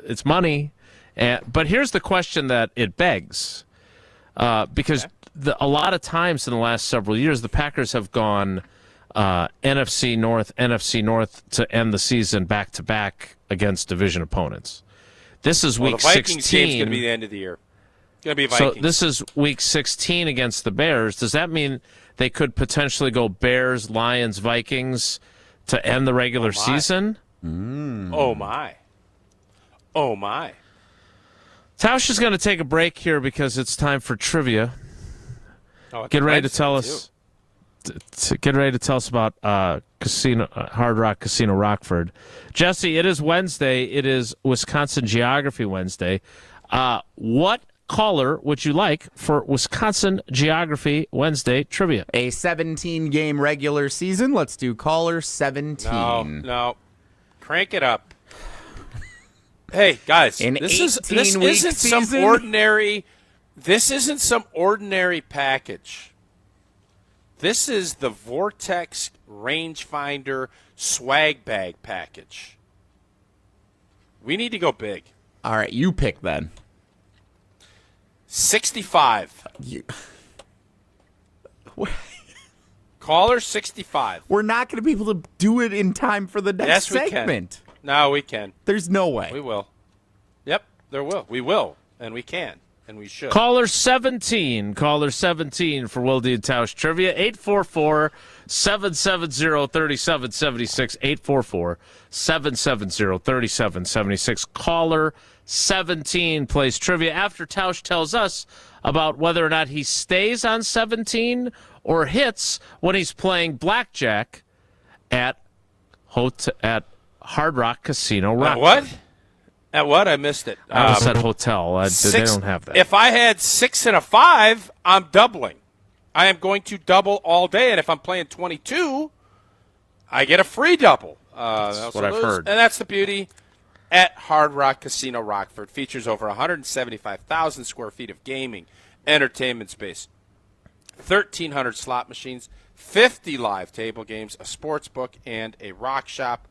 It's money, but here's the question that it begs, because a lot of times in the last several years, the Packers have gone NFC North to end the season back-to-back against division opponents. This is week 16. The Vikings game's going to be the end of the year. It's going to be Vikings. So this is week 16 against the Bears. Does that mean they could potentially go Bears, Lions, Vikings to end the regular season? Oh, my. Oh, my. Tausch is going to take a break here because it's time for trivia. Get ready to tell us. Get ready to tell us about Hard Rock Casino Rockford. Jesse, it is Wednesday. It is Wisconsin Geography Wednesday. What caller would you like for Wisconsin Geography Wednesday trivia? A 17-game regular season. Let's do caller 17. No. Crank it up. Hey, guys, this isn't some ordinary package. This is the Vortex Rangefinder swag bag package. We need to go big. All right, you pick then. 65. Caller 65. We're not going to be able to do it in time for the next segment. Can. No, we can. There's no way. We will. Yep, there will. We will, and we can. And we should. Caller 17 for Wilde and Tausch Trivia, 844-770-3776, 844-770-3776. Caller 17 plays trivia after Tausch tells us about whether or not he stays on 17 or hits when he's playing blackjack at Hard Rock Casino Rockford. What? At what? I missed it. I said hotel. They don't have that. If I had 6 and a 5, I'm doubling. I am going to double all day, and if I'm playing 22, I get a free double. That's what I've heard. And that's the beauty at Hard Rock Casino Rockford. Features over 175,000 square feet of gaming, entertainment space, 1,300 slot machines, 50 live table games, a sports book, and a rock shop.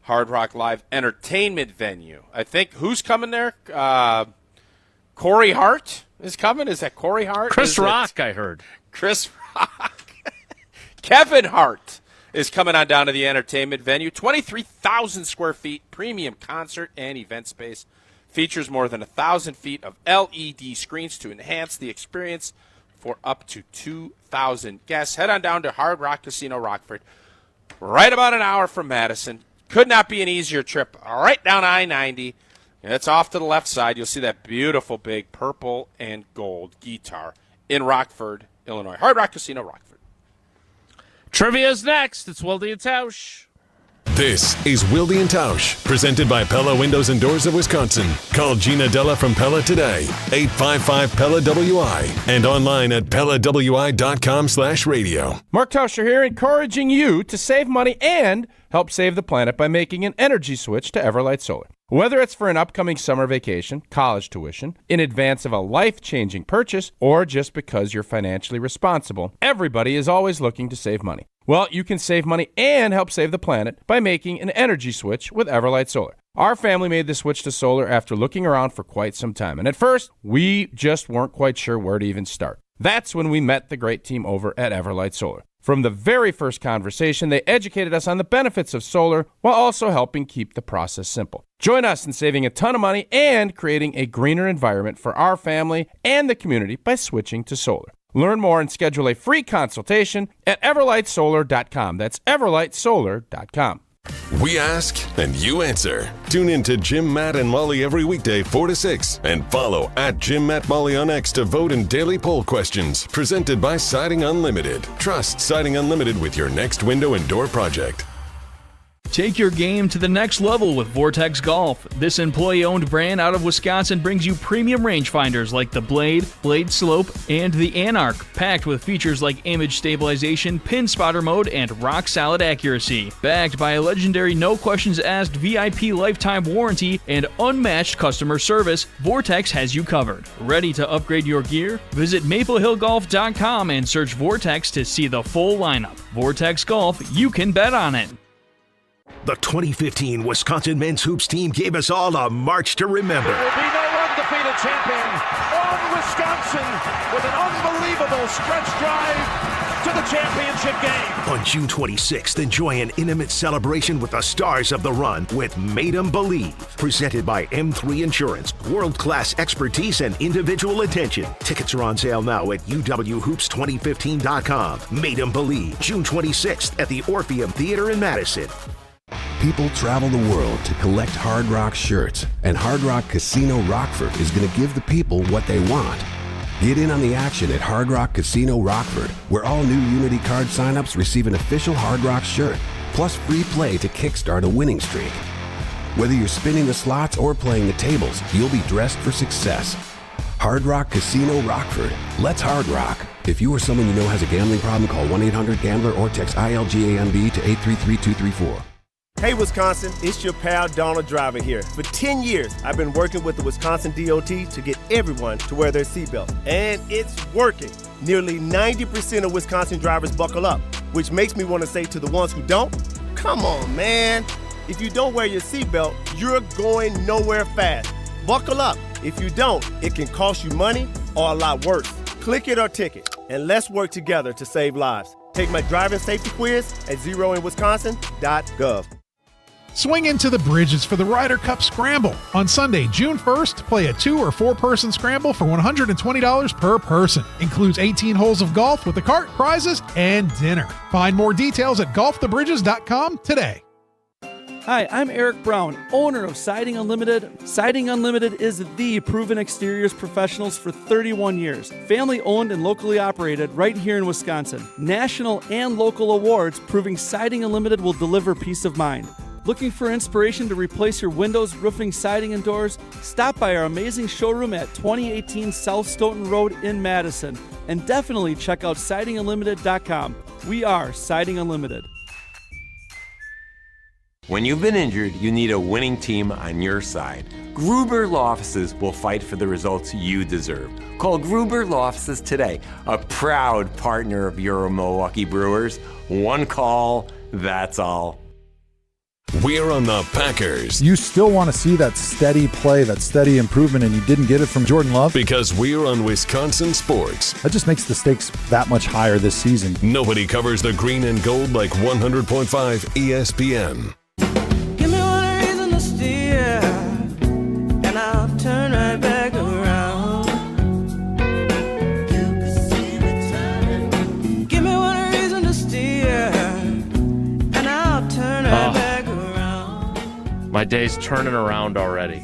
Hard Rock Live entertainment venue. I think, who's coming there? Corey Hart is coming. Is that Corey Hart? Chris Rock, I heard. Chris Rock. Kevin Hart is coming on down to the entertainment venue. 23,000 square feet, premium concert and event space. Features more than 1,000 feet of LED screens to enhance the experience for up to 2,000 guests. Head on down to Hard Rock Casino Rockford, right about an hour from Madison. Could not be an easier trip. Right down I-90. And it's off to the left side. You'll see that beautiful big purple and gold guitar in Rockford, Illinois. Hard Rock Casino Rockford. Trivia's next. It's Wilde and Tausch. This is Wilde and Tausch, presented by Pella Windows and Doors of Wisconsin. Call Gina Della from Pella today, 855-PELLA-WI, and online at PellaWI.com/radio. Mark Tauscher here, encouraging you to save money and help save the planet by making an energy switch to Everlight Solar. Whether it's for an upcoming summer vacation, college tuition, in advance of a life-changing purchase, or just because you're financially responsible, everybody is always looking to save money. Well, you can save money and help save the planet by making an energy switch with Everlight Solar. Our family made the switch to solar after looking around for quite some time, and at first, we just weren't quite sure where to even start. That's when we met the great team over at Everlight Solar. From the very first conversation, they educated us on the benefits of solar while also helping keep the process simple. Join us in saving a ton of money and creating a greener environment for our family and the community by switching to solar. Learn more and schedule a free consultation at everlightsolar.com. That's everlightsolar.com. We ask and you answer. Tune in to Jim, Matt, and Molly every weekday 4 to 6 and follow at Jim, Matt, Molly on X to vote in daily poll questions presented by Siding Unlimited. Trust Siding Unlimited with your next window and door project. Take your game to the next level with Vortex Golf. This employee-owned brand out of Wisconsin brings you premium rangefinders like the Blade, Blade Slope, and the Anarch, packed with features like image stabilization, pin spotter mode, and rock-solid accuracy. Backed by a legendary no-questions-asked VIP lifetime warranty and unmatched customer service, Vortex has you covered. Ready to upgrade your gear? Visit maplehillgolf.com and search Vortex to see the full lineup. Vortex Golf, you can bet on it. The 2015 Wisconsin men's hoops team gave us all a march to remember. There will be no undefeated champion on Wisconsin with an unbelievable stretch drive to the championship game. On June 26th, enjoy an intimate celebration with the stars of the run with Made 'em Believe. Presented by M3 Insurance, world-class expertise and individual attention. Tickets are on sale now at uwhoops2015.com. Made 'em Believe, June 26th at the Orpheum Theater in Madison. People travel the world to collect Hard Rock shirts, and Hard Rock Casino Rockford is going to give the people what they want. Get in on the action at Hard Rock Casino Rockford, where all new Unity card signups receive an official Hard Rock shirt, plus free play to kickstart a winning streak. Whether you're spinning the slots or playing the tables, you'll be dressed for success. Hard Rock Casino Rockford. Let's Hard Rock. If you or someone you know has a gambling problem, call 1-800-GAMBLER or text ILGAMB to 833-234. Hey Wisconsin, it's your pal Donald Driver here. For 10 years, I've been working with the Wisconsin DOT to get everyone to wear their seatbelt. And it's working. Nearly 90% of Wisconsin drivers buckle up, which makes me want to say to the ones who don't, come on, man. If you don't wear your seatbelt, you're going nowhere fast. Buckle up. If you don't, it can cost you money or a lot worse. Click it or ticket, and let's work together to save lives. Take my driving safety quiz at zeroinwisconsin.gov. Swing into the Bridges for the Ryder Cup Scramble. On Sunday, June 1st, play a 2- or 4-person scramble for $120 per person. Includes 18 holes of golf with a cart, prizes, and dinner. Find more details at golfthebridges.com today. Hi, I'm Eric Brown, owner of Siding Unlimited. Siding Unlimited is the proven exteriors professionals for 31 years. Family owned and locally operated right here in Wisconsin. National and local awards proving Siding Unlimited will deliver peace of mind. Looking for inspiration to replace your windows, roofing, siding, and doors? Stop by our amazing showroom at 2018 South Stoughton Road in Madison. And definitely check out sidingunlimited.com. We are Siding Unlimited. When you've been injured, you need a winning team on your side. Gruber Law Offices will fight for the results you deserve. Call Gruber Law Offices today, a proud partner of your Milwaukee Brewers. One call, that's all. We're on the Packers. You still want to see that steady play, that steady improvement, and you didn't get it from Jordan Love? Because we're on Wisconsin sports. That just makes the stakes that much higher this season. Nobody covers the green and gold like 100.5 ESPN. Give me one reason to steer, and I'll turn right back around. You can see me turning. Give me one reason to steer, and I'll turn right back around. My day's turning around already.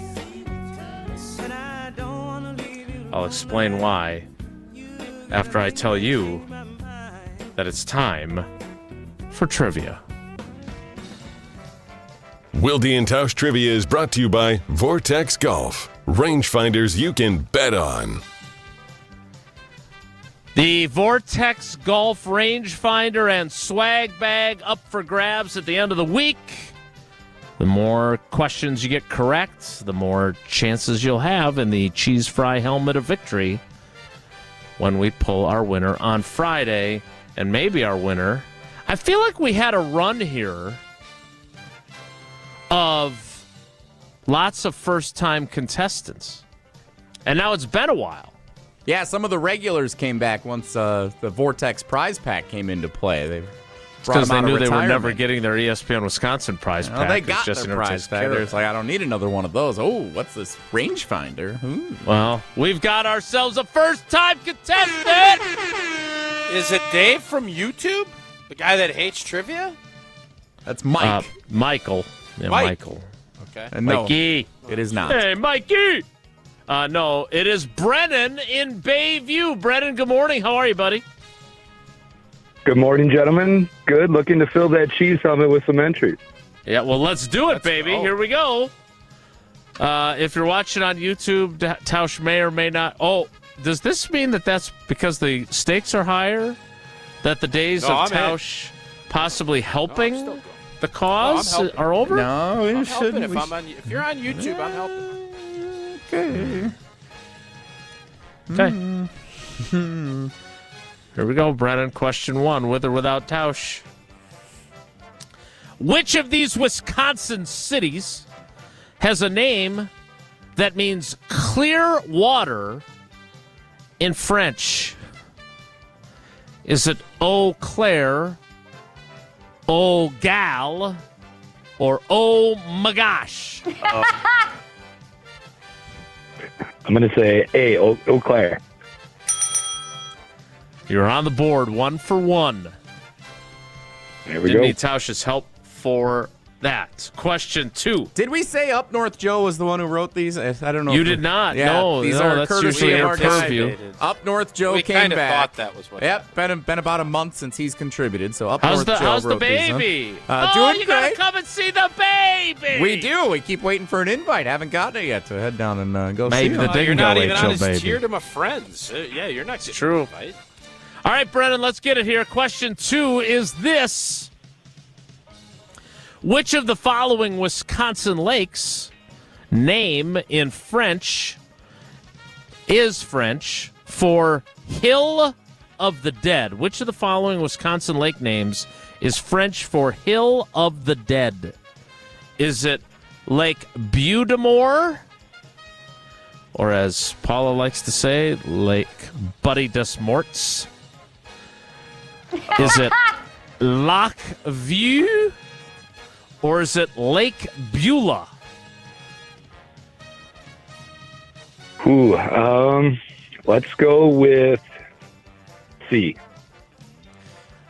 I'll explain why after I tell you that it's time for trivia. Wilde and Tausch Trivia is brought to you by Vortex Golf. Rangefinders you can bet on. The Vortex Golf Rangefinder and Swag Bag up for grabs at the end of the week. The more questions you get correct, the more chances you'll have in the Cheese Fry Helmet of Victory when we pull our winner on Friday. And maybe our winner. I feel like we had a run here of lots of first-time contestants. And now it's been a while. Yeah, some of the regulars came back once the Vortex prize pack came into play. They because they knew they were never getting their ESPN Wisconsin prize pack. Well, they got their prize pack. They're like, I don't need another one of those. Oh, what's this rangefinder? Ooh. Well, we've got ourselves a first-time contestant. Is it Dave from YouTube? The guy that hates trivia? That's Mike. Michael. Yeah, Michael. Okay. Mikey. No, it is not. Hey, Mikey. No, it is Brennan in Bayview. Brennan, good morning. How are you, buddy? Good morning, gentlemen. Good. Looking to fill that cheese helmet with some entries. Yeah, well, let's do it, baby. Go. Here we go. If you're watching on YouTube, Tausch may or may not. Oh, does this mean that that's because the stakes are higher? That the days of Tausch possibly helping the cause are over? No, I'm helping. If you're on YouTube, I'm helping. Okay. Here we go, Brennan. Question 1, with or without Tausch. Which of these Wisconsin cities has a name that means clear water in French? Is it Eau Claire, Eau Gal, or Oh my gosh? I'm going to say A, Eau Claire. You're on the board, 1 for 1. There we Didn't go. need Tausch's help for that. Question 2. Did we say Up North Joe was the one who wrote these? I don't know. You did not. Yeah, no, these are that's courtesy usually of our our guy. purview. Up North Joe we came kind of back. thought that was what. Yep, been about a month since he's contributed. So Up How's North Joe how's the wrote these, huh? baby? Doing you gotta great. come and see the baby. We do. We keep waiting for an invite. Haven't gotten it yet. So head down and go Maybe see the him. Dingo You're not even HO on his baby. tier to my friends. Yeah, you're not getting true. an invite. All right, Brennan, let's get it here. Question 2 is this. Which of the following Wisconsin lakes name in French is French for Hill of the Dead? Which of the following Wisconsin lake names is French for Hill of the Dead? Is it Lake Budemore? Or as Paula likes to say, Lake Buddy des Morts? Is it Lac Vieux? Or is it Lake Beulah? Let's go with C.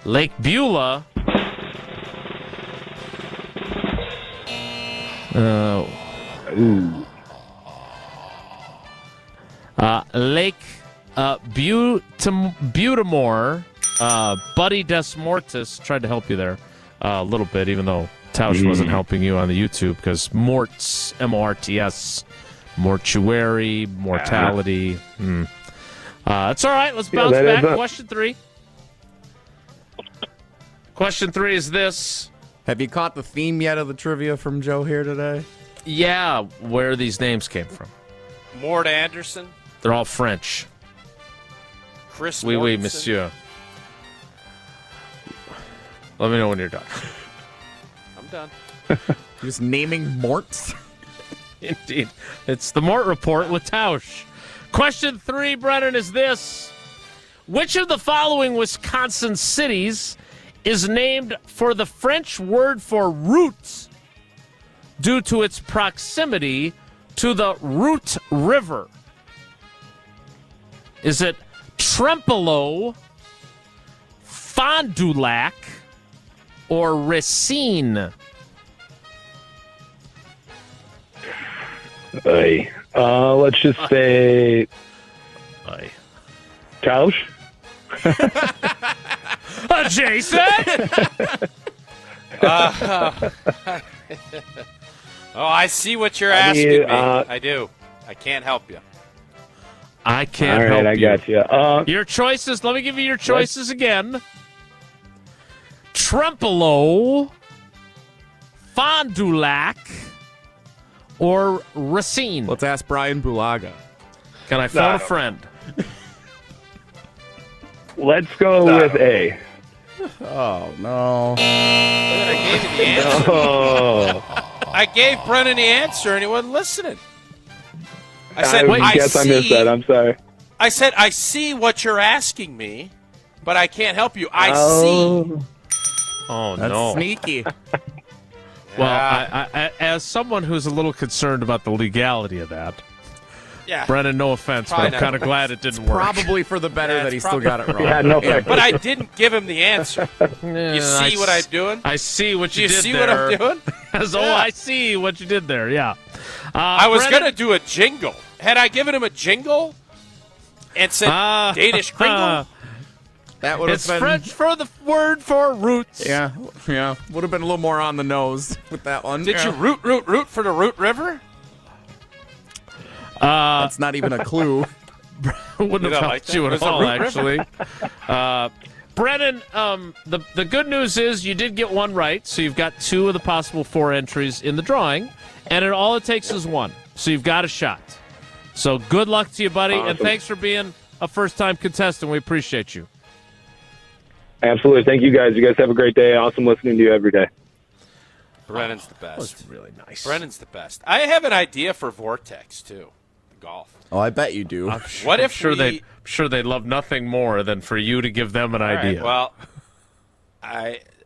Lake Beulah. Lake Budemore. Buddy des Mortis tried to help you there a little bit, even though Tausch wasn't helping you on the YouTube, because Morts, M-O-R-T-S, mortuary, mortality. That's all right. Let's bounce back. Question 3. Question 3 is this. Have you caught the theme yet of the trivia from Joe here today? Yeah, where these names came from. Mort Anderson. They're all French. Chris Oui, Mortensen. monsieur. Let me know when you're done. I'm done. Just naming Morts. Indeed. It's the Mort Report with Tausch. Question 3, Brennan, is this. Which of the following Wisconsin cities is named for the French word for root due to its proximity to the Root River? Is it Trempealeau, Fond du Lac, or Racine? Let's just say Tausch. Jason? I see what you're asking me. I do. I can't help you. I can't All right, help I you. got you. Your choices, let me give you your choices again. Trempealeau, Fond du Lac, or Racine. Let's ask Brian Bulaga. Can I phone a friend? Let's go with A. Oh, no. I gave you the answer. Oh. I gave Brennan the answer, and he wasn't listening. I said, I guess I missed that. I'm sorry. I said, I see what you're asking me, but I can't help you. I see. Oh, That's no. sneaky. Well, I, as someone who's a little concerned about the legality of that, Brennan, no offense, but I'm kind of glad it didn't work. Probably for the better that he still got it wrong. Yeah, no. But I didn't give him the answer. You see what I'm doing? I see what Do you you did see there. what I'm doing? I see what you did there, yeah. I was Brennan- going to do a jingle. Had I given him a jingle and said Danish Kringle? That would have It's been French for the word for roots. Yeah. Would have been a little more on the nose with that one. Did you root for the Root River? That's not even a clue. Wouldn't You have don't like helped that? you It was at a all, Root River. actually. Brennan, the good news is you did get one right, so you've got 2 of the possible 4 entries in the drawing, and all it takes is 1. So you've got a shot. So good luck to you, buddy, and Awesome. thanks for being a first-time contestant. We appreciate you. Absolutely. Thank you, guys. You guys have a great day. Awesome listening to you every day. Brennan's the best. That was really nice. Brennan's the best. I have an idea for Vortex, too. Golf. Oh, I bet you do. What if I'm sure they'd love nothing more than for you to give them an idea. Well,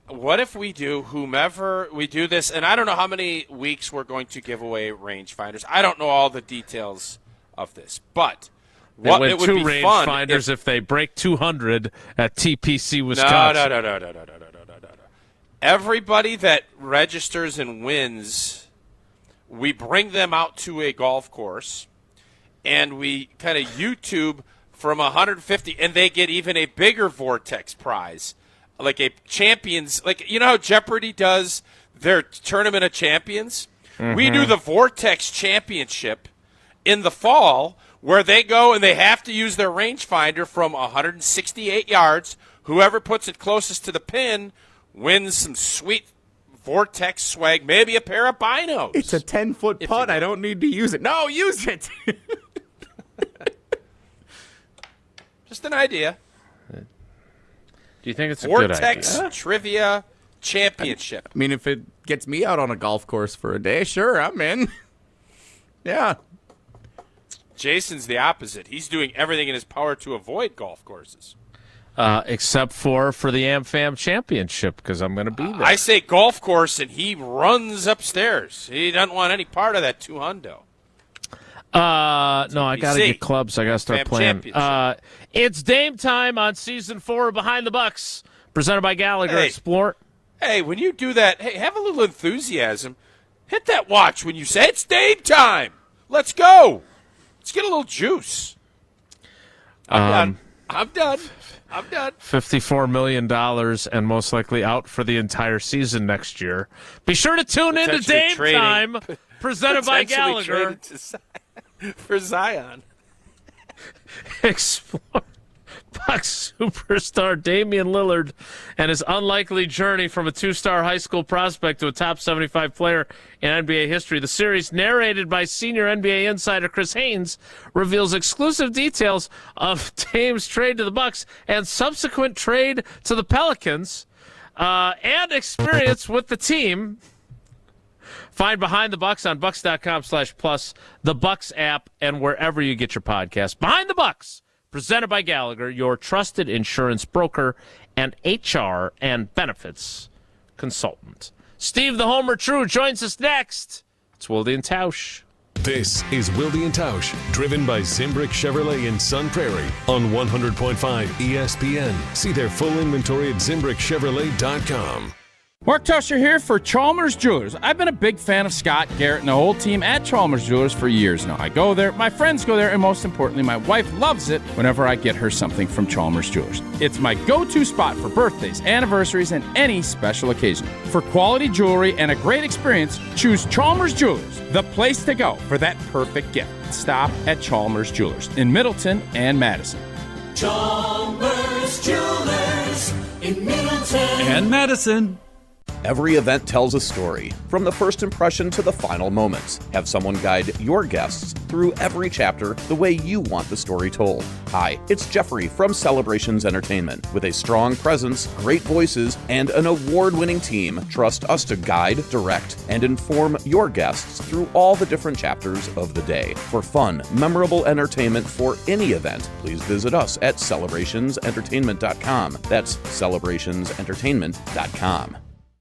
what if we do whomever we do this, and I don't know how many weeks we're going to give away rangefinders. I don't know all the details of this, but What it would 2 be range fun finders if they break 200 at TPC Wisconsin. No. Everybody that registers and wins, we bring them out to a golf course, and we kind of YouTube from 150, and they get even a bigger Vortex prize, like a champions. Like, you know how Jeopardy does their tournament of champions? Mm-hmm. We do the Vortex Championship in the fall, where they go and they have to use their rangefinder from 168 yards. Whoever puts it closest to the pin wins some sweet Vortex swag, maybe a pair of binos. It's a 10-foot putt. I don't need to use it. No, use it. Just an idea. Do you think it's a good idea? Vortex Trivia Championship. I mean, if it gets me out on a golf course for a day, sure, I'm in. Yeah. Jason's the opposite. He's doing everything in his power to avoid golf courses. Except for the AmFam Championship, because I'm going to be there. I say golf course, and he runs upstairs. He doesn't want any part of that 200. No, I got to TPC. get clubs. I got to start Fam playing. Championship. It's Dame time on Season 4 of Behind the Bucks, presented by Gallagher Explore. Hey, when you do that, hey, have a little enthusiasm. Hit that watch when you say it's Dame time. Let's go. Let's get a little juice. I'm done. $54 million and most likely out for the entire season next year. Be sure to tune in to Dame Time, presented by Gallagher. For Zion. Explore Bucks superstar Damian Lillard and his unlikely journey from a 2-star high school prospect to a top 75 player in NBA history. The series, narrated by senior NBA insider Chris Haynes, reveals exclusive details of Dame's trade to the Bucks and subsequent trade to the Pelicans and experience with the team Find Behind the Bucks on Bucks.com/plus, the Bucks app, and wherever you get your podcast. Behind the Bucks, presented by Gallagher, your trusted insurance broker and HR and benefits consultant. Steve the Homer True joins us next. It's Wilde and Tausch. This is Wilde and Tausch, driven by Zimbrick Chevrolet in Sun Prairie on 100.5 ESPN. See their full inventory at ZimbrickChevrolet.com. Mark Tusher here for Chalmers Jewelers. I've been a big fan of Scott, Garrett, and the whole team at Chalmers Jewelers for years now. I go there, my friends go there, and most importantly, my wife loves it whenever I get her something from Chalmers Jewelers. It's my go-to spot for birthdays, anniversaries, and any special occasion. For quality jewelry and a great experience, choose Chalmers Jewelers, the place to go for that perfect gift. Stop at Chalmers Jewelers in Middleton and Madison. Chalmers Jewelers in Middleton and Madison. Every event tells a story, from the first impression to the final moments. Have someone guide your guests through every chapter the way you want the story told. Hi, it's Jeffrey from Celebrations Entertainment. With a strong presence, great voices, and an award-winning team, trust us to guide, direct, and inform your guests through all the different chapters of the day. For fun, memorable entertainment for any event, please visit us at celebrationsentertainment.com. That's celebrationsentertainment.com.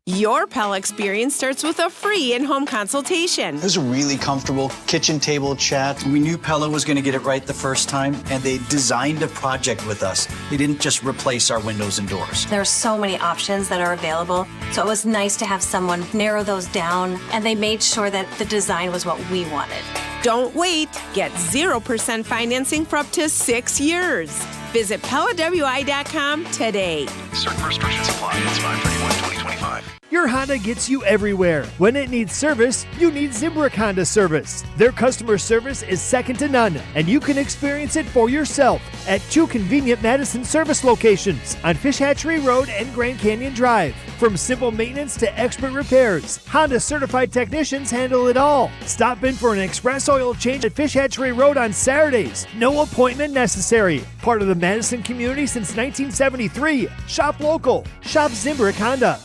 Your Pella experience starts with a free in-home consultation. It was a really comfortable kitchen table chat. We knew Pella was going to get it right the first time, and they designed a project with us. They didn't just replace our windows and doors. There are so many options that are available, so it was nice to have someone narrow those down, and they made sure that the design was what we wanted. Don't wait. Get 0% financing for up to 6 years. Visit PellaWI.com today. Certain restrictions apply. It's 5/31/2025. Your Honda gets you everywhere. When it needs service, you need Zimbrick Honda service. Their customer service is second to none, and you can experience it for yourself at 2 convenient Madison service locations on Fish Hatchery Road and Grand Canyon Drive. From simple maintenance to expert repairs, Honda certified technicians handle it all. Stop in for an express oil change at Fish Hatchery Road on Saturdays. No appointment necessary. Part of the Madison community since 1973. Shop local. Shop Zimbrick Honda.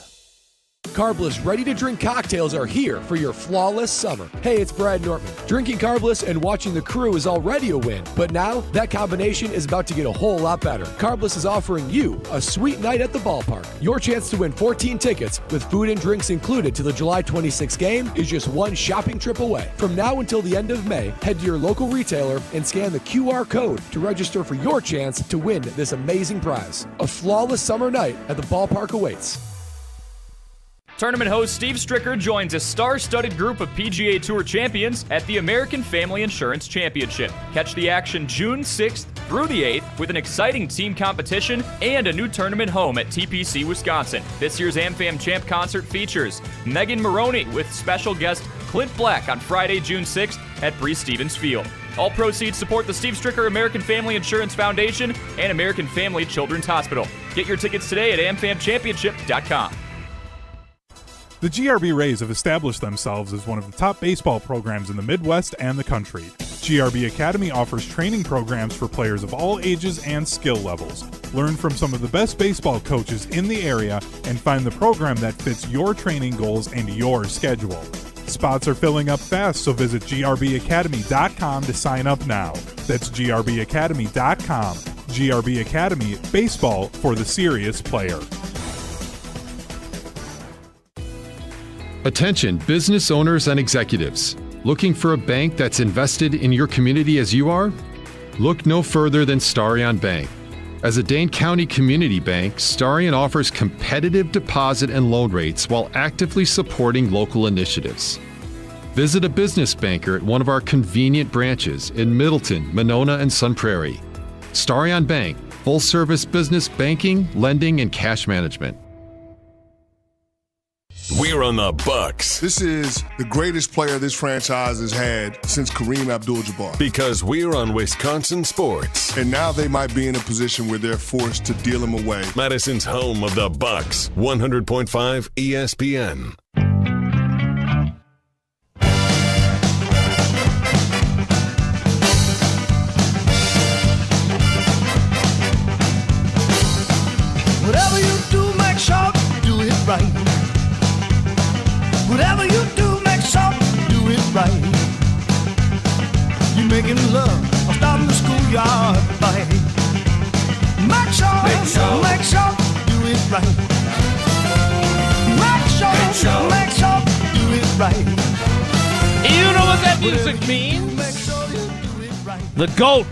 Carbless ready-to-drink cocktails are here for your flawless summer. Hey, it's Brad Nortman. Drinking Carbless and watching the crew is already a win, but now that combination is about to get a whole lot better. Carbless is offering you a sweet night at the ballpark. Your chance to win 14 tickets with food and drinks included to the July 26th game is just one shopping trip away. From now until the end of May, head to your local retailer and scan the QR code to register for your chance to win this amazing prize. A flawless summer night at the ballpark awaits. Tournament host Steve Stricker joins a star-studded group of PGA Tour champions at the American Family Insurance Championship. Catch the action June 6th through the 8th with an exciting team competition and a new tournament home at TPC Wisconsin. This year's AmFam Champ concert features Megan Maroney with special guest Clint Black on Friday, June 6th at Bree Stevens Field. All proceeds support the Steve Stricker American Family Insurance Foundation and American Family Children's Hospital. Get your tickets today at amfamchampionship.com. The GRB Rays have established themselves as one of the top baseball programs in the Midwest and the country. GRB Academy offers training programs for players of all ages and skill levels. Learn from some of the best baseball coaches in the area and find the program that fits your training goals and your schedule. Spots are filling up fast, so visit grbacademy.com to sign up now. That's grbacademy.com. GRB Academy, baseball for the serious player. Attention business owners and executives. Looking for a bank that's invested in your community as you are? Look no further than Starion Bank. As a Dane County community bank, Starion offers competitive deposit and loan rates while actively supporting local initiatives. Visit a business banker at one of our convenient branches in Middleton, Monona, and Sun Prairie. Starion Bank, full-service business banking, lending, and cash management. We're on the Bucks. This is the greatest player this franchise has had since Kareem Abdul-Jabbar. Because we're on Wisconsin sports. And now they might be in a position where they're forced to deal him away. Madison's home of the Bucks, 100.5 ESPN. Whatever you do, make sure you do it right. Whatever you do, make sure right. Make sure you do it right. You know what that music means? The GOAT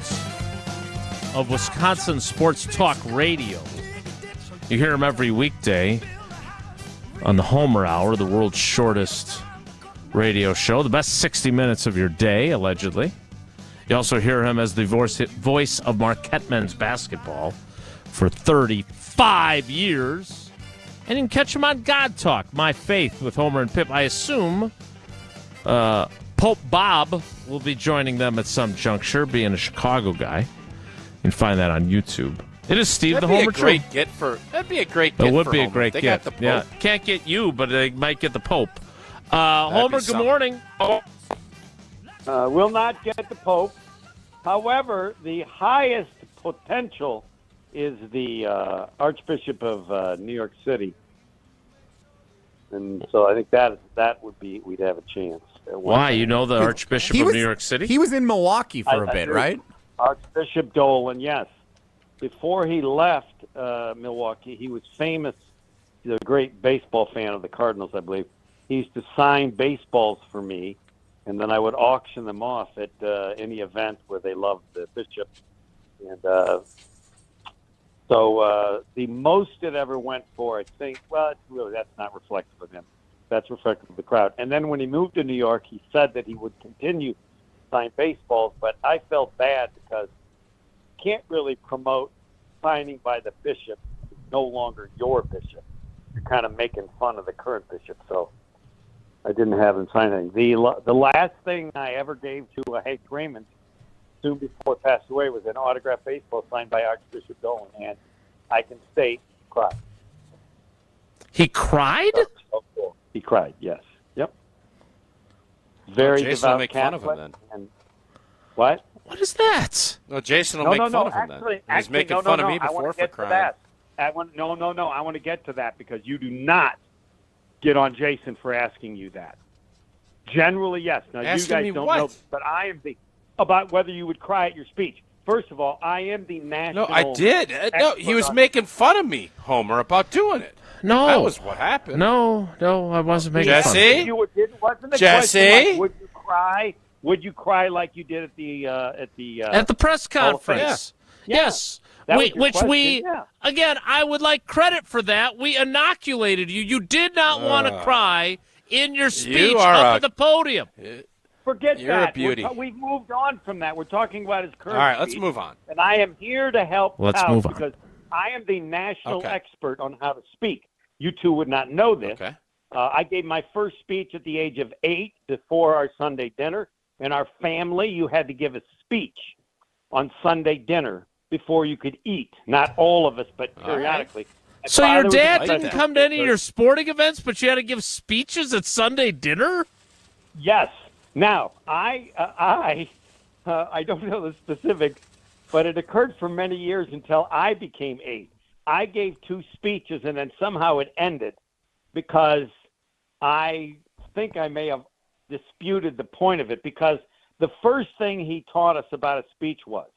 of Wisconsin Sports Talk Radio. You hear him every weekday on the Homer Hour, the world's shortest radio show, the best 60 minutes of your day, allegedly. You also hear him as the voice of Marquette men's basketball for 35 years. And you can catch him on God Talk, My Faith with Homer and Pip. I assume Pope Bob will be joining them at some juncture, being a Chicago guy. You can find that on YouTube. It is Steve the Homer Tree. That'd be a great get. It would for be a Homer. great They get. got the Pope. Yeah, can't get you, but they might get the Pope. Homer, good morning. Will not get the Pope. However, the highest potential is the Archbishop of New York City. And so I think that would be, we'd have a chance. Why? You know the Archbishop of New York City? He was in Milwaukee for a bit, right? Archbishop Dolan, yes. Before he left Milwaukee, he was famous. He's a great baseball fan of the Cardinals, I believe. He used to sign baseballs for me, and then I would auction them off at any event where they loved the bishop. And so the most it ever went for, I think, well, that's not reflective of him. That's reflective of the crowd. And then when he moved to New York, he said that he would continue to sign baseballs, but I felt bad because you can't really promote signing by the bishop who's no longer your bishop. You're kind of making fun of the current bishop, so I didn't have him sign anything. The last thing I ever gave to Hank Raymond, soon before he passed away, was an autographed baseball signed by Archbishop Dolan, and I can state he cried. He cried? So cool. He cried, yes. Yep. Very Jason devout will make fun of Catholic. him then. And what? What is that? No, Jason will make fun of him then. He's making fun of me before for crying. I want to get to that because you do not get on Jason for asking you that. Generally, yes. Now, Asking you guys me don't what? know, but I am about whether you would cry at your speech. First of all, I am the national. No, I did. No, he was making fun of me, Homer, about doing it. No. That was what happened. No, I wasn't making fun. Jesse? Wasn't the Jesse? question like, would you cry? Would you cry like you did at the press conference? Yeah. Yes. That was your question, We yeah. again, I would like credit for that. We inoculated you. You did not want to cry in your speech up at the podium. Forget You're that. a beauty. We've moved on from that. We're talking about his current All right, let's speech, move on. And I am here to help Let's out move on. because I am the national expert on how to speak. You two would not know this. Okay. I gave my first speech at the age of 8 before our Sunday dinner. In our family, you had to give a speech on Sunday dinner before you could eat. Not all of us, but periodically. My So your father was dad a didn't president. come to any of your sporting events, but you had to give speeches at Sunday dinner? Yes. Now, I don't know the specifics, but it occurred for many years until I became 8. I gave 2 speeches, and then somehow it ended because I think I may have disputed the point of it because the first thing he taught us about a speech was,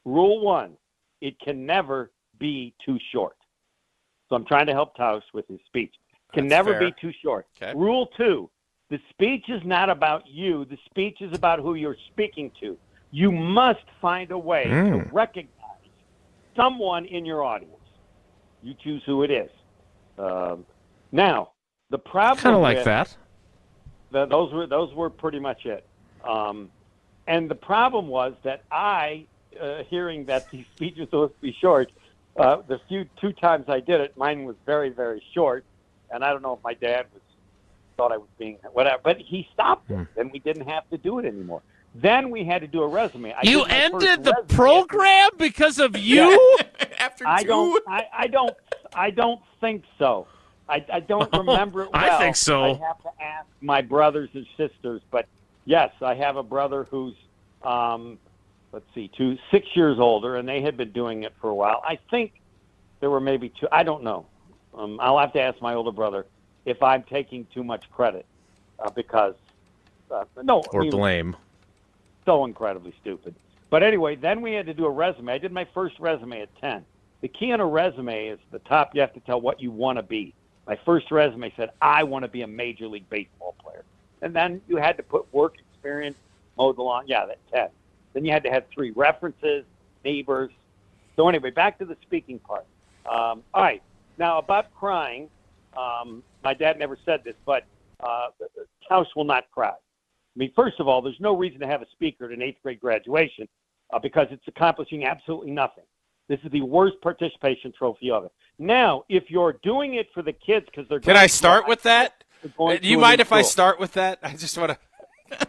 rule 1, it can never be too short. So I'm trying to help Tausch with his speech. Can That's never fair. be too short. Okay. Rule 2, the speech is not about you. The speech is about who you're speaking to. You must find a way to recognize someone in your audience. You choose who it is. Now, the problem Kind of like with- that. those were pretty much it. And the problem was that I, hearing that these speeches were supposed to be short, the 2 times I did it, mine was very, very short. And I don't know if my dad thought I was being whatever, but he stopped it, and we didn't have to do it anymore. Then we had to do a resume. You ended the program because of you? After I don't think so. I don't remember it well. I think so. I have to ask my brothers and sisters, but yes, I have a brother who's 6 years older, and they had been doing it for a while. I think there were maybe 2. I don't know. I'll have to ask my older brother if I'm taking too much credit because blame. So incredibly stupid. But anyway, then we had to do a resume. I did my first resume at 10. The key on a resume is the top. You have to tell what you want to be. My first resume said, I want to be a Major League Baseball player. And then you had to put work experience, mow the lawn. Yeah, that's 10. Then you had to have 3 references, neighbors. So anyway, back to the speaking part. All right. Now, about crying, my dad never said this, but Tausch will not cry. I mean, first of all, there's no reason to have a speaker at an 8th grade graduation because it's accomplishing absolutely nothing. This is the worst participation trophy ever. Now, if you're doing it for the kids because they're Can I start with that? Do you mind if I start with that? I just want to.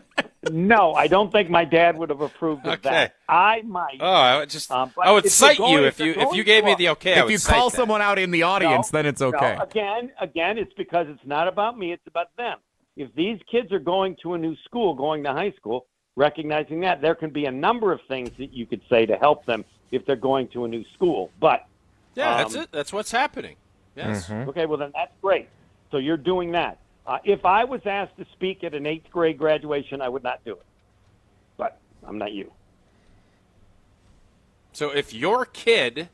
No, I don't think my dad would have approved of that. I might. Oh, I would cite you if you gave me the okay. If you call someone out in the audience, then it's okay. No, again, it's because it's not about me; it's about them. If these kids are going to a new school, going to high school, recognizing that there can be a number of things that you could say to help them if they're going to a new school. But yeah, that's it. That's what's happening. Yes. Mm-hmm. Okay. Well, then that's great. So you're doing that. If I was asked to speak at an 8th grade graduation, I would not do it. But I'm not you. So if your kid,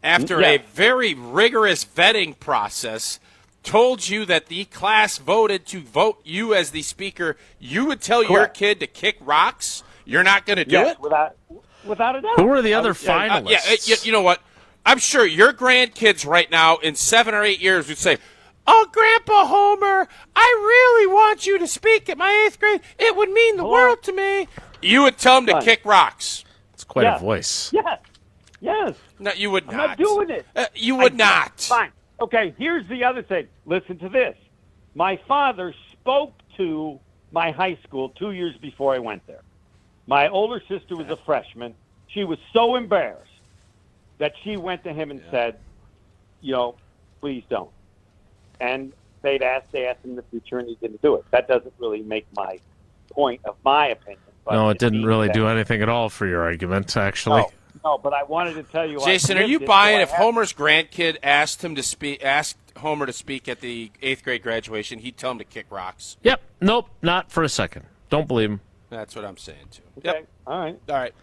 after a very rigorous vetting process, told you that the class voted to vote you as the speaker, you would tell your kid to kick rocks? You're not going to do it? Without a doubt. Who are the other finalists? You know what? I'm sure your grandkids right now in 7 or 8 years would say, "Oh, Grandpa Homer, I really want you to speak at my 8th grade. It would mean the world to me." You would tell them to kick rocks. It's quite a voice. Yes. No, you would not. I'm not doing it. You would not. Fine. Okay, here's the other thing. Listen to this. My father spoke to my high school 2 years before I went there. My older sister was a freshman. She was so embarrassed that she went to him and said, please don't. And they asked him in the future, and he didn't do it. That doesn't really make my point of my opinion. No, it didn't really do anything at all for your argument, actually. No, but I wanted to tell you. Jason, are you buying if Homer's grandkid asked Homer to speak at the 8th grade graduation, he'd tell him to kick rocks? Yep. Nope, not for a second. Don't believe him. That's what I'm saying, too. Okay. Yep. All right.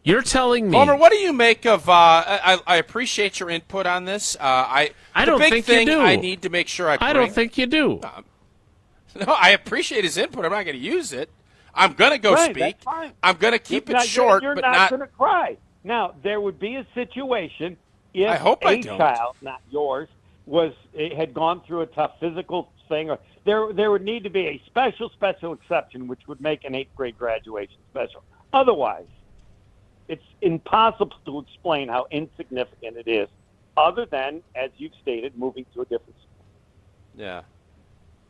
You're telling me. Homer, what do you make of I appreciate your input on this. I don't think you do. I need to make sure I don't think you do. No, I appreciate his input. I'm not going to use it. I'm going to go speak. That's fine. I'm going to keep it short, you're but not going to cry. Now, there would be a situation if I hope I a don't. child, not yours, had gone through a tough physical thing. Or there would need to be a special exception which would make an 8th grade graduation special. Otherwise, it's impossible to explain how insignificant it is, other than, as you've stated, moving to a different school. Yeah.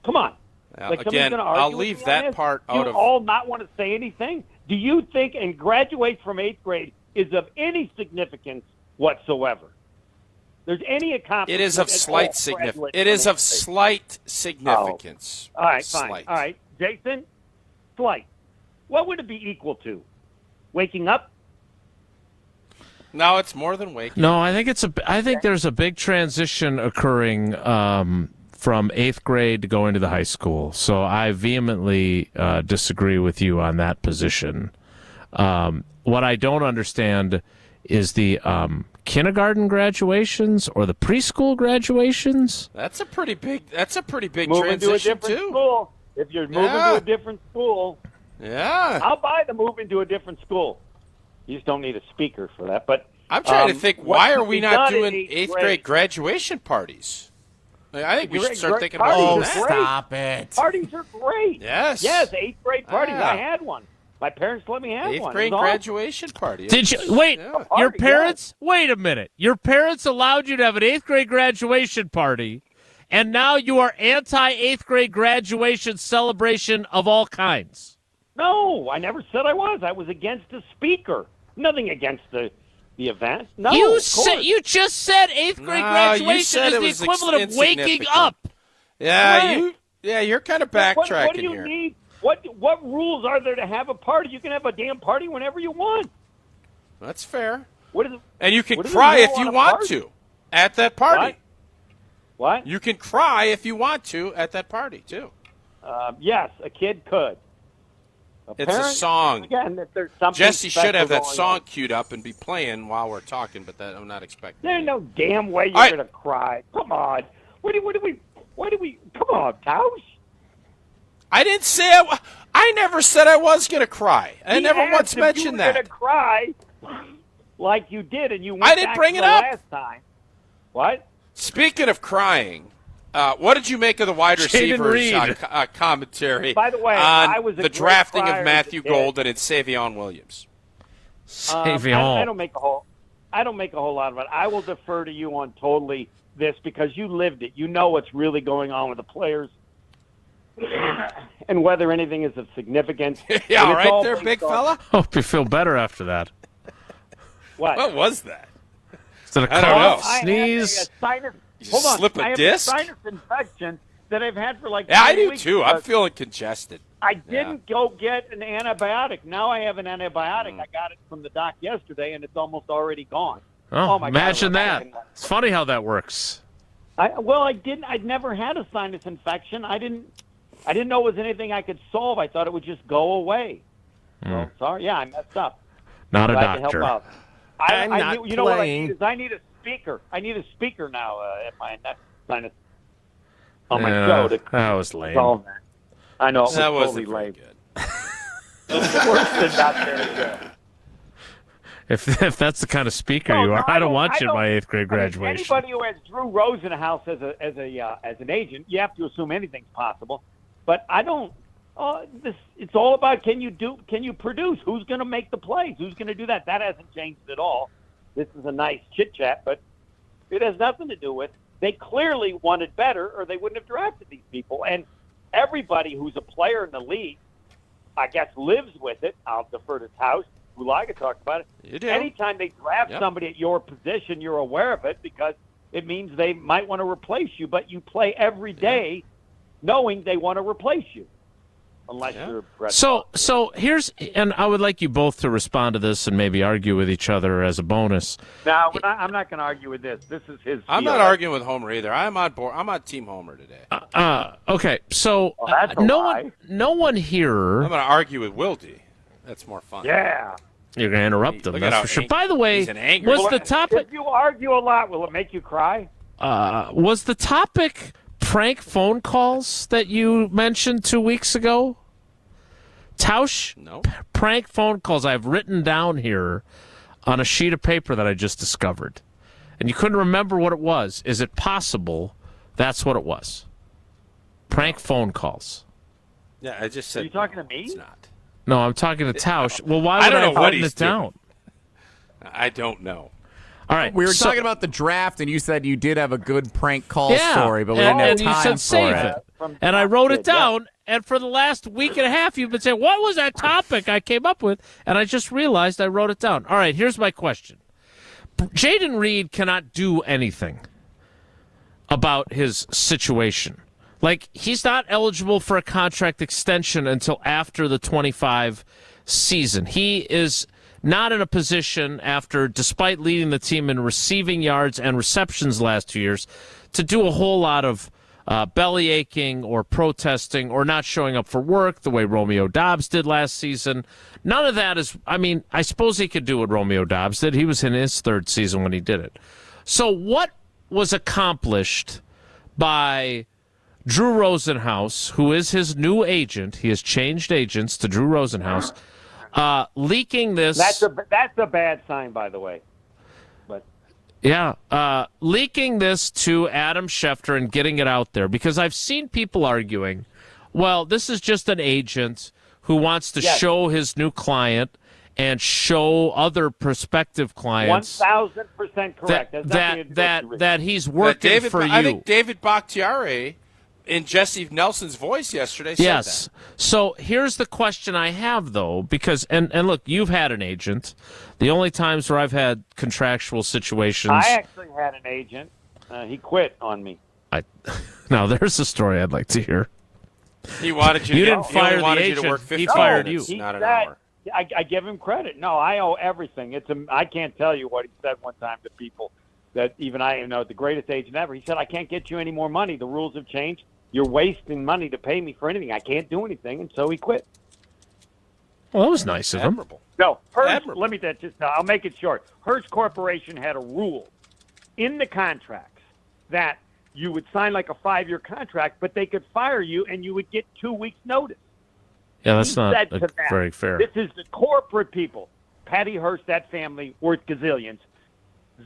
Come on. Again, I'll leave that part out of. You all not want to say anything? Do you think and graduate from 8th grade is of any significance whatsoever? There's any accomplishment. It is of slight significance. It is of slight significance. All right, fine. All right, Jason, slight. What would it be equal to? Waking up? No, it's more than waking. No, I think there's a big transition occurring from 8th grade to going to the high school. So I vehemently disagree with you on that position. What I don't understand is the kindergarten graduations or the preschool graduations. That's a pretty big moving to a transition different too. School. If you're moving to a different school, I'll buy the move into a different school. You just don't need a speaker for that. But I'm trying to think, why are we not doing 8th grade graduation parties? I think we should start thinking about doing that. Stop it. Parties are great. Yes. Yes, 8th grade parties. I had one. My parents let me have 8th one. grade graduation party. Did you wait? Your parents? Wait a minute. Your parents allowed you to have an 8th grade graduation party, and now you are anti-8th grade graduation celebration of all kinds. No, I never said I was. I was against the speaker. Nothing against the event. No, you just said 8th grade graduation is the equivalent of waking up. Yeah, you're kind of backtracking what do you here. Need? What rules are there to have a party? You can have a damn party whenever you want. That's fair. And you can cry if you want to at that party. What? You can cry if you want to at that party too. Yes, a kid could. It's a song. Again, that there's something Jesse should have that special song going on. queued up and be playing while we're talking, but that I'm not expecting. There's no damn way you're All right. going to cry. Come on. What do we? Come on, Tausch. I didn't say I never said I was going to cry. I never once mentioned that. Going to cry like you did, and you went I didn't back bring to it the up. last time. What? Speaking of crying, what did you make of the wide Jayden receivers Reed. commentary By the way, on I was a the great drafting crier of Matthew as a kid. Golden and Savion Williams? I don't make a whole lot of it. I will defer to you on totally this because you lived it. You know what's really going on with the players and whether anything is of significance. Yeah, And all it's right there, based big on- fella. Hope you feel better after that. What was that? Is it a I don't know. cough, sneeze? I had a You hold on. slip a I have disc? a sinus infection that I've had for like Yeah, I 3 do weeks too. I'm because feeling congested. I didn't go get an antibiotic. Now I have an antibiotic. I got it from the doc yesterday, and it's almost already gone. Oh, my imagine God. that. It's funny how that works. I'd never had a sinus infection. I didn't know it was anything I could solve. I thought it would just go away. So sorry. Yeah, I messed up. Not a Glad to doctor. help out. I'm not you know what I playing. need is I need a speaker. I need a speaker now at my sinus on my Yeah, show to that was lame. solve that. I know it was That totally wasn't very lame. good. It's worse than not very good. If that's the kind of speaker No, you no, are, I don't want you at my 8th grade I mean, graduation. anybody who has Drew Rosenhaus as an agent, you have to assume anything's possible. But I don't. It's all about can you produce? Who's going to make the plays? Who's going to do that? That hasn't changed at all. This is a nice chit chat, but it has nothing to do with. They clearly wanted better, or they wouldn't have drafted these people. And everybody who's a player in the league, I guess, lives with it. I'll defer to Tausch. Gulaga talked about it. You do. Anytime they draft somebody at your position, you're aware of it because it means they might want to replace you, but you play every day knowing they want to replace you. Unless you're Brett. So here's, and I would like you both to respond to this and maybe argue with each other as a bonus. Now, I'm not going to argue with this. This is his I'm field. not arguing with Homer either. I'm on board. I'm on Team Homer today. Okay, so that's a lie. no one here. I'm going to argue with Wilde. That's more fun. Yeah. You're going to interrupt them, Look at that's how for sure. angry- By the way, he's an angry was man. the topic If you argue a lot, will it make you cry? was the topic prank phone calls that you mentioned 2 weeks ago? Tausch? No. Prank phone calls I've written down here on a sheet of paper that I just discovered. And you couldn't remember what it was. Is it possible that's what it was? Prank phone calls. Yeah, I just said. Are you talking to me? It's not. No, I'm talking to Tausch. Well, why I would don't I know have what written he's it down? I don't know. All right. We were so- talking about the draft, and you said you did have a good prank call Yeah, story, but we and, didn't have and time you said for save it. it. And I wrote it down, and for the last week and a half, you've been saying, what was that topic I came up with? And I just realized I wrote it down. All right, here's my question. Jayden Reed cannot do anything about his situation. Like, he's not eligible for a contract extension until after the 25 season. He is not in a position despite leading the team in receiving yards and receptions last 2 years, to do a whole lot of belly aching or protesting or not showing up for work the way Romeo Doubs did last season. None of that is, I suppose he could do what Romeo Doubs did. He was in his third season when he did it. So what was accomplished by Drew Rosenhaus, who is his new agent? He has changed agents to Drew Rosenhaus, leaking this. That's a bad sign, by the way. But leaking this to Adam Schefter and getting it out there, because I've seen people arguing, well, this is just an agent who wants to show his new client and show other prospective clients 1,000% correct. that he's working for you. I think David Bakhtiari in Jesse Nelson's voice yesterday said that. So here's the question I have, though, because and look, you've had an agent. The only times where I've had contractual situations, I actually had an agent. He quit on me. Now there's a story I'd like to hear. He wanted you. You to didn't fire the wanted agent. You to work 50 He fired minutes, you. not an That- hour. I give him credit. No, I owe everything. I can't tell you what he said one time to people that even I know the greatest agent ever. He said, I can't get you any more money. The rules have changed. You're wasting money to pay me for anything. I can't do anything. And so he quit. Well, that was nice of him. Admirable. No, let me I'll make it short. Hearst Corporation had a rule in the contracts that you would sign like a 5-year contract, but they could fire you and you would get 2 weeks' notice. Yeah, that's not said to them, very fair. This is the corporate people. Patty Hearst, that family, worth gazillions.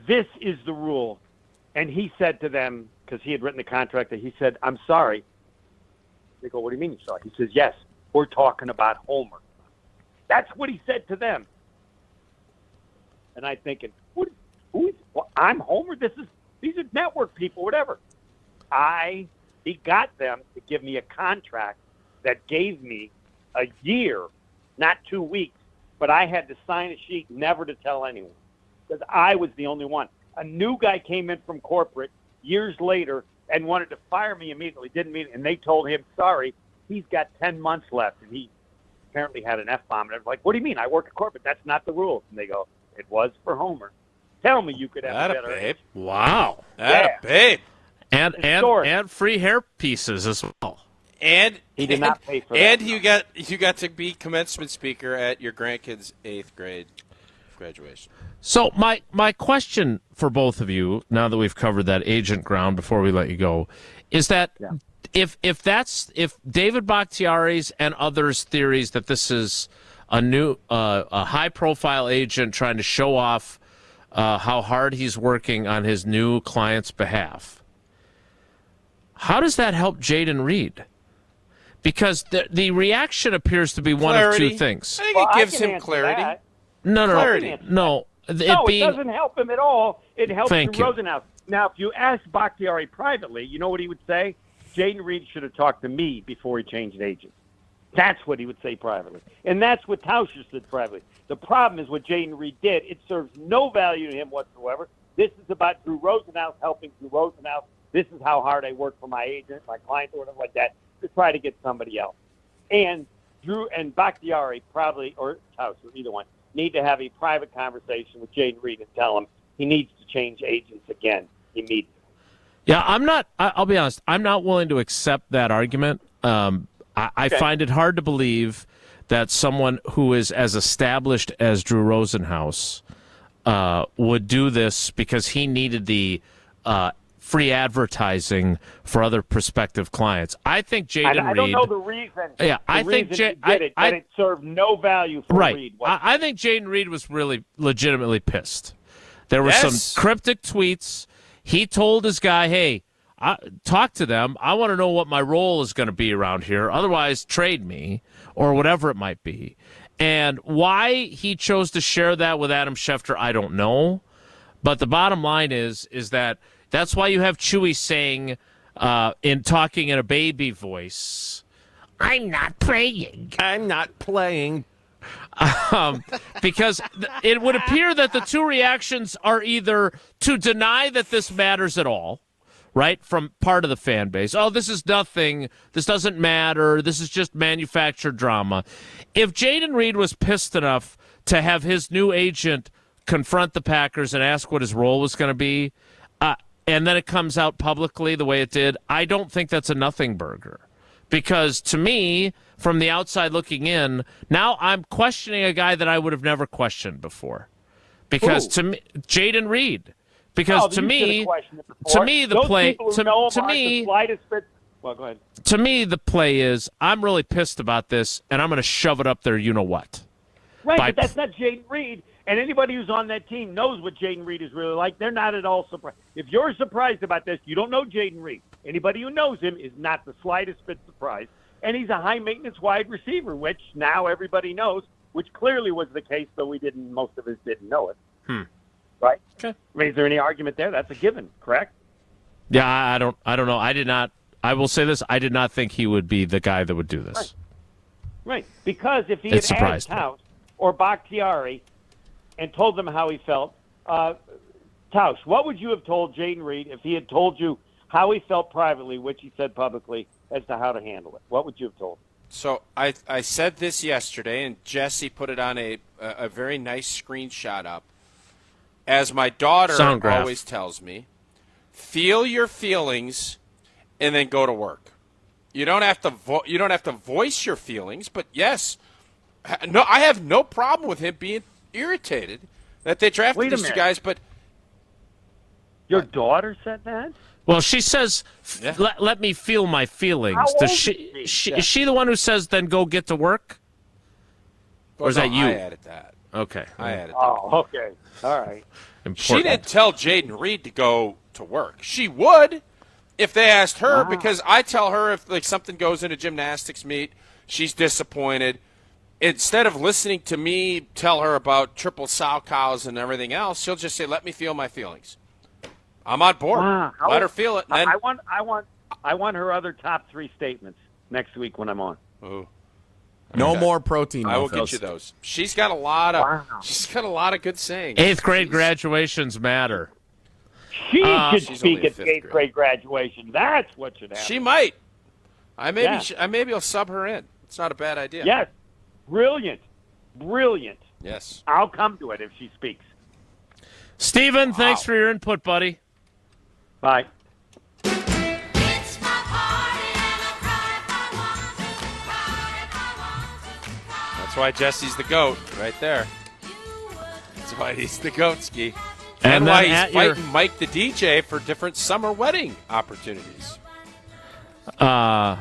This is the rule. And he said to them, because he had written the contract, that he said, I'm sorry. They go, what do you mean you're sorry? He says, yes, we're talking about Homer. That's what he said to them. And I'm thinking, I'm Homer? These are network people, whatever. He got them to give me a contract that gave me a year, not 2 weeks, but I had to sign a sheet never to tell anyone because I was the only one. A new guy came in from corporate years later and wanted to fire me immediately, and they told him, sorry, he's got 10 months left, and he apparently had an F-bomb. And I was like, what do you mean? I work at corporate. That's not the rules. And they go, it was for Homer. Tell me you could have a better babe. Wow. Babe. And free hair pieces as well. And he did not pay for and that. you got to be commencement speaker at your grandkids' 8th grade graduation. So my question for both of you, now that we've covered that agent ground before we let you go, is that if David Bakhtiari's and others' theories that this is a high profile agent trying to show off how hard he's working on his new client's behalf, how does that help Jayden Reed? Because the reaction appears to be one of two things. I think it gives him clarity. That. No. It doesn't help him at all. It helps Thank Drew you. Rosenhaus. Now, if you ask Bakhtiari privately, you know what he would say? Jayden Reed should have talked to me before he changed agents. That's what he would say privately. And that's what Tausch said privately. The problem is what Jayden Reed did. It serves no value to him whatsoever. This is about Drew Rosenhaus helping Drew Rosenhaus. This is how hard I work for my agent, my client, or whatever like that, to try to get somebody else. And Drew and Bakhtiari probably, or Tausch, or either one, need to have a private conversation with Jayden Reed and tell him he needs to change agents again immediately. Yeah, I'll be honest, I'm not willing to accept that argument. I find it hard to believe that someone who is as established as Drew Rosenhaus would do this because he needed the free advertising for other prospective clients. I think Jayden Reed... I don't know the reason. Yeah, I think it served no value for Reed. I think Jayden Reed was really legitimately pissed. There were some cryptic tweets. He told his guy, hey, talk to them. I want to know what my role is going to be around here. Otherwise, trade me or whatever it might be. And why he chose to share that with Adam Schefter, I don't know. But the bottom line is that that's why you have Chewy saying, talking in a baby voice, I'm not praying. I'm not playing. Because it would appear that the two reactions are either to deny that this matters at all, right, from part of the fan base. Oh, this is nothing. This doesn't matter. This is just manufactured drama. If Jayden Reed was pissed enough to have his new agent confront the Packers and ask what his role was going to be, and then it comes out publicly the way it did, I don't think that's a nothing burger. Because to me, from the outside looking in, now I'm questioning a guy that I would have never questioned before. Because to me, Jayden Reed. Because to me, the play, well, go ahead. To me, the play is I'm really pissed about this, and I'm going to shove it up there. You know what? Right, but that's not Jayden Reed. And anybody who's on that team knows what Jayden Reed is really like. They're not at all surprised. If you're surprised about this, you don't know Jayden Reed. Anybody who knows him is not the slightest bit surprised. And he's a high-maintenance wide receiver, which now everybody knows, which clearly was the case, though most of us didn't know it. Right? Okay. I mean, is there any argument there? That's a given, correct? Yeah, I don't know. I will say this. I did not think he would be the guy that would do this. Right. Because if he had asked Tausch or Bakhtiari and told them how he felt, Tausch, what would you have told Jayden Reed if he had told you how he felt privately, which he said publicly, as to how to handle it? What would you have told him? So I said this yesterday, and Jesse put it on a very nice screenshot up. As my daughter always tells me, feel your feelings and then go to work. You don't have to voice your feelings, but yes, No, I have no problem with him being irritated that they drafted these two guys, but your daughter said that? Well, she says, let me feel my feelings. How Does old she, is she? is she the one who says, then go get to work? Or is that you? I added that. Okay. I added that. Oh, okay. All right. Important. She didn't tell Jayden Reed to go to work. She would if they asked her, because I tell her if like something goes in a gymnastics meet, she's disappointed. Instead of listening to me tell her about triple sow cows and everything else, she'll just say, let me feel my feelings. I'm on board. Let her feel it. And I want her other top 3 statements next week when I'm on. Ooh. No more protein. I will get you those. She's got a lot of good sayings. 8th grade graduations matter. She should speak at 8th grade graduation. That's what should happen. She might. I maybe will sub her in. It's not a bad idea. Yes. Brilliant. Yes. I'll come to it if she speaks. Steven, thanks for your input, buddy. Bye. That's why Jesse's the GOAT right there. That's why he's the GOAT, Ski. And why he's fighting Mike the DJ for different summer wedding opportunities. And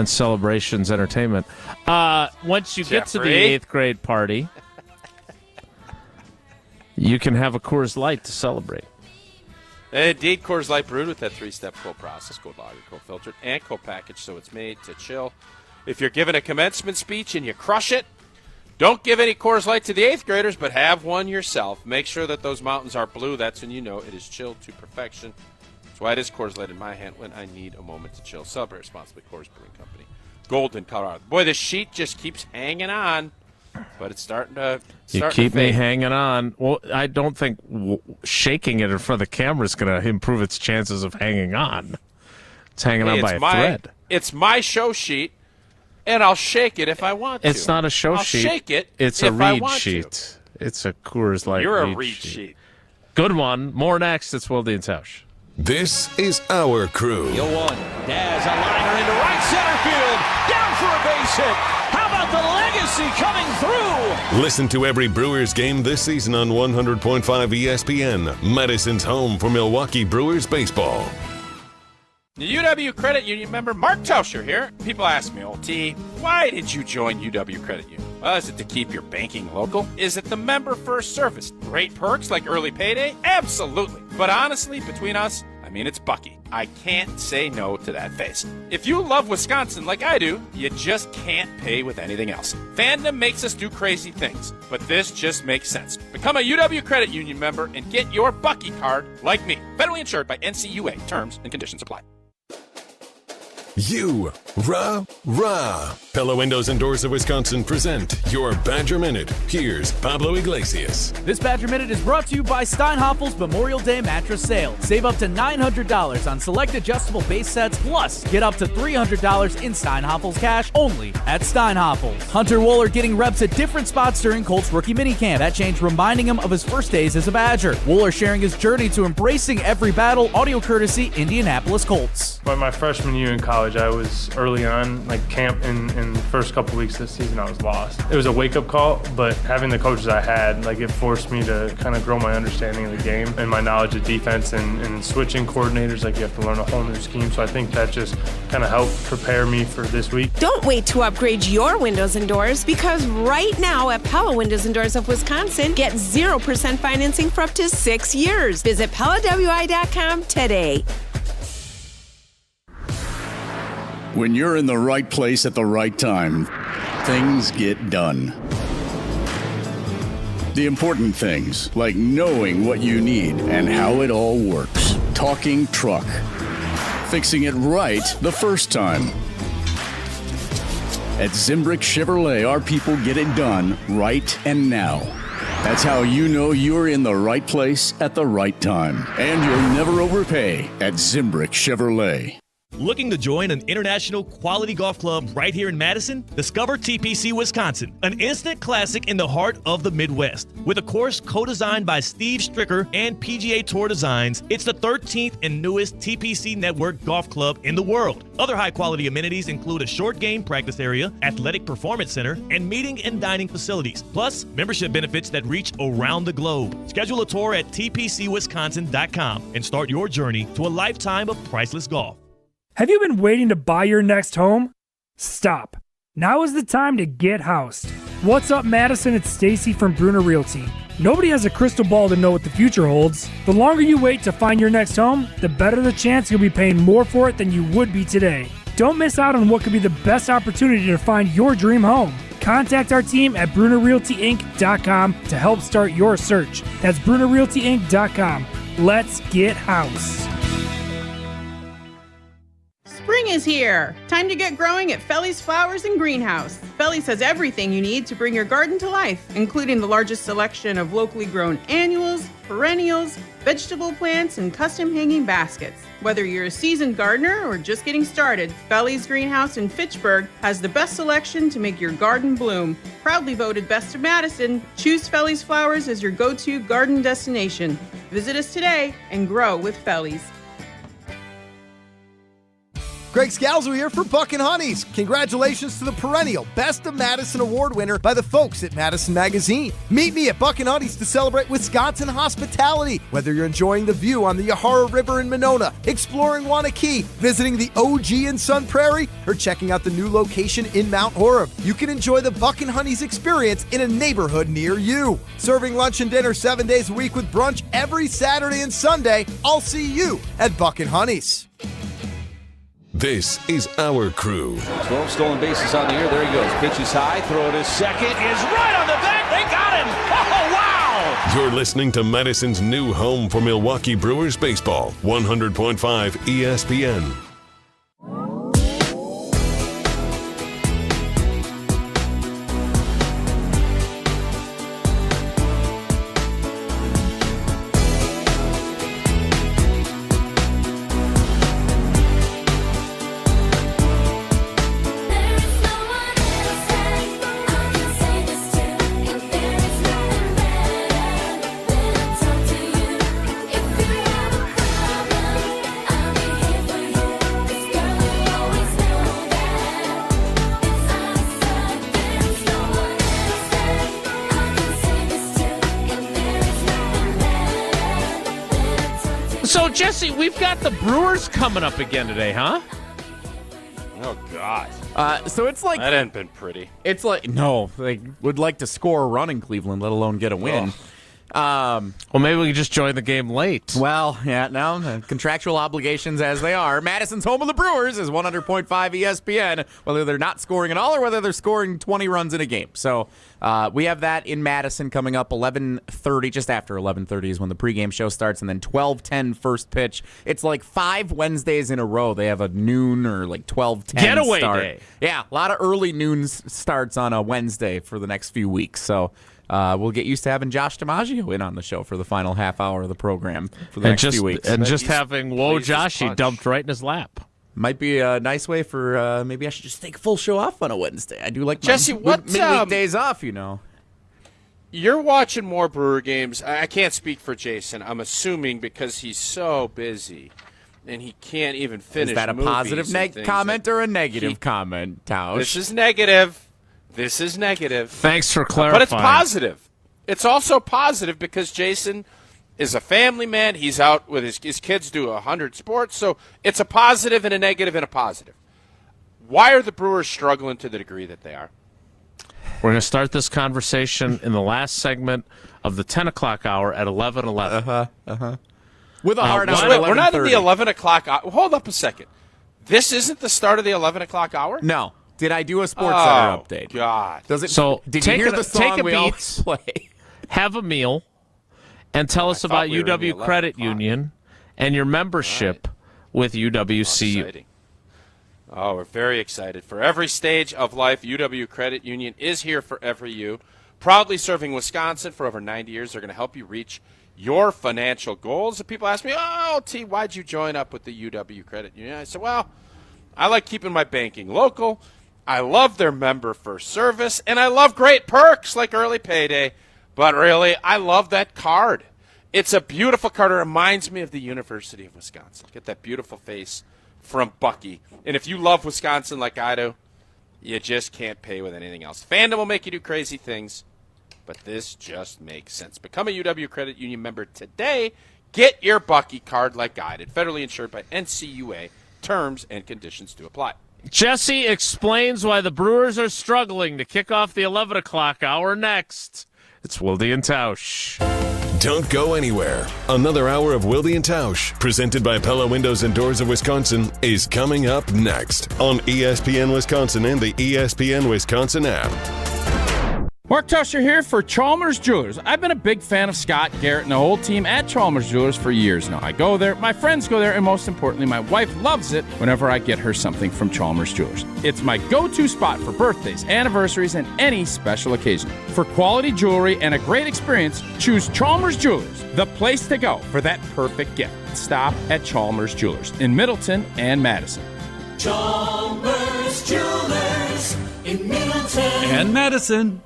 Celebrations Entertainment. Once you get to the 8th grade party, you can have a Coors Light to celebrate. And indeed, Coors Light brewed with that 3-step cold process, cold lager, cold filtered, and cold package, so it's made to chill. If you're giving a commencement speech and you crush it, don't give any Coors Light to the 8th graders, but have one yourself. Make sure that those mountains are blue. That's when you know it is chilled to perfection. That's why it is Coors Light in my hand when I need a moment to chill. Celebrate responsibly, Coors Brewing Company. Golden, Colorado. Boy, the sheet just keeps hanging on, but it's starting to You keep me hanging on. Well, I don't think shaking it in front of the camera is going to improve its chances of hanging on. It's hanging on by a thread. It's my show sheet, and I'll shake it if I want to. It's not a show sheet. I'll shake it It's if a I read want sheet. to. It's a Coors Light You're read a read sheet. sheet. Good one. More next. It's Wilde and Tausch. This is our crew. Deal one. Daz, a liner into right center field. Down for a base hit. How about the legacy coming through? Listen to every Brewers game this season on 100.5 ESPN, Madison's home for Milwaukee Brewers baseball. The UW Credit Union member Mark Tauscher here. People ask me, T, why did you join UW Credit Union? Well, is it to keep your banking local? Is it the member first service? Great perks like early payday? Absolutely. But honestly, between us, it's Bucky. I can't say no to that face. If you love Wisconsin like I do, you just can't pay with anything else. Fandom makes us do crazy things, but this just makes sense. Become a UW Credit Union member and get your Bucky card like me. Federally insured by NCUA. Terms and conditions apply. Rah. Pella Windows and Doors of Wisconsin present your Badger Minute. Here's Pablo Iglesias. This Badger Minute is brought to you by Steinhaffel's Memorial Day Mattress Sale. Save up to $900 on select adjustable base sets, plus get up to $300 in Steinhaffel's cash only at Steinhaffel's. Hunter Wooler getting reps at different spots during Colts rookie minicamp. That change reminding him of his first days as a Badger. Wooler sharing his journey to embracing every battle, audio courtesy Indianapolis Colts. By my freshman year in college, I was early on, camp in the first couple weeks this season, I was lost. It was a wake-up call, but having the coaches I had, it forced me to kind of grow my understanding of the game and my knowledge of defense and switching coordinators. You have to learn a whole new scheme, so I think that just kind of helped prepare me for this week. Don't wait to upgrade your windows and doors, because right now at Pella Windows and Doors of Wisconsin, get 0% financing for up to 6 years. Visit PellaWI.com today. When you're in the right place at the right time, things get done. The important things, like knowing what you need and how it all works. Talking truck. Fixing it right the first time. At Zimbrick Chevrolet, our people get it done right and now. That's how you know you're in the right place at the right time. And you'll never overpay at Zimbrick Chevrolet. Looking to join an international quality golf club right here in Madison? Discover TPC Wisconsin, an instant classic in the heart of the Midwest. With a course co-designed by Steve Stricker and PGA Tour Designs, it's the 13th and newest TPC Network golf club in the world. Other high-quality amenities include a short game practice area, athletic performance center, and meeting and dining facilities. Plus, membership benefits that reach around the globe. Schedule a tour at tpcwisconsin.com and start your journey to a lifetime of priceless golf. Have you been waiting to buy your next home? Stop. Now is the time to get housed. What's up, Madison? It's Stacy from Bruner Realty. Nobody has a crystal ball to know what the future holds. The longer you wait to find your next home, the better the chance you'll be paying more for it than you would be today. Don't miss out on what could be the best opportunity to find your dream home. Contact our team at BrunerRealtyInc.com to help start your search. That's BrunerRealtyInc.com. Let's get housed. Spring is here. Time to get growing at Felly's Flowers and Greenhouse. Felly's has everything you need to bring your garden to life, including the largest selection of locally grown annuals, perennials, vegetable plants, and custom hanging baskets. Whether you're a seasoned gardener or just getting started, Felly's Greenhouse in Fitchburg has the best selection to make your garden bloom. Proudly voted Best of Madison, choose Felly's Flowers as your go-to garden destination. Visit us today and grow with Felly's. Greg Scalzo here for Buck and Honeys. Congratulations to the perennial Best of Madison Award winner by the folks at Madison Magazine. Meet me at Buck and Honeys to celebrate Wisconsin hospitality. Whether you're enjoying the view on the Yahara River in Monona, exploring Wanakee, visiting the OG in Sun Prairie, or checking out the new location in Mount Horeb, you can enjoy the Buck and Honeys experience in a neighborhood near you. Serving lunch and dinner 7 days a week with brunch every Saturday and Sunday. I'll see you at Buck and Honeys. This is our crew. 12 stolen bases on the year. There he goes. Pitch is high. Throw to second. Is right on the back. They got him. Oh, wow. You're listening to Madison's new home for Milwaukee Brewers baseball. 100.5 ESPN. So, Jesse, we've got the Brewers coming up again today, huh? Oh, God. So it's like... That hadn't been pretty. It's like... No, they would like to score a run in Cleveland, let alone get a win. Well, maybe we can just join the game late. Well, yeah, no, contractual obligations as they are. Madison's home of the Brewers is 100.5 ESPN, whether they're not scoring at all or whether they're scoring 20 runs in a game. So we have that in Madison coming up 11:30, just after 11:30 is when the pregame show starts, and then 12:10 first pitch. It's like 5 Wednesdays in a row. They have a noon or like 12:10 getaway start. Day. Yeah, a lot of early noon starts on a Wednesday for the next few weeks. So we'll get used to having Josh DiMaggio in on the show for the final half hour of the program for the next few weeks. And just having Whoa Joshy dumped right in his lap. Might be a nice way for maybe I should just take a full show off on a Wednesday. I do like Jesse, midweek days off, you know. You're watching more Brewer games. I can't speak for Jason. I'm assuming because he's so busy and he can't even finish. Is that a positive comment or a negative comment, Tausch? This is negative. This is negative. Thanks for clarifying. But it's positive. It's also positive because Jason is a family man. He's out with his kids do 100 sports. So it's a positive and a negative and a positive. Why are the Brewers struggling to the degree that they are? We're going to start this conversation in the last segment of the 10 o'clock hour at 11:11. With a hard out. We're not in the 11 o'clock hour. Hold up a second. This isn't the start of the 11 o'clock hour? No. Did I do a Sports Center update? God. Does it? So did you hear the song take a we beat, always play? Have a meal, and tell us about UW Credit Union and your membership with UWCU. Oh, we're very excited. For every stage of life, UW Credit Union is here for every you. Proudly serving Wisconsin for over 90 years. They're going to help you reach your financial goals. And people ask me, oh, T, why'd you join up with the UW Credit Union? I said, well, I like keeping my banking local. I love their member-first service, and I love great perks like early payday. But really, I love that card. It's a beautiful card. It reminds me of the University of Wisconsin. Get that beautiful face from Bucky. And if you love Wisconsin like I do, you just can't pay with anything else. Fandom will make you do crazy things, but this just makes sense. Become a UW Credit Union member today. Get your Bucky card like guided. Federally insured by NCUA. Terms and conditions to apply. Jesse explains why the Brewers are struggling to kick off the 11 o'clock hour next. It's Wilde and Tausch. Don't go anywhere. Another hour of Wilde and Tausch, presented by Pella Windows and Doors of Wisconsin, is coming up next on ESPN Wisconsin and the ESPN Wisconsin app. Mark Tusher here for Chalmers Jewelers. I've been a big fan of Scott Garrett and the whole team at Chalmers Jewelers for years now. I go there, my friends go there, and most importantly, my wife loves it whenever I get her something from Chalmers Jewelers. It's my go-to spot for birthdays, anniversaries, and any special occasion. For quality jewelry and a great experience, choose Chalmers Jewelers, the place to go for that perfect gift. Stop at Chalmers Jewelers in Middleton and Madison. Chalmers Jewelers in Middleton And Madison.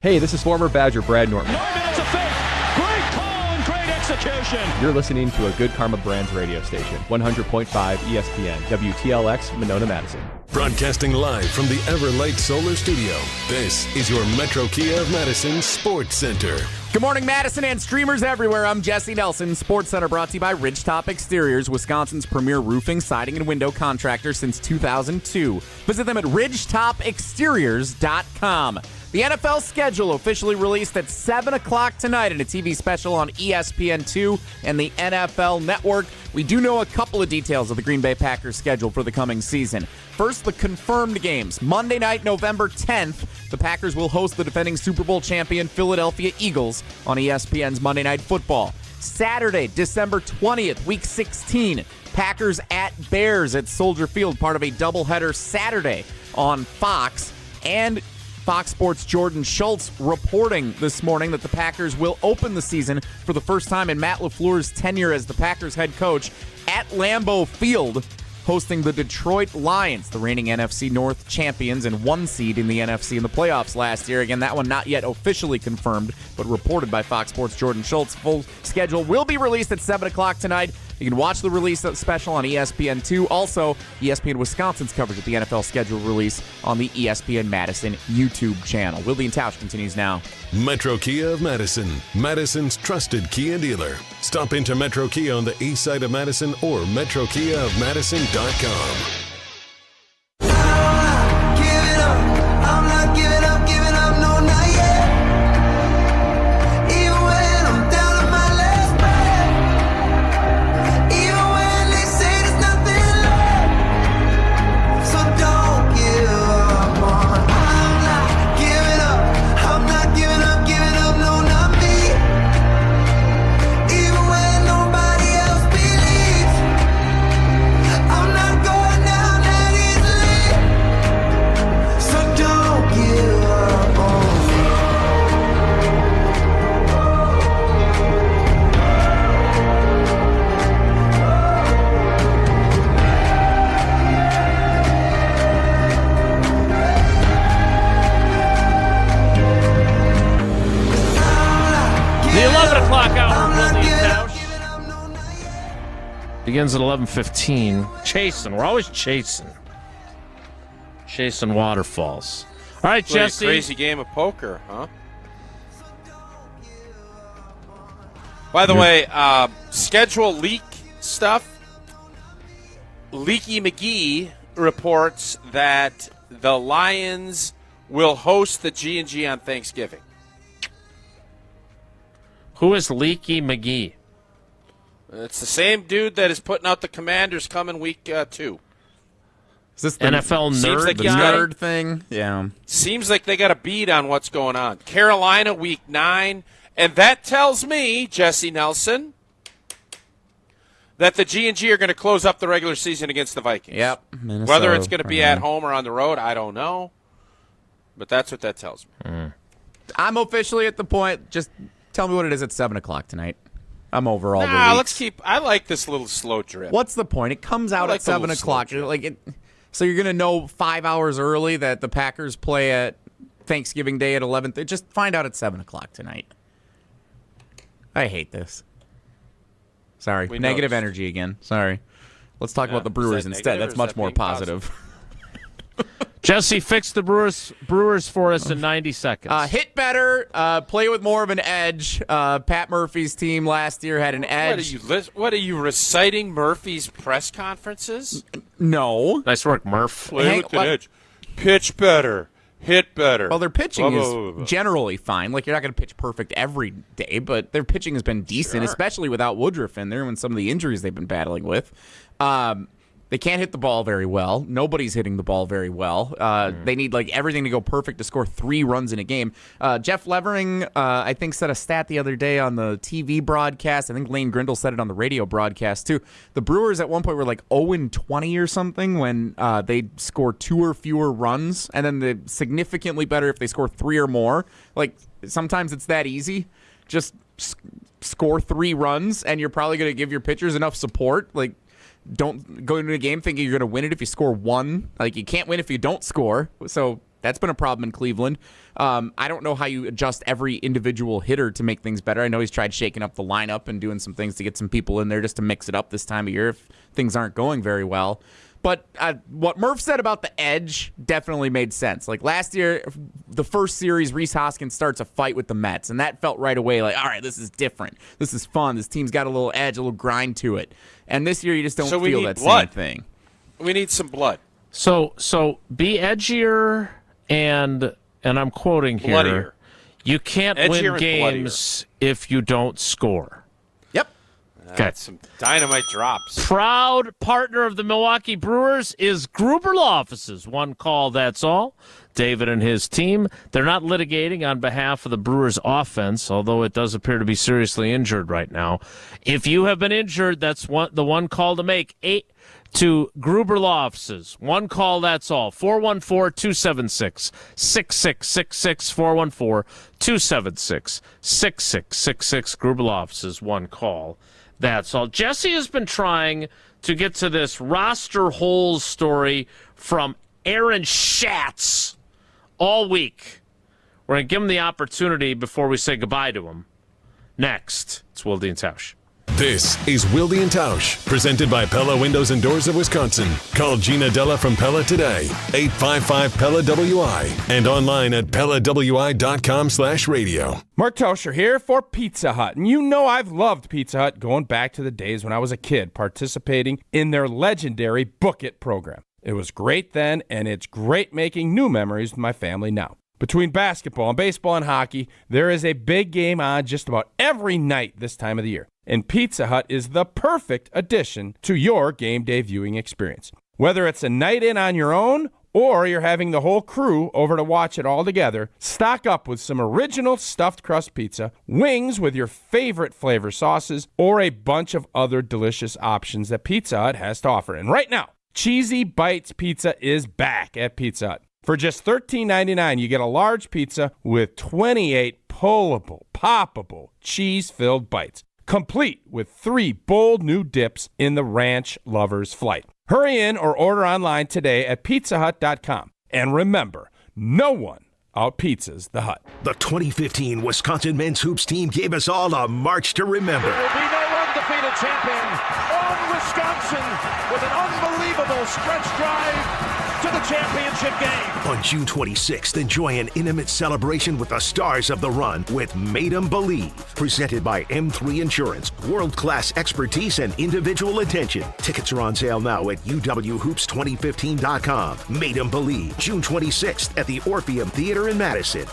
Hey, this is former Badger Brad Norton. It's a fake. Great call and great execution. You're listening to a Good Karma Brands radio station, 100.5 ESPN, WTLX, Monona, Madison. Broadcasting live from the Everlight Solar Studio, this is your Metro Kia of Madison Sports Center. Good morning, Madison and streamers everywhere. I'm Jesse Nelson. Sports Center brought to you by Ridgetop Exteriors, Wisconsin's premier roofing, siding, and window contractor since 2002. Visit them at ridgetopexteriors.com. The NFL schedule officially released at 7 o'clock tonight in a TV special on ESPN2 and the NFL Network. We do know a couple of details of the Green Bay Packers schedule for the coming season. First, the confirmed games. Monday night, November 10th, the Packers will host the defending Super Bowl champion Philadelphia Eagles on ESPN's Monday Night Football. Saturday, December 20th, Week 16, Packers at Bears at Soldier Field, part of a doubleheader Saturday on Fox. And Fox Sports' Jordan Schultz reporting this morning that the Packers will open the season for the first time in Matt LaFleur's tenure as the Packers head coach at Lambeau Field, hosting the Detroit Lions, the reigning NFC North champions and one seed in the NFC in the playoffs last year. Again, that one not yet officially confirmed, but reported by Fox Sports' Jordan Schultz. Full schedule will be released at 7 o'clock tonight. You can watch the release special on ESPN2. Also, ESPN Wisconsin's coverage of the NFL schedule release on the ESPN Madison YouTube channel. Wilde and Tausch continues now. Metro Kia of Madison, Madison's trusted Kia dealer. Stop into Metro Kia on the east side of Madison or metrokiaofmadison.com. I'm not giving up, no, not yet. Even when I'm down on my last breath. Even when they say there's nothing left. So don't give up on. I'm not giving up, no, not me. Even when nobody else believes. I'm not going down that easily. So don't give up on me. The 11 o'clock hour of Wilde and Tausch begins at 11:15. Chasing. We're always chasing. Chasing waterfalls. All right, Play a Jesse. crazy game of poker, huh? By the way, schedule leak stuff. Leaky McGee reports that the Lions will host the G&G on Thanksgiving. Who is Leaky McGee? It's the same dude that is putting out the Commanders coming week 2. Is this the NFL nerd, the nerd thing? Yeah. Seems like they got a beat on what's going on. Carolina week 9, and that tells me, Jesse Nelson, that the G&G are going to close up the regular season against the Vikings. Yep. Minnesota, whether it's going to be at home or on the road, I don't know. But that's what that tells me. I'm officially at the point. Just tell me what it is at 7 o'clock tonight. I'm over all the weeks. Let's keep. I like this little slow drip. What's the point? It comes out like at 7 o'clock. So you're gonna know 5 hours early that the Packers play at Thanksgiving Day at 11. Just find out at 7 o'clock tonight. I hate this. Sorry, negative energy again. Sorry. Let's talk about the Brewers instead. That's much more positive. Jesse, fix the Brewers for us in 90 seconds. Hit better, play with more of an edge. Pat Murphy's team last year had an edge. What are you reciting Murphy's press conferences? No. Nice work, Murph. Play with an edge. Pitch better. Hit better. Well, their pitching is generally fine. Like, you're not going to pitch perfect every day, but their pitching has been decent, especially without Woodruff in there and some of the injuries they've been battling with. They can't hit the ball very well. Nobody's hitting the ball very well. They need everything to go perfect to score 3 runs in a game. Jeff Levering, I think, said a stat the other day on the TV broadcast. I think Lane Grindle said it on the radio broadcast too. The Brewers at one point were 0-20 or something when they score 2 or fewer runs, and then they're significantly better if they score 3 or more. Sometimes it's that easy. Just score 3 runs, and you're probably going to give your pitchers enough support. Don't go into a game thinking you're going to win it if you score 1. You can't win if you don't score. So that's been a problem in Cleveland. I don't know how you adjust every individual hitter to make things better. I know he's tried shaking up the lineup and doing some things to get some people in there just to mix it up this time of year if things aren't going very well. But what Murph said about the edge definitely made sense. Last year, the first series, Rhys Hoskins starts a fight with the Mets, and that felt right away all right, this is different. This is fun. This team's got a little edge, a little grind to it. And this year, you just don't feel that same thing. We need some blood. So be edgier, and I'm quoting here. Bloodier. You can't Edgier win games if you don't score. Got some dynamite drops. Proud partner of the Milwaukee Brewers is Gruber Law Offices. One call, that's all. David and his team, they're not litigating on behalf of the Brewers offense, although it does appear to be seriously injured right now. If you have been injured, that's the one call to make. To Gruber Law Offices. One call, that's all. 414-276-6666. 414-276-6666. Gruber Law Offices. One call. That's all. Jesse has been trying to get to this roster holes story from Aaron Schatz all week. We're going to give him the opportunity before we say goodbye to him. Next, it's Wilde and Tausch. This is Wilde and Tausch, presented by Pella Windows and Doors of Wisconsin. Call Gina Della from Pella today, 855-PELLA-WI, and online at PellaWI.com/radio. Mark Tauscher here for Pizza Hut. And you know I've loved Pizza Hut going back to the days when I was a kid participating in their legendary Book It program. It was great then, and it's great making new memories with my family now. Between basketball and baseball and hockey, there is a big game on just about every night this time of the year. And Pizza Hut is the perfect addition to your game day viewing experience. Whether it's a night in on your own or you're having the whole crew over to watch it all together, stock up with some original stuffed crust pizza, wings with your favorite flavor sauces, or a bunch of other delicious options that Pizza Hut has to offer. And right now, Cheesy Bites Pizza is back at Pizza Hut. For just $13.99, you get a large pizza with 28 pullable, poppable, cheese-filled bites, complete with 3 bold new dips in the Ranch Lover's Flight. Hurry in or order online today at pizzahut.com. And remember, no one out-pizzas the Hut. The 2015 Wisconsin men's hoops team gave us all a march to remember. There will be no undefeated champion on Wisconsin with an unbelievable stretch drive to the championship game. On June 26th, enjoy an intimate celebration with the stars of the run with Made 'em Believe. Presented by M3 Insurance. World-class expertise and individual attention. Tickets are on sale now at uwhoops2015.com. Made 'em Believe, June 26th at the Orpheum Theater in Madison.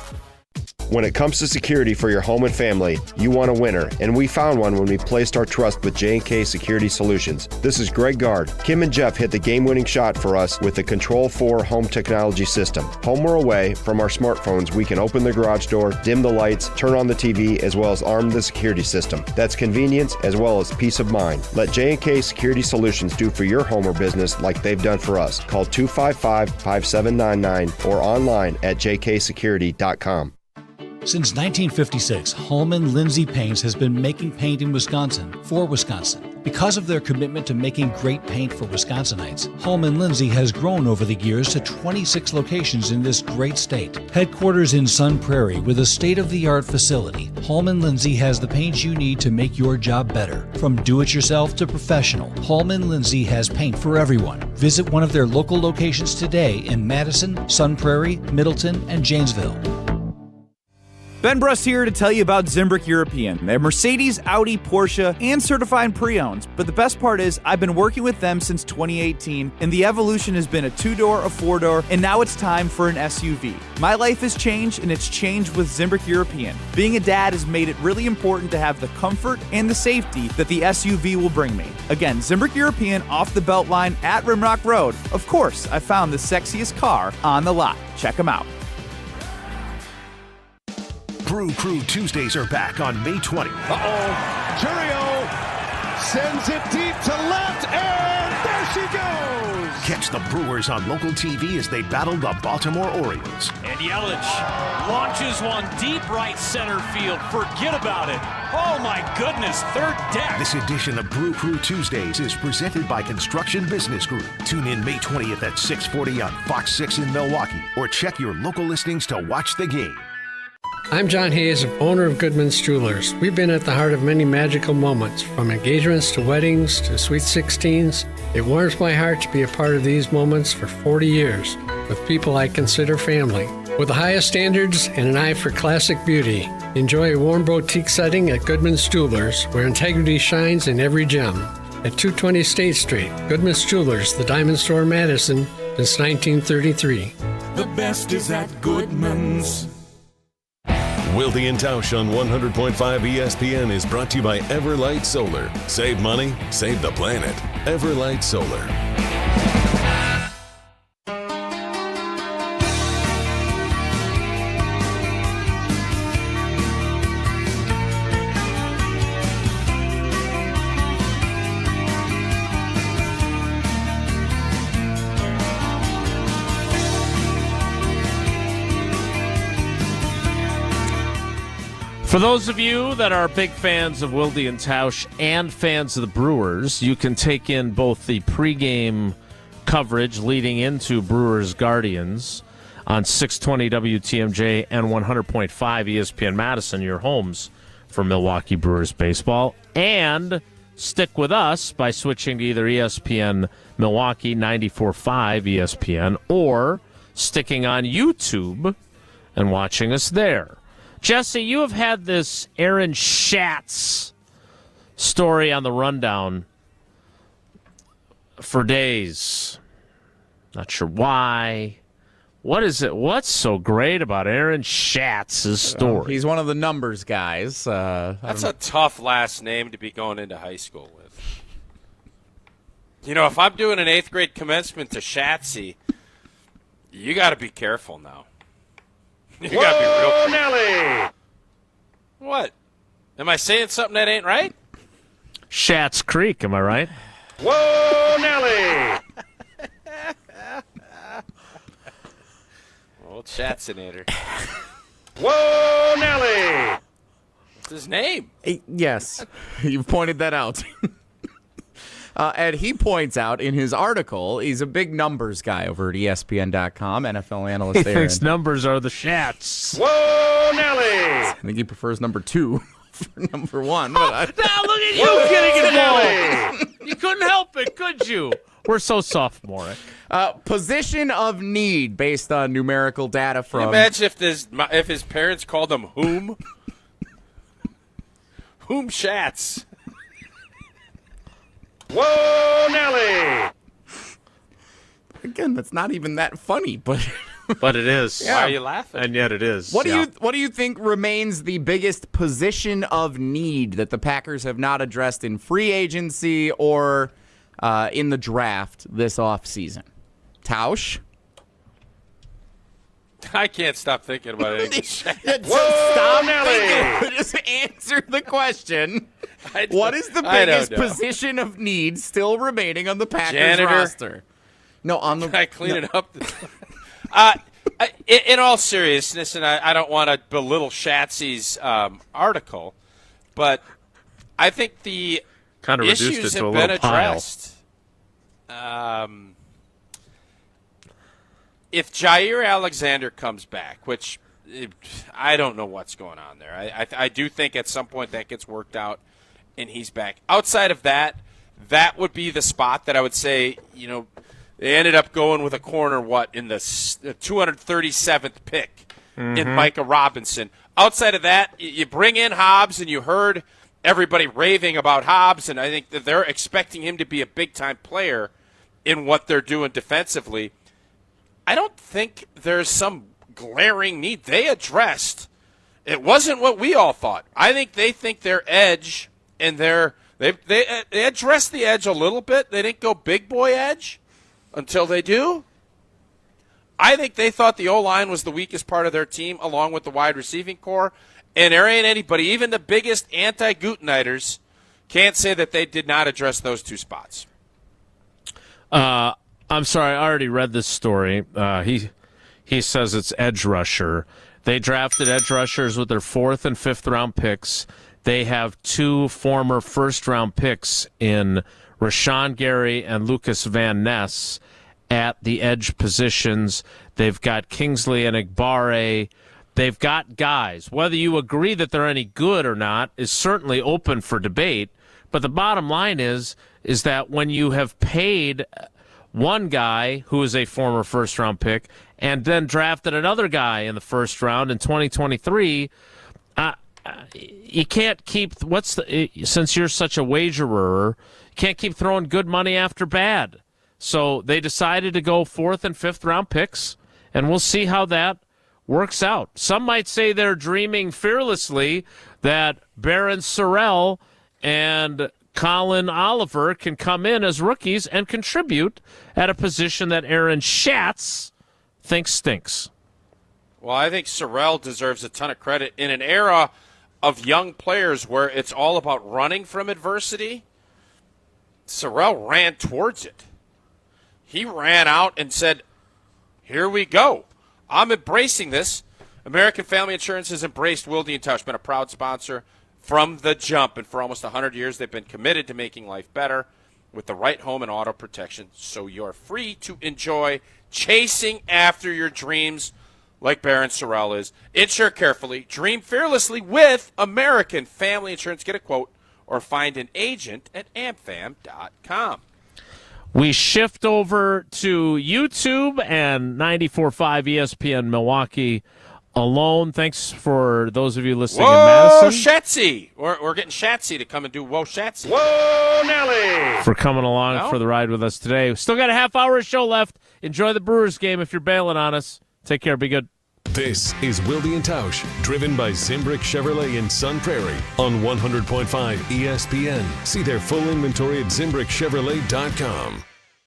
When it comes to security for your home and family, you want a winner, and we found one when we placed our trust with J&K Security Solutions. This is Greg Gard. Kim and Jeff hit the game-winning shot for us with the Control 4 home technology system. Home or away, from our smartphones, we can open the garage door, dim the lights, turn on the TV, as well as arm the security system. That's convenience as well as peace of mind. Let J&K Security Solutions do for your home or business like they've done for us. Call 255-5799 or online at jksecurity.com. Since 1956, Holman Lindsay Paints has been making paint in Wisconsin for Wisconsin. Because of their commitment to making great paint for Wisconsinites, Holman Lindsay has grown over the years to 26 locations in this great state. Headquarters in Sun Prairie with a state-of-the-art facility, Holman Lindsay has the paint you need to make your job better. From do-it-yourself to professional, Holman Lindsay has paint for everyone. Visit one of their local locations today in Madison, Sun Prairie, Middleton, and Janesville. Ben Brust here to tell you about Zimbrick European. They're Mercedes, Audi, Porsche, and certified pre-owned. But the best part is, I've been working with them since 2018, and the evolution has been a 2-door, a 4-door, and now it's time for an SUV. My life has changed, and it's changed with Zimbrick European. Being a dad has made it really important to have the comfort and the safety that the SUV will bring me. Again, Zimbrick European off the Beltline at Rimrock Road. Of course, I found the sexiest car on the lot. Check them out. Brew Crew Tuesdays are back on May 20th. Churio sends it deep to left, and there she goes. Catch the Brewers on local TV as they battle the Baltimore Orioles. And Yelich launches one deep right center field. Forget about it. Oh, my goodness, third deck. This edition of Brew Crew Tuesdays is presented by Construction Business Group. Tune in May 20th at 6:40 on Fox 6 in Milwaukee, or check your local listings to watch the game. I'm John Hayes, owner of Goodman's Jewelers. We've been at the heart of many magical moments, from engagements to weddings to sweet 16s. It warms my heart to be a part of these moments for 40 years with people I consider family. With the highest standards and an eye for classic beauty, enjoy a warm boutique setting at Goodman's Jewelers, where integrity shines in every gem. At 220 State Street, Goodman's Jewelers, the Diamond Store, Madison, since 1933. The best is at Goodman's. Wilde and Tausch on 100.5 ESPN is brought to you by Everlight Solar. Save money, save the planet. Everlight Solar. For those of you that are big fans of Wilde and Tausch and fans of the Brewers, you can take in both the pregame coverage leading into Brewers Guardians on 620 WTMJ and 100.5 ESPN Madison, your homes for Milwaukee Brewers baseball. And stick with us by switching to either ESPN Milwaukee 94.5 ESPN or sticking on YouTube and watching us there. Jesse, you have had this Aaron Schatz story on the rundown for days. Not sure why. What is it? What's so great about Aaron Schatz's story? He's one of the numbers guys. That's a tough last name to be going into high school with. You know, if I'm doing an 8th grade commencement to Schatzy, you got to be careful now. You got to be real careful. Nelly! What? Am I saying something that ain't right? Schatz Creek, am I right? Whoa, Nelly! Old Schatzinator. Whoa, Nelly! What's his name? Yes, you've pointed that out. And he points out in his article, he's a big numbers guy over at ESPN.com, NFL analyst He there. thinks numbers are the Schatz. Whoa, Nelly! I think he prefers number 2 for number 1. But Now look at you getting involved. You couldn't help it, could you? We're so sophomoric. Position of need based on numerical data from... Can you imagine if his parents called him Whom? Whom Schatz? Whoa, Nelly! Again, that's not even that funny, but... But it is. Yeah. Why are you laughing? And yet it is. What do you think remains the biggest position of need that the Packers have not addressed in free agency or in the draft this offseason? Tausch? I can't stop thinking about it. Stop thinking. Just answer the question. What is the biggest position of need still remaining on the Packers roster? No, on the Can I clean it up? In all seriousness, and I don't want to belittle Schatzy's article, but I think the kind of reduced issues it to have a been little pile. addressed. If Jaire Alexander comes back, which I don't know what's going on there. I do think at some point that gets worked out and he's back. Outside of that, that would be the spot that I would say, they ended up going with a corner, in the 237th pick in Micah Robinson. Outside of that, you bring in Hobbs, and you heard everybody raving about Hobbs, and I think that they're expecting him to be a big-time player in what they're doing defensively. I don't think there's some glaring need. They addressed. It wasn't what we all thought. I think they think their edge and they addressed the edge a little bit. They didn't go big boy edge until they do. I think they thought the O-line was the weakest part of their team along with the wide receiving core. And there ain't anybody, even the biggest anti-Guteniters, can't say that they did not address those two spots. I'm sorry, I already read this story. He says it's edge rusher. They drafted edge rushers with their 4th and 5th round picks. They have 2 former first-round picks in Rashawn Gary and Lucas Van Ness at the edge positions. They've got Kingsley and Igbare. They've got guys. Whether you agree that they're any good or not is certainly open for debate. But the bottom line is that when you have paid one guy who is a former first-round pick and then drafted another guy in the first round in 2023, you can't keep since you're such a wagerer, you can't keep throwing good money after bad. So they decided to go 4th and 5th round picks, and we'll see how that works out. Some might say they're dreaming fearlessly that Baron Sorrell and Colin Oliver can come in as rookies and contribute at a position that Aaron Schatz thinks stinks. Well, I think Sorrell deserves a ton of credit in an era of young players where it's all about running from adversity. Sorrell ran towards it. He ran out and said, here we go. I'm embracing this. American Family Insurance has embraced Wilde and Tausch, been a proud sponsor from the jump, and for almost 100 years they've been committed to making life better with the right home and auto protection, so you're free to enjoy chasing after your dreams like Baron Sorrell is. Insure carefully, dream fearlessly with American Family Insurance. Get a quote or find an agent at amfam.com. We shift over to YouTube and 94.5 ESPN Milwaukee alone. Thanks for those of you listening in Madison. Shatsy. We're getting Shatsy to come and do Whoa Shatsy. Whoa, Nelly. For coming along for the ride with us today. We still got a half hour of show left. Enjoy the Brewers game if you're bailing on us. Take care. Be good. This is Wilde and Tausch, driven by Zimbrick Chevrolet in Sun Prairie on 100.5 ESPN. See their full inventory at ZimbrickChevrolet.com.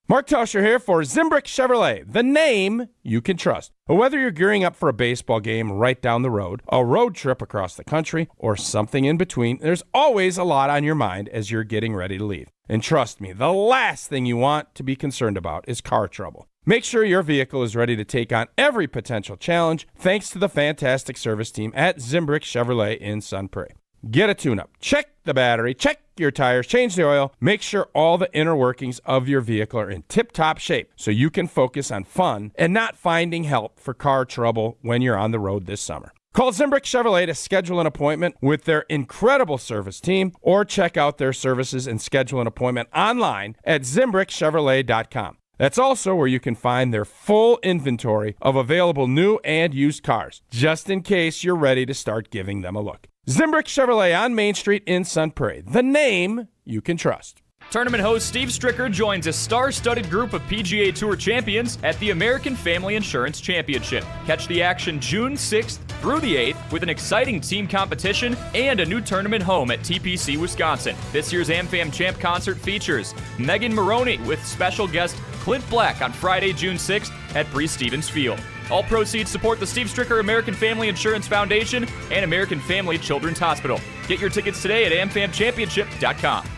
Mark Tauscher here for Zimbrick Chevrolet, the name you can trust. Whether you're gearing up for a baseball game right down the road, a road trip across the country, or something in between, there's always a lot on your mind as you're getting ready to leave. And trust me, the last thing you want to be concerned about is car trouble. Make sure your vehicle is ready to take on every potential challenge thanks to the fantastic service team at Zimbrick Chevrolet in Sun Prairie. Get a tune-up, check the battery, check your tires, change the oil, make sure all the inner workings of your vehicle are in tip-top shape so you can focus on fun and not finding help for car trouble when you're on the road this summer. Call Zimbrick Chevrolet to schedule an appointment with their incredible service team or check out their services and schedule an appointment online at ZimbrickChevrolet.com. That's also where you can find their full inventory of available new and used cars, just in case you're ready to start giving them a look. Zimbrick Chevrolet on Main Street in Sun Prairie, the name you can trust. Tournament host Steve Stricker joins a star-studded group of PGA Tour champions at the American Family Insurance Championship. Catch the action June 6th through the 8th with an exciting team competition and a new tournament home at TPC Wisconsin. This year's AmFam Champ concert features Megan Maroney with special guest Clint Black on Friday, June 6th at Breese Stevens Field. All proceeds support the Steve Stricker American Family Insurance Foundation and American Family Children's Hospital. Get your tickets today at amfamchampionship.com.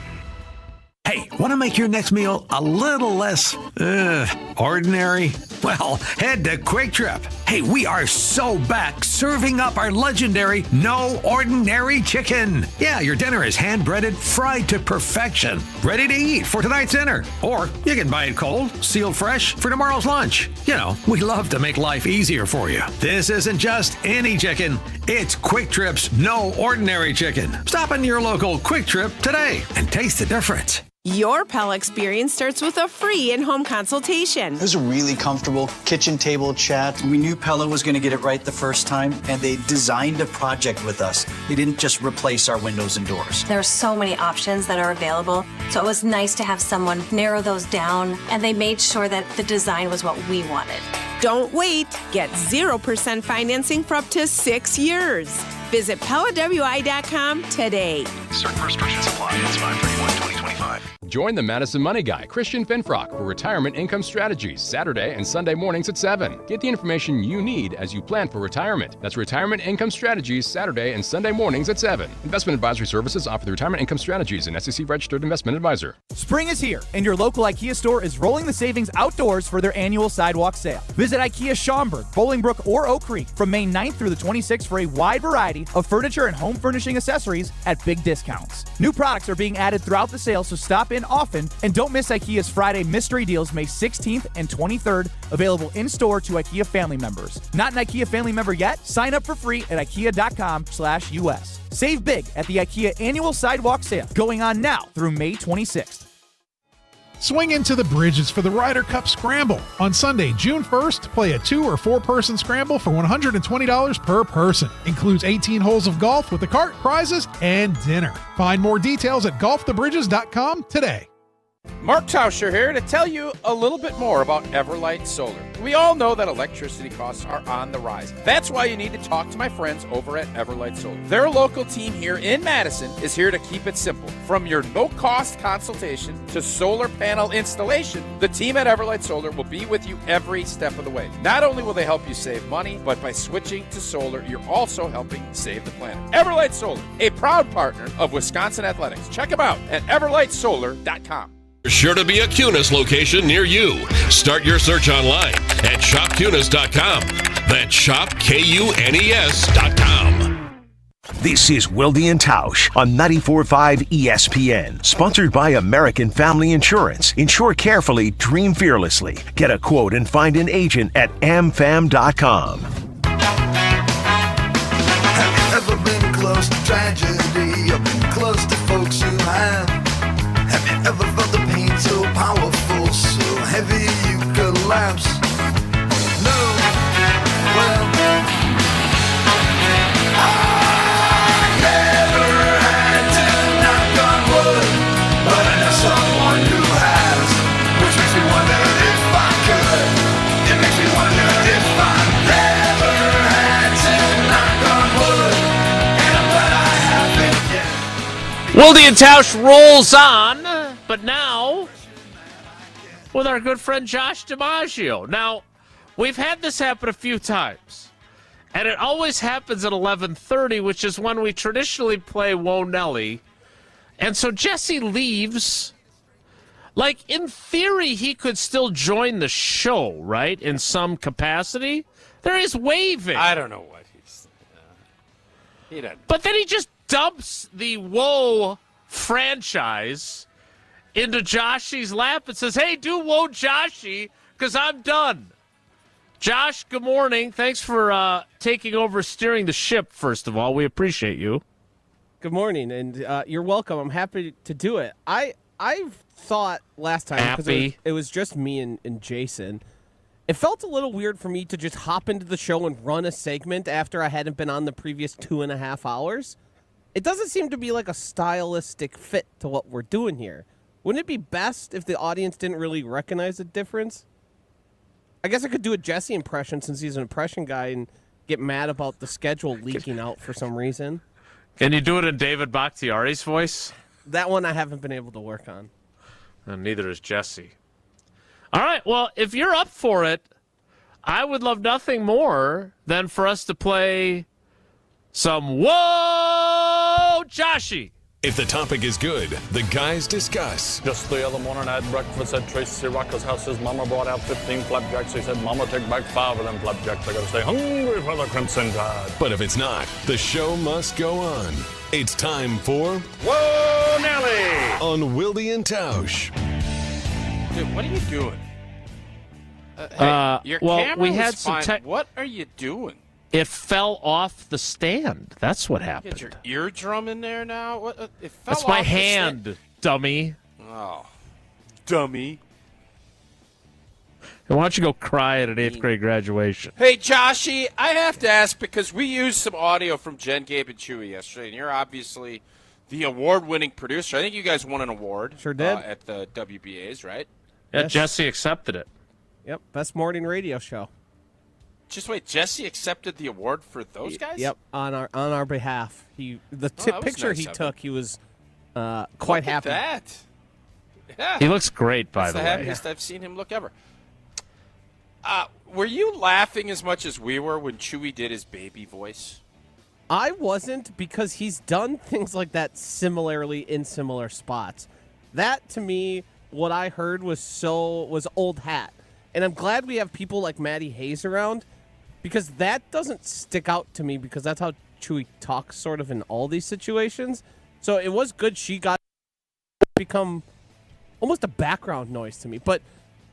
Hey, want to make your next meal a little less ordinary? Well, head to Quick Trip. Hey, we are so back serving up our legendary No Ordinary Chicken. Yeah, your dinner is hand-breaded, fried to perfection, ready to eat for tonight's dinner. Or you can buy it cold, sealed fresh for tomorrow's lunch. You know, we love to make life easier for you. This isn't just any chicken. It's Quick Trip's No Ordinary Chicken. Stop in your local Quick Trip today and taste the difference. Your Pella experience starts with a free in-home consultation. It was a really comfortable kitchen table chat. We knew Pella was going to get it right the first time, and they designed a project with us. They didn't just replace our windows and doors. There are so many options that are available, so it was nice to have someone narrow those down, and they made sure that the design was what we wanted. Don't wait. Get 0% financing for up to 6 years. Visit PellaWI.com today. Certain restrictions apply. It's 5/31/2025. Join the Madison Money Guy, Christian Finfrock, for Retirement Income Strategies, Saturday and Sunday mornings at 7. Get the information you need as you plan for retirement. That's Retirement Income Strategies, Saturday and Sunday mornings at 7. Investment advisory services offered through Retirement Income Strategies, an SEC-registered investment advisor. Spring is here, and your local IKEA store is rolling the savings outdoors for their annual sidewalk sale. Visit IKEA Schaumburg, Bolingbrook, or Oak Creek from May 9th through the 26th for a wide variety of furniture and home furnishing accessories at big discounts. New products are being added throughout the sale, so stop in often, and don't miss IKEA's Friday Mystery Deals May 16th and 23rd, available in-store to IKEA family members. Not an IKEA family member yet? Sign up for free at ikea.com/US. Save big at the IKEA Annual Sidewalk Sale, going on now through May 26th. Swing into the Bridges for the Ryder Cup Scramble. On Sunday, June 1st, play a 2- or 4-person scramble for $120 per person. Includes 18 holes of golf with a cart, prizes, and dinner. Find more details at golfthebridges.com today. Mark Tauscher here to tell you a little bit more about Everlight Solar. We all know that electricity costs are on the rise. That's why you need to talk to my friends over at Everlight Solar. Their local team here in Madison is here to keep it simple. From your no-cost consultation to solar panel installation, the team at Everlight Solar will be with you every step of the way. Not only will they help you save money, but by switching to solar, you're also helping save the planet. Everlight Solar, a proud partner of Wisconsin Athletics. Check them out at everlightsolar.com. There's sure to be a Kunis location near you. Start your search online at shopkunis.com. That's shopkunes.com. This is Wilde and Tausch on 94.5 ESPN. Sponsored by American Family Insurance. Insure carefully, dream fearlessly. Get a quote and find an agent at amfam.com. Have you ever been close to tragedy or been close to folks you have? Have you ever felt the pain so powerful, so heavy you collapse? No, well, I never had to knock on wood, but I know someone who has, which makes me wonder if I could. It makes me wonder if I never had to knock on wood, and I'm glad I haven't yet. Wilde and Tausch rolls on, but now with our good friend Josh DiMaggio. Now, we've had this happen a few times, and it always happens at 11:30, which is when we traditionally play Whoa Nelly. And so Jesse leaves. Like, in theory, he could still join the show, right, in some capacity. There is waving. I don't know what he's... he doesn't. But then he just dumps the Whoa franchise into Joshy's lap and says, hey, do Whoa Joshy, because I'm done. Josh, good morning. Thanks for taking over steering the ship, first of all. We appreciate you. Good morning, and you're welcome. I'm happy to do it. I thought last time, because it was just me and Jason, it felt a little weird for me to just hop into the show and run a segment after I hadn't been on the previous 2.5 hours. It doesn't seem to be like a stylistic fit to what we're doing here. Wouldn't it be best if the audience didn't really recognize the difference? I guess I could do a Jesse impression since he's an impression guy and get mad about the schedule leaking out for some reason. Can you do it in David Bakhtiari's voice? That one I haven't been able to work on. And neither is Jesse. All right, well, if you're up for it, I would love nothing more than for us to play some Whoa Joshy. If the topic is good, the guys discuss. Just the other morning, I had breakfast at Tracy Rocker's house. His mama brought out 15 flapjacks. He said, Mama, take back 5 of them flapjacks. I gotta stay hungry for the Crimson Tide. But if it's not, the show must go on. It's time for Whoa, Nelly! On Wilde and Tausch. Dude, what are you doing? Your camera we was had some fine. What are you doing? It fell off the stand. That's what happened. Get your eardrum in there now. What? It fell That's off my the hand, stand. dummy. Oh, dummy. And why don't you go cry at an 8th grade graduation? Hey, Joshy, I have to ask because we used some audio from Jen, Gabe, and Chewy yesterday, and you're obviously the award-winning producer. I think you guys won an award. Sure did. At the WBAs, right? Yeah, Yes. Jesse accepted it. Yep, best morning radio show. Just wait, Jesse accepted the award for those guys? Yep, on our behalf. The that was picture nice he of took, he was quite Look happy. At that. Yeah. He looks great, by That's the the way. happiest I've seen him look ever. Were you laughing as much as we were when Chewy did his baby voice? I wasn't, because he's done things like that similarly in similar spots. That, to me, what I heard was old hat. And I'm glad we have people like Maddie Hayes around, because that doesn't stick out to me, because that's how Chewy talks sort of in all these situations. So it was good she got become almost a background noise to me. But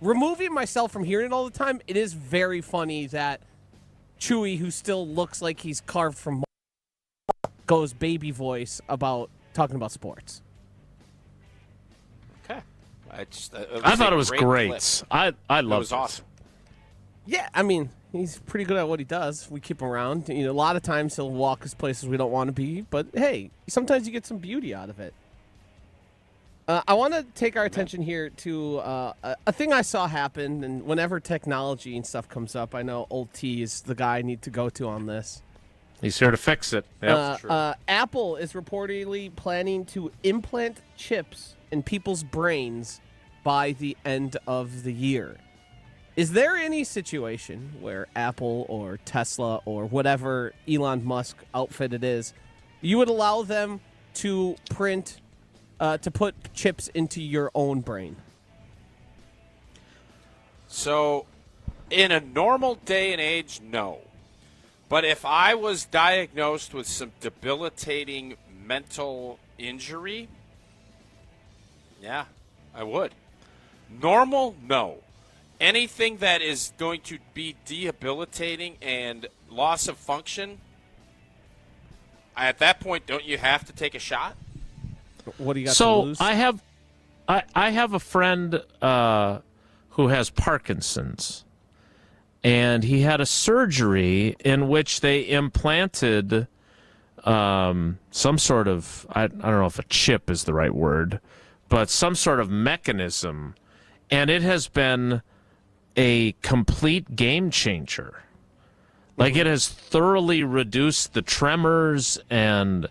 removing myself from hearing it all the time, it is very funny that Chewy, who still looks like he's carved from goes baby voice about talking about sports. Okay. I thought it was great. I loved it. It was awesome. Yeah, I mean, he's pretty good at what he does. We keep him around. You know, a lot of times he'll walk us places we don't want to be, but hey, sometimes you get some beauty out of it. I want to take our attention here to a thing I saw happen, and whenever technology and stuff comes up, I know Old T is the guy I need to go to on this. He's here to fix it. Yep. Apple is reportedly planning to implant chips in people's brains by the end of the year. Is there any situation where Apple or Tesla or whatever Elon Musk outfit it is, you would allow them to print, to put chips into your own brain? So, in a normal day and age, no. But if I was diagnosed with some debilitating mental injury, yeah, I would. Normal, no. Anything that is going to be debilitating and loss of function, at that point, don't you have to take a shot? What do you got to lose? I have a friend who has Parkinson's. And he had a surgery in which they implanted some sort of, I don't know if a chip is the right word, but some sort of mechanism. And it has been a complete game changer. Like, it has thoroughly reduced the tremors. And,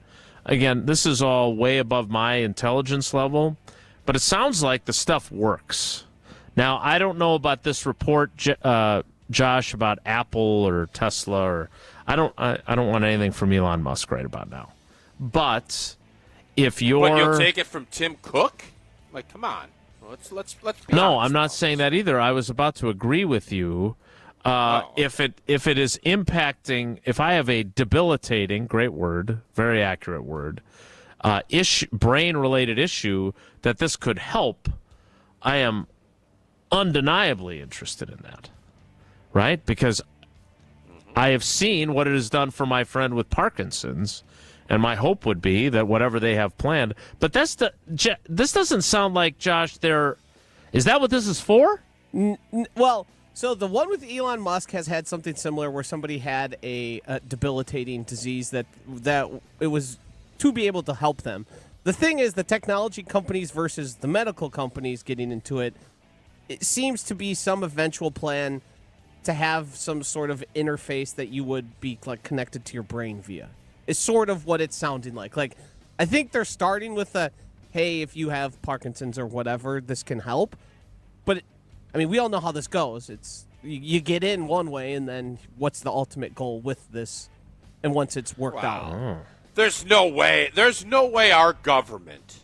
again, this is all way above my intelligence level. But it sounds like the stuff works. Now, I don't know about this report, Josh, about Apple or Tesla, or I don't want anything from Elon Musk right about now. But if you'll take it from Tim Cook? Like, come on. Let's be No, honest I'm not saying that either. I was about to agree with you. If it is impacting, if I have a debilitating, great word, very accurate word, brain-related issue that this could help, I am undeniably interested in that. Right? Because I have seen what it has done for my friend with Parkinson's, and my hope would be that whatever they have planned. But this doesn't sound like, Josh, is that what this is for? Well, so the one with Elon Musk has had something similar where somebody had a debilitating disease that it was to be able to help them. The thing is, the technology companies versus the medical companies getting into it, it seems to be some eventual plan to have some sort of interface that you would be like connected to your brain via. It's sort of what it's sounding like. Like, I think they're starting with hey, if you have Parkinson's or whatever, this can help. But, I mean, we all know how this goes. It's you get in one way, and then what's the ultimate goal with this? And once it's worked out. There's no way our government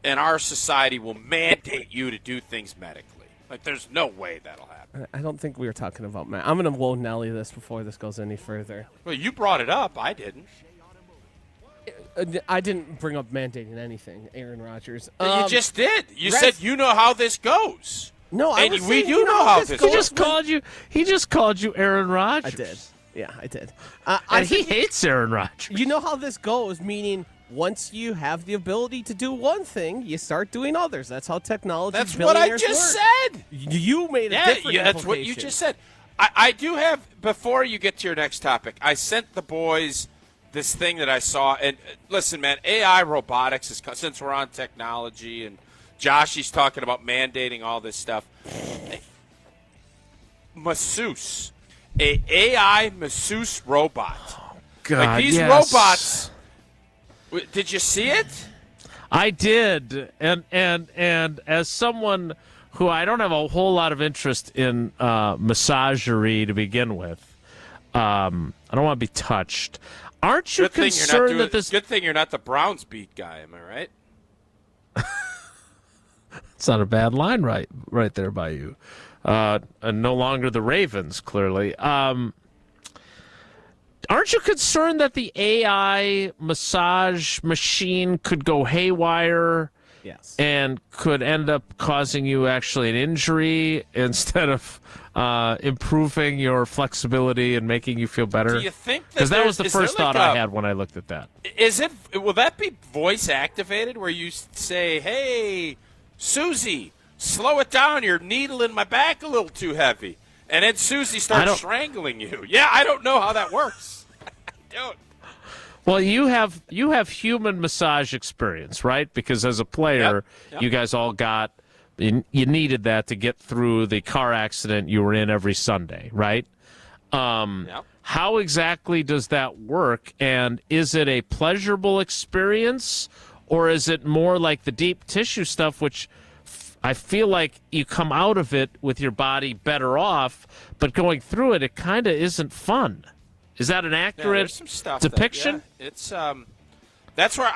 and our society will mandate you to do things medically. Like, there's no way that'll happen. I don't think we were talking about Matt. I'm going to Whoa Nelly this before this goes any further. Well, you brought it up. I didn't. I didn't bring up mandating anything, Aaron Rodgers. You just did. You said you know how this goes. No, I was we saying, do know how this goes. He just called you Aaron Rodgers. I did. Yeah, I did. And he hates Aaron Rodgers. You know how this goes, meaning once you have the ability to do one thing, you start doing others. That's how technology. That's what I just said. You made a different that's what you just said. I do have, before you get to your next topic, I sent the boys this thing that I saw. And listen, man, AI robotics, is since we're on technology, and Josh, he's talking about mandating all this stuff. Masseuse. A AI masseuse robot. Oh, God, like these yes. robots. Did you see it? I did, and as someone who I don't have a whole lot of interest in massagery to begin with, I don't want to be touched. Aren't you concerned that this? Good thing you're not the Browns beat guy. Am I right? It's not a bad line, right there by you. And no longer the Ravens, clearly. Aren't you concerned that the AI massage machine could go haywire? Yes. And could end up causing you actually an injury instead of improving your flexibility and making you feel better? Do you think that? Because that was the first thought I had when I looked at that. Will that be voice activated where you say, "Hey, Susie, slow it down. You're needling my back a little too heavy," and then Susie starts strangling you? Yeah, I don't know how that works. I don't. Well, you have human massage experience, right? Because as a player, Yep. you guys all got you needed that to get through the car accident you were in every Sunday, right? How exactly does that work? And is it a pleasurable experience, or is it more like the deep tissue stuff, which I feel like you come out of it with your body better off, but going through it, it kind of isn't fun. Is that an accurate depiction? It's that's where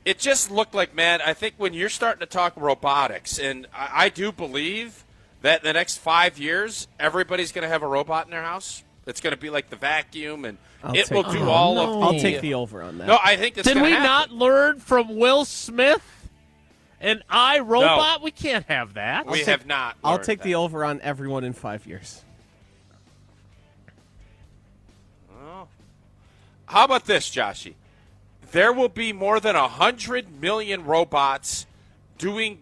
it just looked like, man, I think when you're starting to talk robotics, and I do believe that in the next 5 years, everybody's going to have a robot in their house. It's going to be like the vacuum, and it will do all of the... I'll take the over on that. No, I think it's Did we happen. not learn from Will Smith and iRobot? No. We can't have that. We have not. I'll take the over on everyone in 5 years. How about this, Joshy? There will be more than 100 million robots doing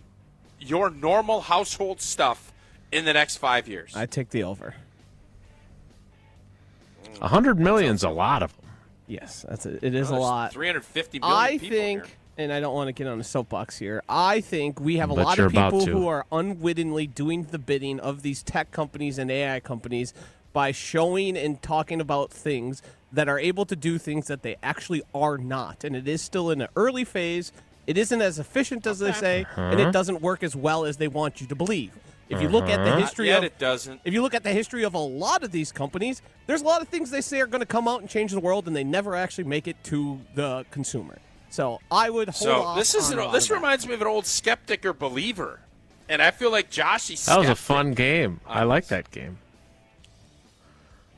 your normal household stuff in the next 5 years. I take the over. 100 million's a lot of them. Yes, it is a lot. 350 million people think, here. and I don't want to get on a soapbox here, I think we have a But lot you're of about people to. who are unwittingly doing the bidding of these tech companies and AI companies by showing and talking about things that are able to do things that they actually are not. And it is still in an early phase. It isn't as efficient as they say, and it doesn't work as well as they want you to believe. If you look at the history Not yet it doesn't. If you look at the history of a lot of these companies, there's a lot of things they say are going to come out and change the world, and they never actually make it to the consumer. So I would hold off. This reminds me of an old skeptic or believer, and I feel like Joshy's That was a skeptic. fun game. I like that game.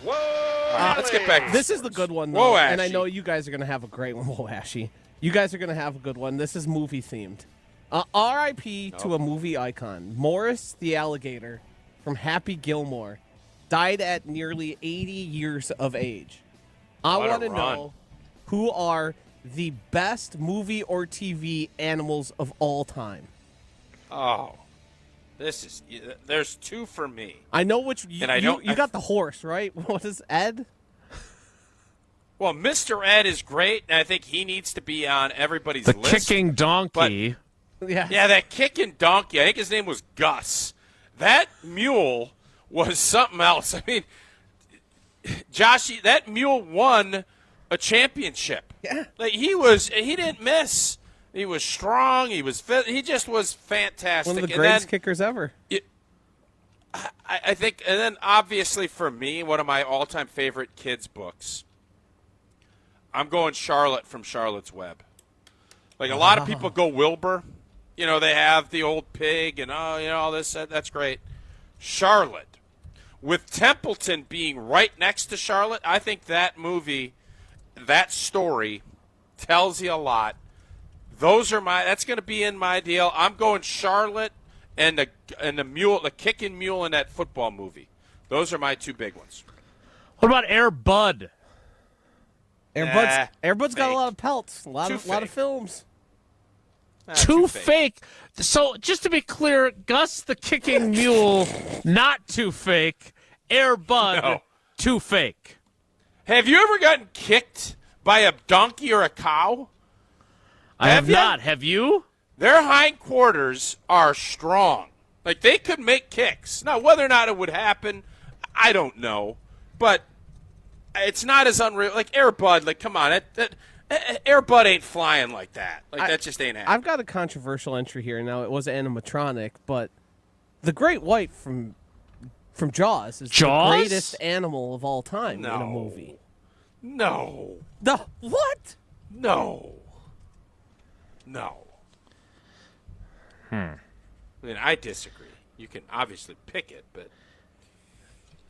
Let's get back. This is the good one, though, Whoa, and I Ashy. know you guys are going to have a great one. Whoa, Ashy. You guys are going to have a good one. This is movie-themed. R.I.P. to a movie icon. Morris the alligator from Happy Gilmore died at nearly 80 years of age. I What a want to run. know who are the best movie or TV animals of all time. Oh, there's two for me. I know which. And I don't- You got the horse, right? What is Ed? Well, Mr. Ed is great, and I think he needs to be on everybody's The list. kicking donkey. Yeah, that kicking donkey. I think his name was Gus. That mule was something else. I mean, Joshy, that mule won a championship. Yeah, like he didn't miss. He was strong. He was fit. He just was fantastic. one of the And greatest then, kickers ever. I think, and then obviously for me, one of my all-time favorite kids' books I'm going Charlotte from Charlotte's Web. Like, a lot of people go Wilbur. You know, they have the old pig and, all this. That's great. Charlotte. With Templeton being right next to Charlotte, I think that movie, that story, tells you a lot. That's going to be in my deal. I'm going Charlotte and the kicking mule in that football movie. Those are my two big ones. What about Air Bud? Air Bud's got a lot of pelts, a lot of films. Too fake. So just to be clear, Gus the kicking mule, not too fake. Air Bud, too fake. Have you ever gotten kicked by a donkey or a cow? I have not. Have you? Their hindquarters are strong. Like, they could make kicks. Now, whether or not it would happen, I don't know. But it's not as unreal. Like, Air Bud, like, come on. Air Bud ain't flying like that. Like, that just ain't happening. I've got a controversial entry here. Now, it was animatronic, but the great white from Jaws is the greatest animal of all time in a movie. No. The what? No. I mean, I disagree. You can obviously pick it, but...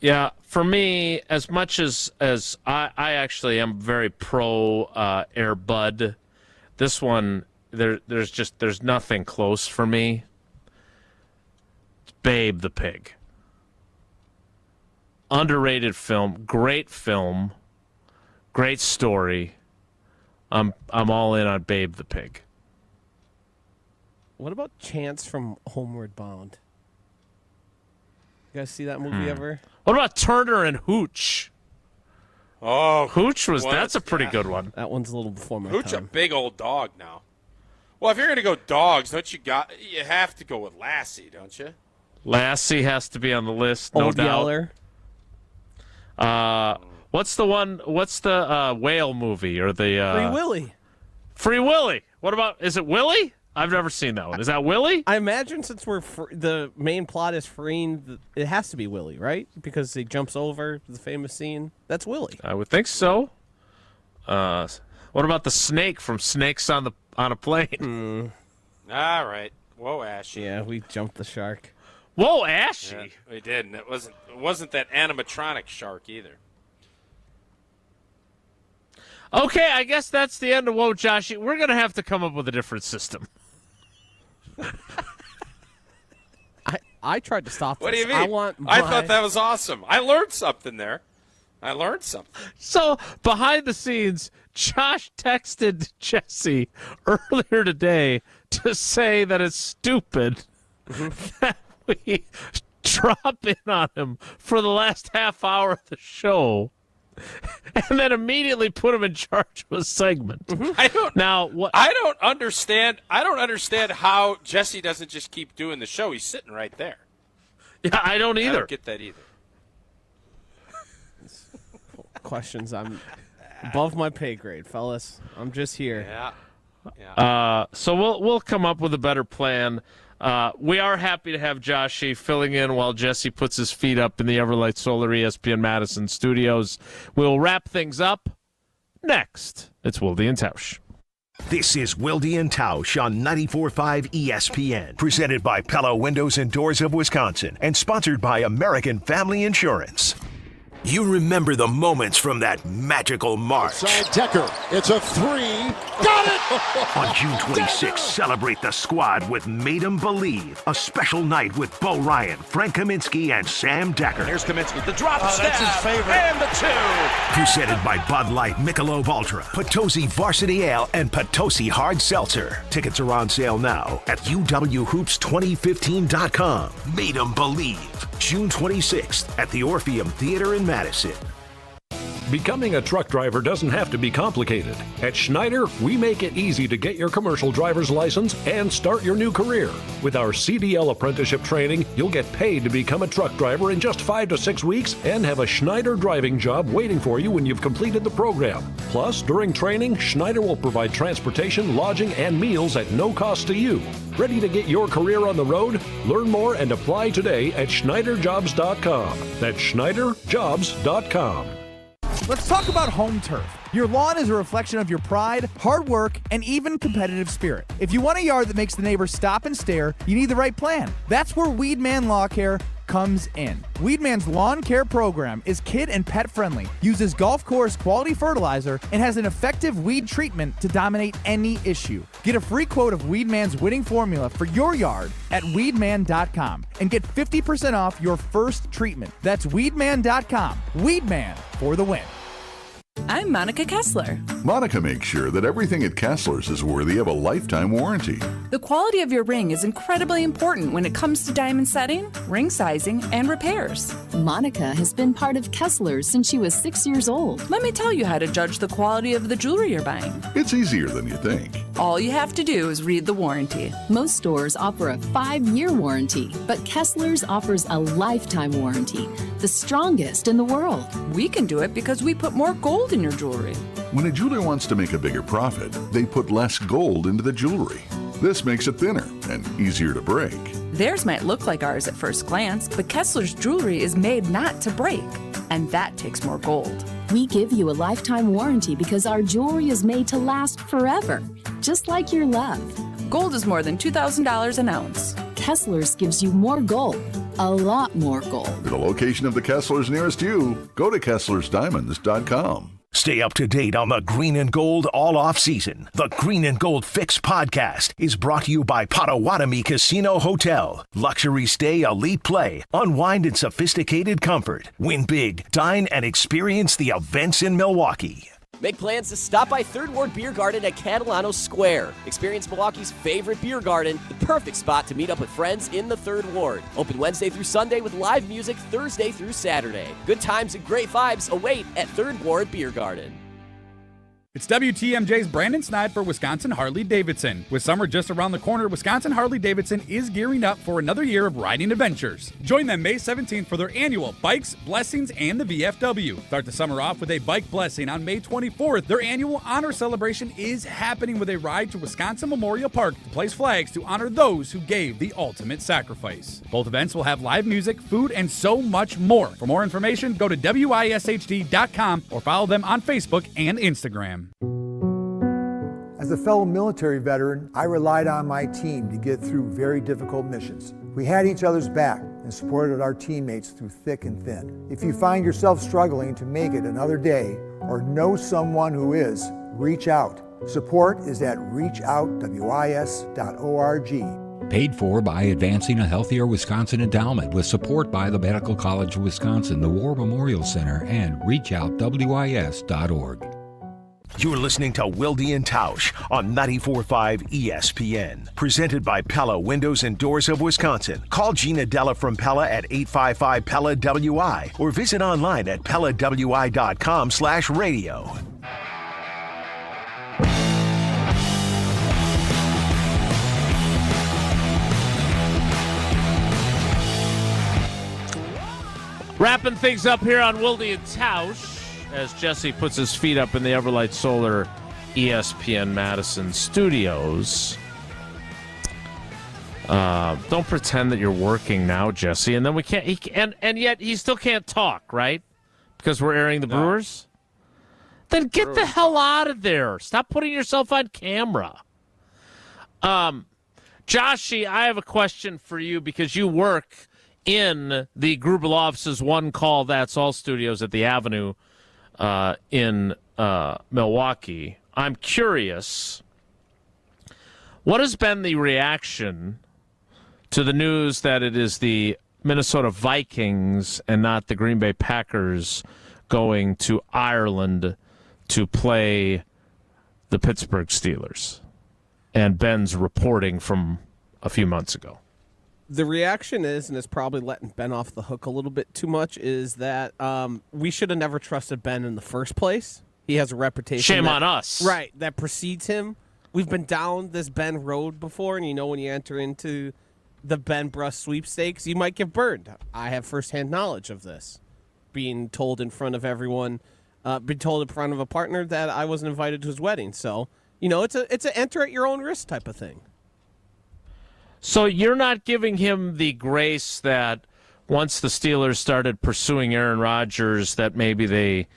Yeah, for me, as much as I actually am very pro Air Bud, this one, there's nothing close for me. It's Babe the Pig. Underrated film, great story. I'm all in on Babe the Pig. What about Chance from Homeward Bound? You guys see that movie ever? What about Turner and Hooch? Oh, Hooch that's a pretty good one. That one's a little before my Hooch time. a big old dog now. Well, if you're going to go dogs, you have to go with Lassie, don't you? Lassie has to be on the list, no Old doubt. Yeller. What's the whale movie or the Free Willy? Free Willy. What about, is it Willy? I've never seen that one. Is that Willy? I imagine since the main plot is freeing, it has to be Willy, right? Because he jumps over the famous scene. That's Willy. I would think so. What about the snake from Snakes on a Plane? All right. Whoa, Ashy. Yeah, we jumped the shark. Whoa, Ashy. Yeah, we did, and it wasn't that animatronic shark either. Okay, I guess that's the end of Whoa, Joshy. We're going to have to come up with a different system. I tried to stop this. What do you mean? I thought that was awesome. I learned something there. So, behind the scenes, Josh texted Jesse earlier today to say that it's stupid that we drop in on him for the last half hour of the show and then immediately put him in charge of a segment. I don't understand how Jesse doesn't just keep doing the show. He's sitting right there. Yeah, I don't either. I don't get that either. Questions. I'm above my pay grade, fellas. I'm just here. Yeah. So we'll come up with a better plan. We are happy to have Joshy filling in while Jesse puts his feet up in the Everlight Solar ESPN Madison studios. We'll wrap things up next. It's Wilde and Tausch. This is Wilde and Tausch on 94.5 ESPN, presented by Pella Windows and Doors of Wisconsin and sponsored by American Family Insurance. You remember the moments from that magical March. Side Decker, it's a three. Got it! On June 26th, celebrate the squad with Made 'em Believe, a special night with Bo Ryan, Frank Kaminsky, and Sam Decker. Here's Kaminsky, the drop step, that's his favorite. And the two. Presented by Bud Light, Michelob Ultra, Potosi Varsity Ale, and Potosi Hard Seltzer. Tickets are on sale now at uwhoops2015.com. Made 'em Believe, June 26th at the Orpheum Theater in Madison. Becoming a truck driver doesn't have to be complicated. At Schneider, we make it easy to get your commercial driver's license and start your new career. With our CDL apprenticeship training, you'll get paid to become a truck driver in just 5 to 6 weeks and have a Schneider driving job waiting for you when you've completed the program. Plus, during training, Schneider will provide transportation, lodging, and meals at no cost to you. Ready to get your career on the road? Learn more and apply today at SchneiderJobs.com. That's SchneiderJobs.com. Let's talk about home turf. Your lawn is a reflection of your pride, hard work, and even competitive spirit. If you want a yard that makes the neighbors stop and stare, you need the right plan. That's where Weedman Lawn Care comes in. Weedman's lawn care program is kid and pet friendly, uses golf course quality fertilizer, and has an effective weed treatment to dominate any issue. Get a free quote of Weedman's winning formula for your yard at weedman.com and get 50% off your first treatment. That's weedman.com. Weedman for the win. I'm Monica Kessler. Monica makes sure that everything at Kessler's is worthy of a lifetime warranty. The quality of your ring is incredibly important when it comes to diamond setting, ring sizing, and repairs. Monica has been part of Kessler's since she was 6 years old. Let me tell you how to judge the quality of the jewelry you're buying. It's easier than you think. All you have to do is read the warranty. Most stores offer a 5-year warranty, but Kessler's offers a lifetime warranty, the strongest in the world. We can do it because we put more gold in your jewelry. When a jeweler wants to make a bigger profit, they put less gold into the jewelry. This makes it thinner and easier to break. Theirs might look like ours at first glance, but Kessler's jewelry is made not to break, and that takes more gold. We give you a lifetime warranty because our jewelry is made to last forever, just like your love. Gold is more than $2,000 an ounce. Kessler's gives you more gold, a lot more gold. For the location of the Kessler's nearest you, go to KesslersDiamonds.com. Stay up to date on the Green and Gold all off season. The Green and Gold Fix podcast is brought to you by Potawatomi Casino Hotel. Luxury stay, elite play, unwind in sophisticated comfort. Win big, dine, and experience the events in Milwaukee. Make plans to stop by Third Ward Beer Garden at Catalano Square. Experience Milwaukee's favorite beer garden, the perfect spot to meet up with friends in the Third Ward. Open Wednesday through Sunday with live music Thursday through Saturday. Good times and great vibes await at Third Ward Beer Garden. It's WTMJ's Brandon Snide for Wisconsin Harley-Davidson. With summer just around the corner, Wisconsin Harley-Davidson is gearing up for another year of riding adventures. Join them May 17th for their annual Bikes, Blessings, and the VFW. Start the summer off with a bike blessing on May 24th. Their annual honor celebration is happening with a ride to Wisconsin Memorial Park to place flags to honor those who gave the ultimate sacrifice. Both events will have live music, food, and so much more. For more information, go to WISHD.com or follow them on Facebook and Instagram. As a fellow military veteran, I relied on my team to get through very difficult missions. We had each other's back and supported our teammates through thick and thin. If you find yourself struggling to make it another day or know someone who is, reach out. Support is at reachoutwis.org. Paid for by Advancing a Healthier Wisconsin Endowment with support by the Medical College of Wisconsin, the War Memorial Center, and reachoutwis.org. You're listening to Wilde and Tausch on 94.5 ESPN. Presented by Pella Windows and Doors of Wisconsin. Call Gina Della from Pella at 855-PELLA-WI or visit online at PellaWI.com/radio. Wrapping things up here on Wilde and Tausch as Jesse puts his feet up in the Everlight Solar ESPN Madison studios. Don't pretend that you're working now, Jesse, and then we can't. And yet he still can't talk, right? Because we're airing the Brewers. Then get the hell out of there! Stop putting yourself on camera. Joshy, I have a question for you because you work in the Gruber office's One Call That's All studios at the Avenue in Milwaukee. I'm curious, what has been the reaction to the news that it is the Minnesota Vikings and not the Green Bay Packers going to Ireland to play the Pittsburgh Steelers? And Ben's reporting from a few months ago. The reaction is, and it's probably letting Ben off the hook a little bit too much, is that we should have never trusted Ben in the first place. He has a reputation. Shame on us. Right, that precedes him. We've been down this Ben road before, and you know when you enter into the Ben Bruss sweepstakes, you might get burned. I have firsthand knowledge of this. Being told in front of everyone, being told in front of a partner that I wasn't invited to his wedding. So, you know, it's a enter at your own risk type of thing. So you're not giving him the grace that once the Steelers started pursuing Aaron Rodgers, that maybe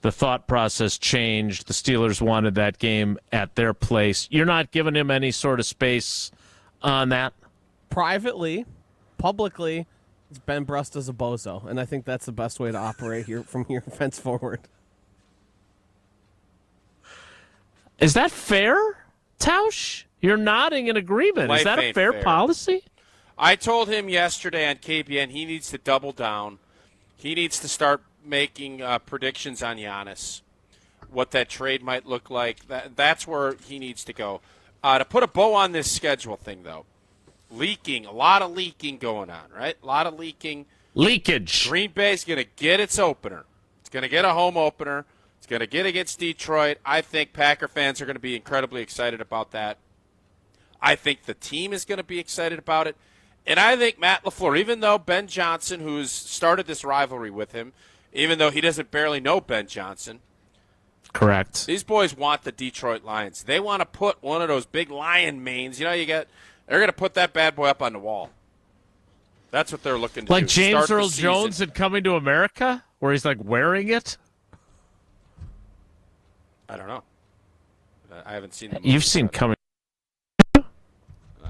the thought process changed. The Steelers wanted that game at their place. You're not giving him any sort of space on that? Privately, publicly, Ben Brust is a bozo, and I think that's the best way to operate here from here henceforward. Is that fair, Tausch? You're nodding in agreement. Is that a fair policy? I told him yesterday on KBN he needs to double down. He needs to start making predictions on Giannis, what that trade might look like. That's where he needs to go. To put a bow on this schedule thing, though, a lot of leaking going on, right? A lot of leaking. Leakage. Green Bay's going to get its opener. It's going to get a home opener. It's going to get against Detroit. I think Packer fans are going to be incredibly excited about that. I think the team is going to be excited about it. And I think Matt LaFleur, even though Ben Johnson, who's started this rivalry with him, even though he doesn't barely know Ben Johnson. Correct. These boys want the Detroit Lions. They want to put one of those big lion manes. They're going to put that bad boy up on the wall. That's what they're looking to do. Like James Earl Jones in Coming to America, where he's like wearing it? I don't know. I haven't seen it. You've seen Coming.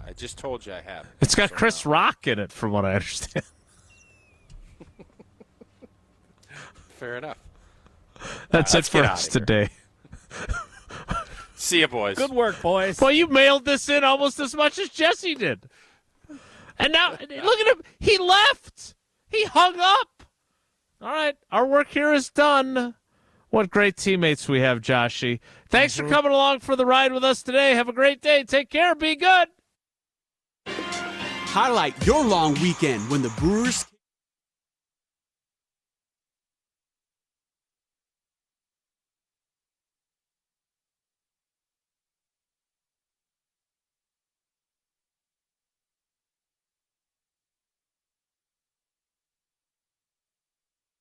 I just told you I have. It's got Chris Rock in it, from what I understand. Fair enough. That's it for us today. See you, boys. Good work, boys. Boy, you mailed this in almost as much as Jesse did. And now, look at him. He left. He hung up. All right, our work here is done. What great teammates we have, Joshy. Thanks for coming along for the ride with us today. Have a great day. Take care. Be good. Highlight your long weekend when the Brewers